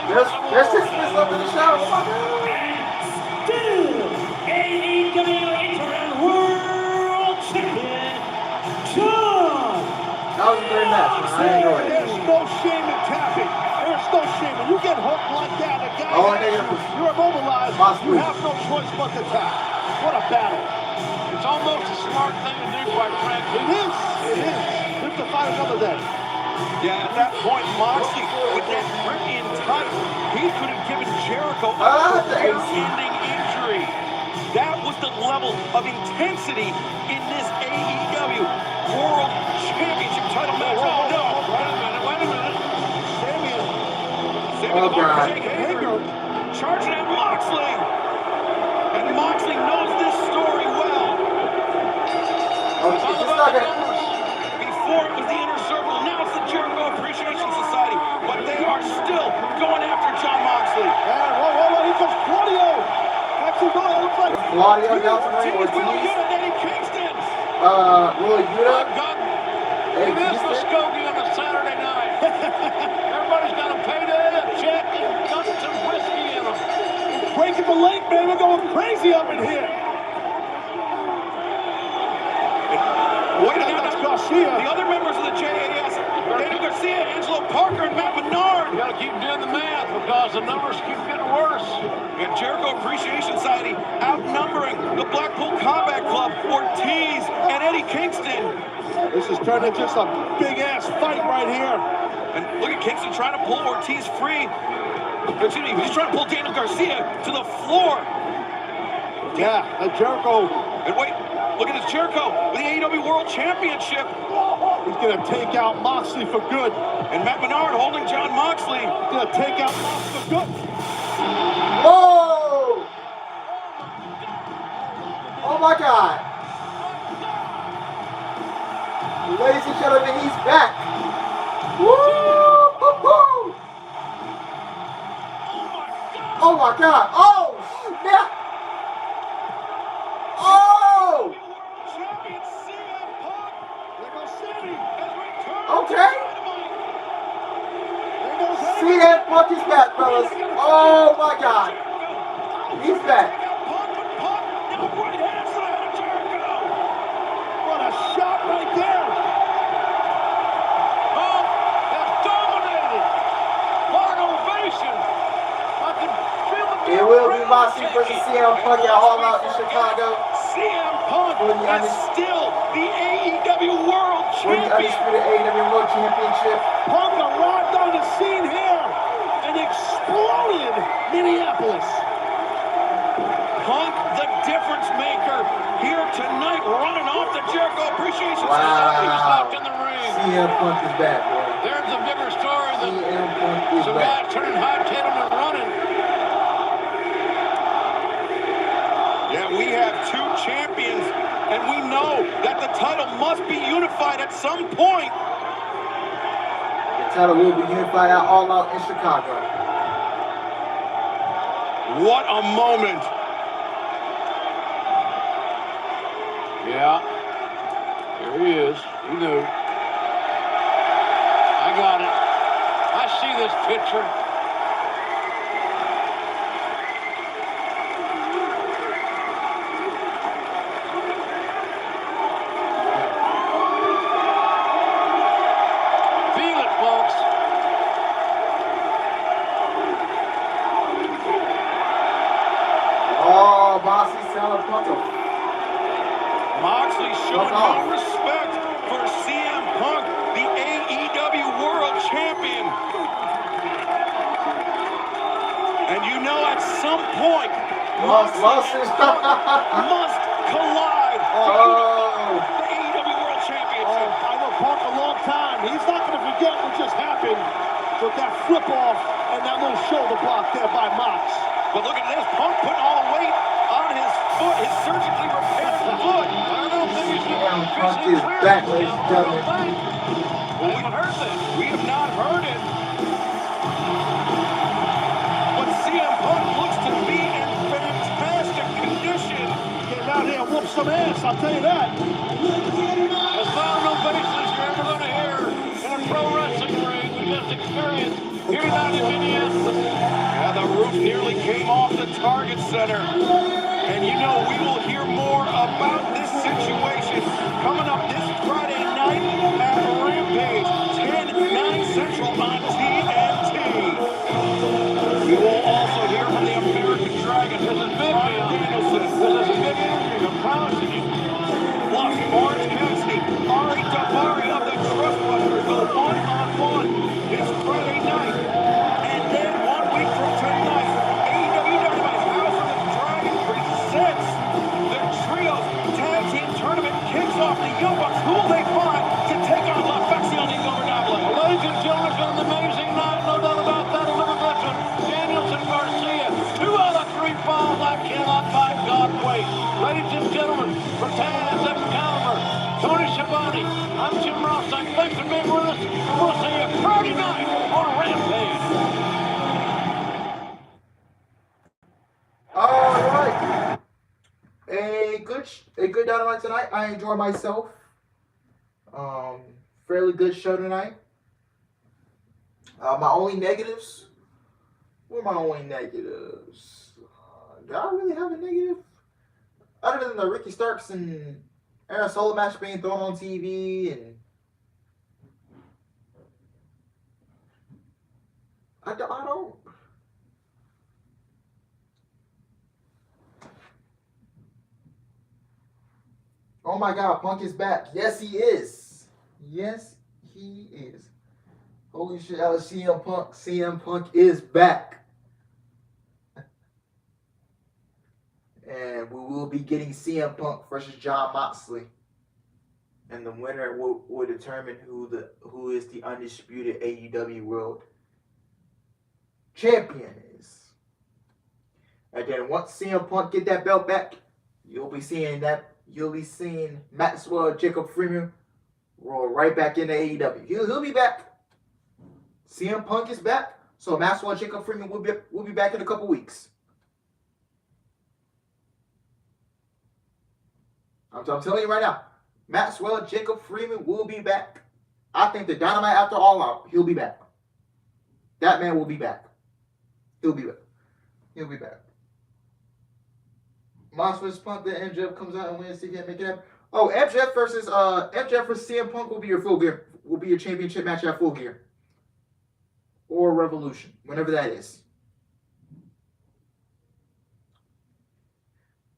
There's 6 minutes left in the show. Oh my God. Still, AEW Interim World Champion, John. That was a great match, man. I enjoyed it. There's no shame in tapping. There's no shame. When you get hooked like that, a guy Oh, hits you, you're immobilized. You have no choice but to tap. What a battle. It's almost a smart thing to do, quite frankly. It is. It is. We have to fight another day. Yeah, at that point, Moxley, with that grip in tight, he could have given Jericho a career-ending injury. That was the level of intensity in this AEW World Championship title match. Oh, no. Wait a minute. Sammy Oh, God. charging at Moxley. And Moxley knows this story well. Oh, it's just not gonna... Before it was the Inner Circle, now it's the Jericho Appreciation Society. But they are still going after John Moxley. And whoa, he goes Claudio. Actually, no, it looks like Claudio down to me. Will Yuta and Eddie Kingston. Will Yuta. He missed the Skokie on a Saturday night. Everybody's got a payday, a check, and got some whiskey in them. breaking the lake, man. We're going crazy up in here. Wait a minute, Garcia. The other members of the JAS, Daniel Garcia, Angelo Parker, and Matt Menard. You gotta keep doing the math because the numbers keep getting worse. And Jericho Appreciation Society outnumbering the Blackpool Combat Club, Ortiz, and Eddie Kingston. This is turning just a big-ass fight right here. And look at Kingston trying to pull Ortiz free. Excuse me, he's trying to pull Daniel Garcia to the floor. Yeah, Jericho. And wait, look at this Jericho with the AEW World Championship. He's going to take out Moxley for good. And Matt Menard holding John Moxley. He's going to take out Moxley for good. Whoa! Oh my God. Ladies and gentlemen, he's back. Woo! Oh my God. Oh, snap. Oh! Okay. CM Punk is back, fellas. Oh my God. He's back. What a shot right there. Oh, that's dominated. What an ovation. I can feel the It will be Moxley versus CM Punk at All Out in Chicago. CM Punk is still the AEW World For the Champion. undisputed AEW World Championship. Punk arrived on the scene here and exploded Minneapolis. Punk, the difference maker, here tonight, running off the Jericho Appreciation Society. He's locked in the ring. CM Punk is back, boy. There's a bigger story than CM Punk is some back. guy turning hightailing and running. Yeah, we have two champions, and we know that the title must be unified at some point. The title will be unified at All Out in Chicago. What a moment. Yeah. Here he is. He knew. I got it. I see this picture. Moxley showing no respect for CM Punk, the AEW World Champion. And you know at some point, Moxley and Punk must collide the AEW World Championship. I know Punk a long time. He's not going to forget what just happened with that flip off and that little shoulder block there by Mox. But look at this, Punk putting all the weight on his foot, his surgically repaired foot. I don't know if he's Punk is back, ladies and gentlemen. Well, we heard this. We have not heard it. But CM Punk looks to be in fantastic condition. Get out here and whoop some ass, I'll tell you that. As far no basis you're ever going to hear in a pro wrestling ring, we just experienced here tonight in Minneapolis. Yeah, the roof nearly came off the Target Center. And you know, we will hear more about this situation coming up this Friday night at Rampage, 10/9 Central on TNT. We will also hear from the American Dragon. This is big, Danielson. This is a big interview, I'm promising you. Plus, Orange Cassidy, Ari Daivari of the Trustbusters go one-on-one this Friday night. And then 1 week from tonight, AEW Dynamite House of the Dragon presents the Trios Tag Team Tournament kicks off. The Young Bucks, who will they find to take on La Facción Ingobernable? Ladies and gentlemen, it's been an amazing night, no doubt about that. Delivered veteran Danielson Garcia. 2 out of 3 falls. I cannot by God wait. Ladies and gentlemen, for Taz Excalibur, Tony Schiavone, I'm Jim Ross. Thanks for being with us. We'll see you Friday night on Rampage. All right, a good Dynamite tonight. I enjoy myself. Fairly good show tonight. My only negatives. What are my only negatives? Do I really have a negative? Other than the Ricky Starks and Aaron Solo match being thrown on TV, and I don't. Oh my God, Punk is back. Yes, he is. Yes, he is. Holy shit, CM Punk. CM Punk is back. And we will be getting CM Punk versus Jon Moxley. And the winner will determine who is the undisputed AEW World Champion is. And then once CM Punk get that belt back, you'll be seeing Maxwell Jacob Freeman roll right back into AEW. He'll be back. CM Punk is back, so Maxwell Jacob Freeman will be back in a couple weeks. I'm telling you right now, Maxwell Jacob Freeman will be back. I think the Dynamite after All Out, he'll be back. That man will be back. He'll be back. He'll be back. Mox vs. Punk, then MJF comes out and wins. He can't make it happen. Oh, MJF versus CM Punk will be your Full Gear. Will be your championship match at Full Gear. Or Revolution, whenever that is.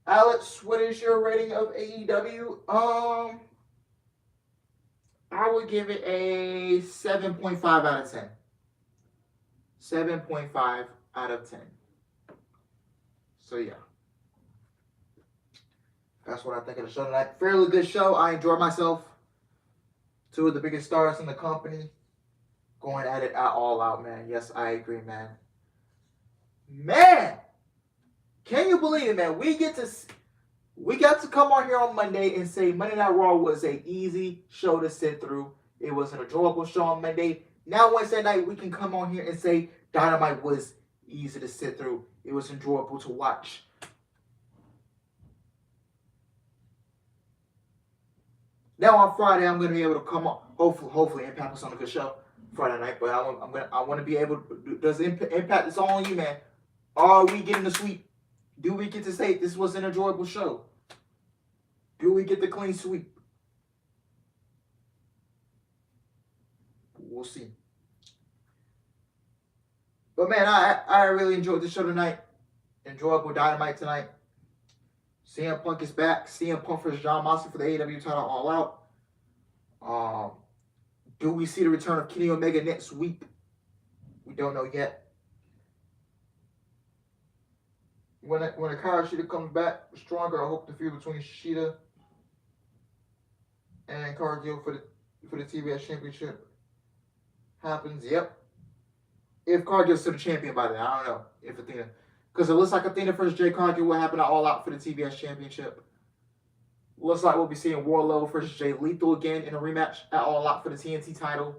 Alex, what is your rating of AEW? I would give it a 7.5 out of 10. 7.5 out of 10. So yeah. That's what I think of the show tonight. Fairly good show. I enjoyed myself. 2 of the biggest stars in the company going at it all out, man. Yes, I agree, man. Man! Can you believe it, man? We got to come on here on Monday and say Monday Night Raw was an easy show to sit through. It was an enjoyable show on Monday. Now Wednesday night, we can come on here and say Dynamite was easy to sit through. It was enjoyable to watch. Now on Friday, I'm going to be able to come on. Hopefully, Impact was on a good show Friday night. But I want to be able to. Does Impact? It's all on you, man. Are we getting the sweep? Do we get to say this was an enjoyable show? Do we get the clean sweep? We'll see. But man, I really enjoyed the show tonight. Enjoyable Dynamite tonight. CM Punk is back. CM Punk versus Jon Moxley for the AEW title All Out. Do we see the return of Kenny Omega next week? We don't know yet. When Hikaru Shida comes back stronger, I hope the feud between Shida and Cargill for the TBS Championship happens. Yep. If Cargill's still the champion by then, I don't know if Athena, because it looks like Athena versus Jay Cargill will happen All Out for the TBS Championship. Looks like we'll be seeing Wardlow versus Jay Lethal again in a rematch at All Out for the TNT title.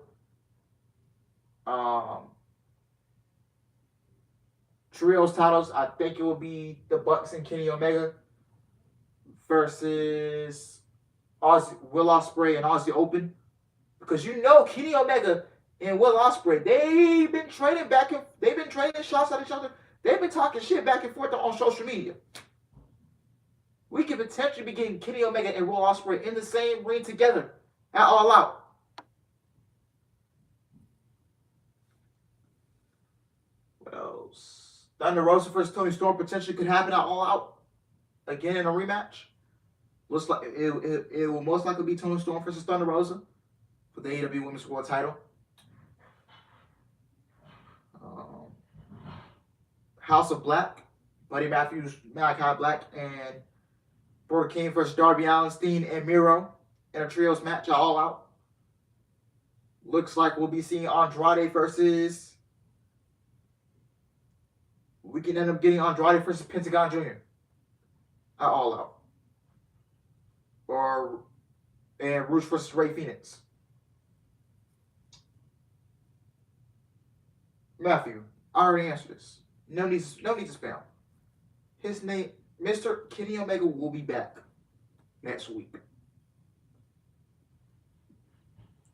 Trios titles, I think it will be the Bucks and Kenny Omega versus Will Ospreay and Aussie Open, because you know Kenny Omega and Will Ospreay, they've been trading shots at each other. They've been talking shit back and forth on social media. We could potentially be getting Kenny Omega and Will Ospreay in the same ring together at All Out. What else? Thunder Rosa versus Toni Storm potentially could happen at All Out again in a rematch. Looks like it will most likely be Toni Storm versus Thunder Rosa for the AEW Women's World Title. House of Black, Buddy Matthews, Malachi Black, and Brother King versus Darby Allin, Steen, and Miro in a trios match at All Out. Looks like we'll be seeing Andrade versus... We can end up getting Andrade versus Pentagon Jr. at All Out. And Rush versus Ray Phoenix. Matthew, I already answered this. No need to spam. His name, Mr. Kenny Omega, will be back next week.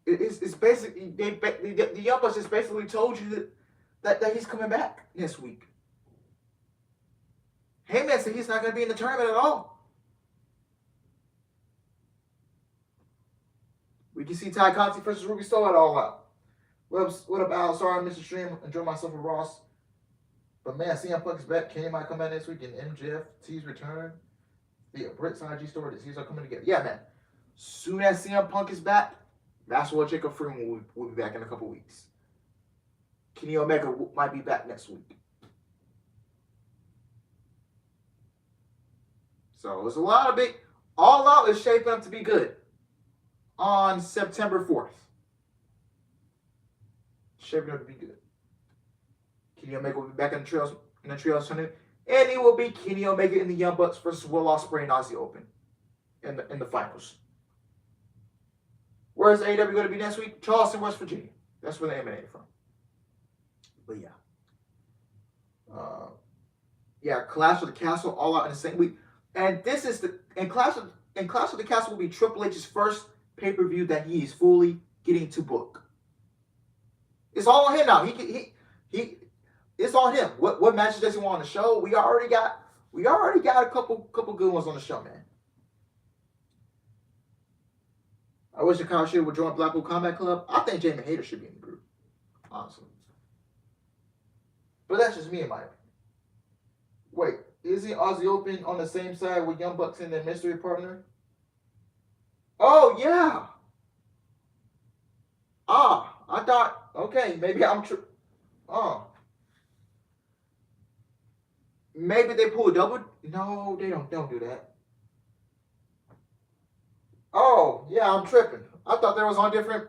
It's basically the Young Bucks just basically told you that he's coming back next week. Heyman said he's not going to be in the tournament at all. We can see Ty Conti versus Ruby Soho at All Out. What up, Al? Sorry I missed the stream. Enjoy myself with Ross. But man, CM Punk is back. Kenny might come back next week, and MJF's return. The Brit's IG story. These are coming together. Yeah, man. Soon as CM Punk is back, that's what Jacob Freeman will be back in a couple weeks. Kenny Omega might be back next week. So there's a lot of big. All Out is shaping up to be good on September 4th. Shaping up to be good. Kenny Omega will be back in the trios tournament, and it will be Kenny Omega in the Young Bucks versus Will Ospreay and Aussie Open in the finals. Where's AEW going to be next week? Charleston, West Virginia. That's where they emanated from. But yeah, Clash of the Castle All Out in the same week, and this is Clash of the Castle will be Triple H's first pay-per-view that he is fully getting to book. It's all on him now. It's on him. What matches does he want on the show? We already got a couple good ones on the show, man. I wish Hikaru Shida would join Blackpool Combat Club. I think Jamie Hayter should be in the group, honestly. But that's just me and my opinion. Wait, isn't Aussie Open on the same side with Young Bucks and their mystery partner? Oh yeah. I thought, okay, maybe I'm true. Maybe they pull a double. No, they don't do that. Oh, yeah, I'm tripping. I thought they was on different.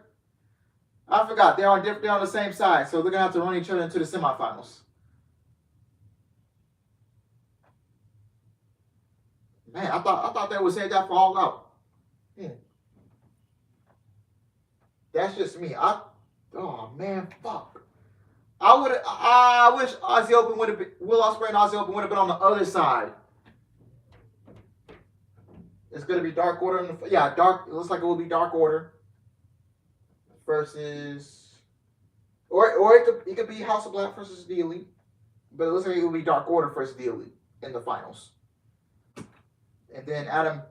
I forgot. They're on the same side, so they're gonna have to run each other into the semifinals. Man, I thought they would say that for All Out. That's just me. Oh man, fuck. I wish Aussie Open would have been, Will Ospreay and Aussie Open would have been on the other side. It's gonna be Dark Order. It looks like it will be Dark Order versus, or it could be House of Black versus the Elite, but it looks like it will be Dark Order versus the Elite in the finals. And then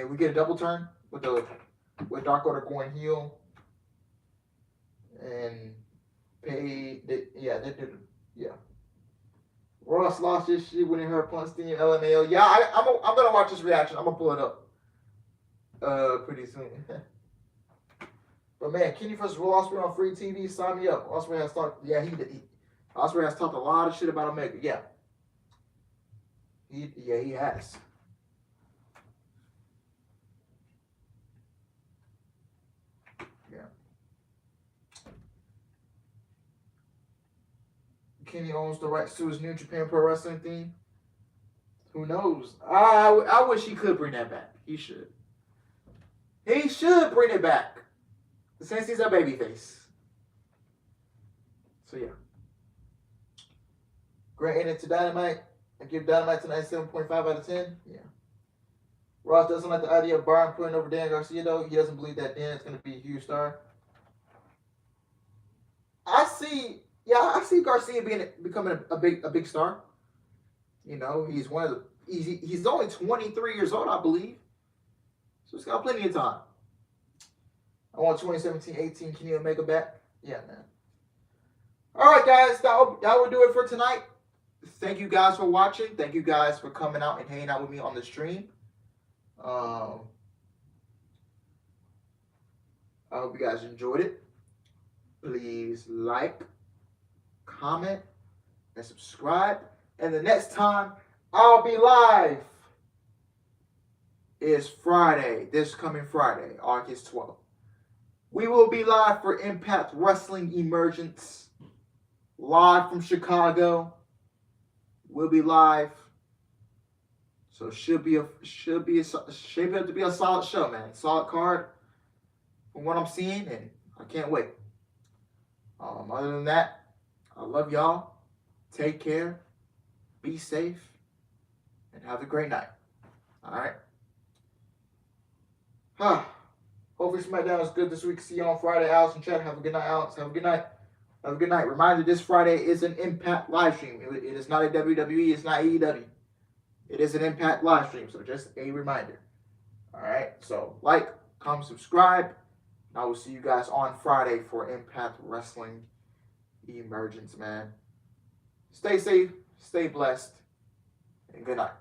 we get a double turn with Dark Order going heel and Ross lost his shit when he heard Punch Team LMAO. Yeah, I'm gonna watch this reaction. I'm gonna pull it up pretty soon. But man, Kenny vs. Will Ospreay on free TV. Sign me up. Ospreay has talked. Yeah, Ospreay has talked a lot of shit about Omega. Yeah. He has. Yeah. Kenny owns the rights to his New Japan Pro Wrestling theme. Who knows? I wish he could bring that back. He should. He should bring it back. Since he's a babyface. So yeah. Great ending to Dynamite. I give Dynamite tonight 7.5 out of 10. Yeah. Ross doesn't like the idea of Bryan putting over Dan Garcia though. He doesn't believe that Dan is going to be a huge star. I see Garcia becoming a big star. You know, he's he's only 23 years old, I believe. So he's got plenty of time. I want 2017-18 Kenny Omega back. Yeah, man. All right, guys. That will do it for tonight. Thank you guys for watching. Thank you guys for coming out and hanging out with me on the stream. I hope you guys enjoyed it. Please like, comment, and subscribe. And the next time I'll be live is Friday. This coming Friday, August 12th. We will be live for Impact Wrestling Emergence. Live from Chicago. We'll be live. So it should be able to be a solid show, man. Solid card from what I'm seeing, and I can't wait. Other than that, I love y'all. Take care. Be safe. And have a great night. Alright? Hopefully SmackDown is good this week. See you on Friday. Alex and chat. Have a good night, Alex. Have a good night. Have a good night. Reminder, this Friday is an Impact live stream. It is not a WWE. It's not AEW. It is an Impact live stream. So just a reminder. Alright? So like, comment, subscribe. And I will see you guys on Friday for Impact Wrestling Emergence, man. Stay safe. Stay blessed. And good night.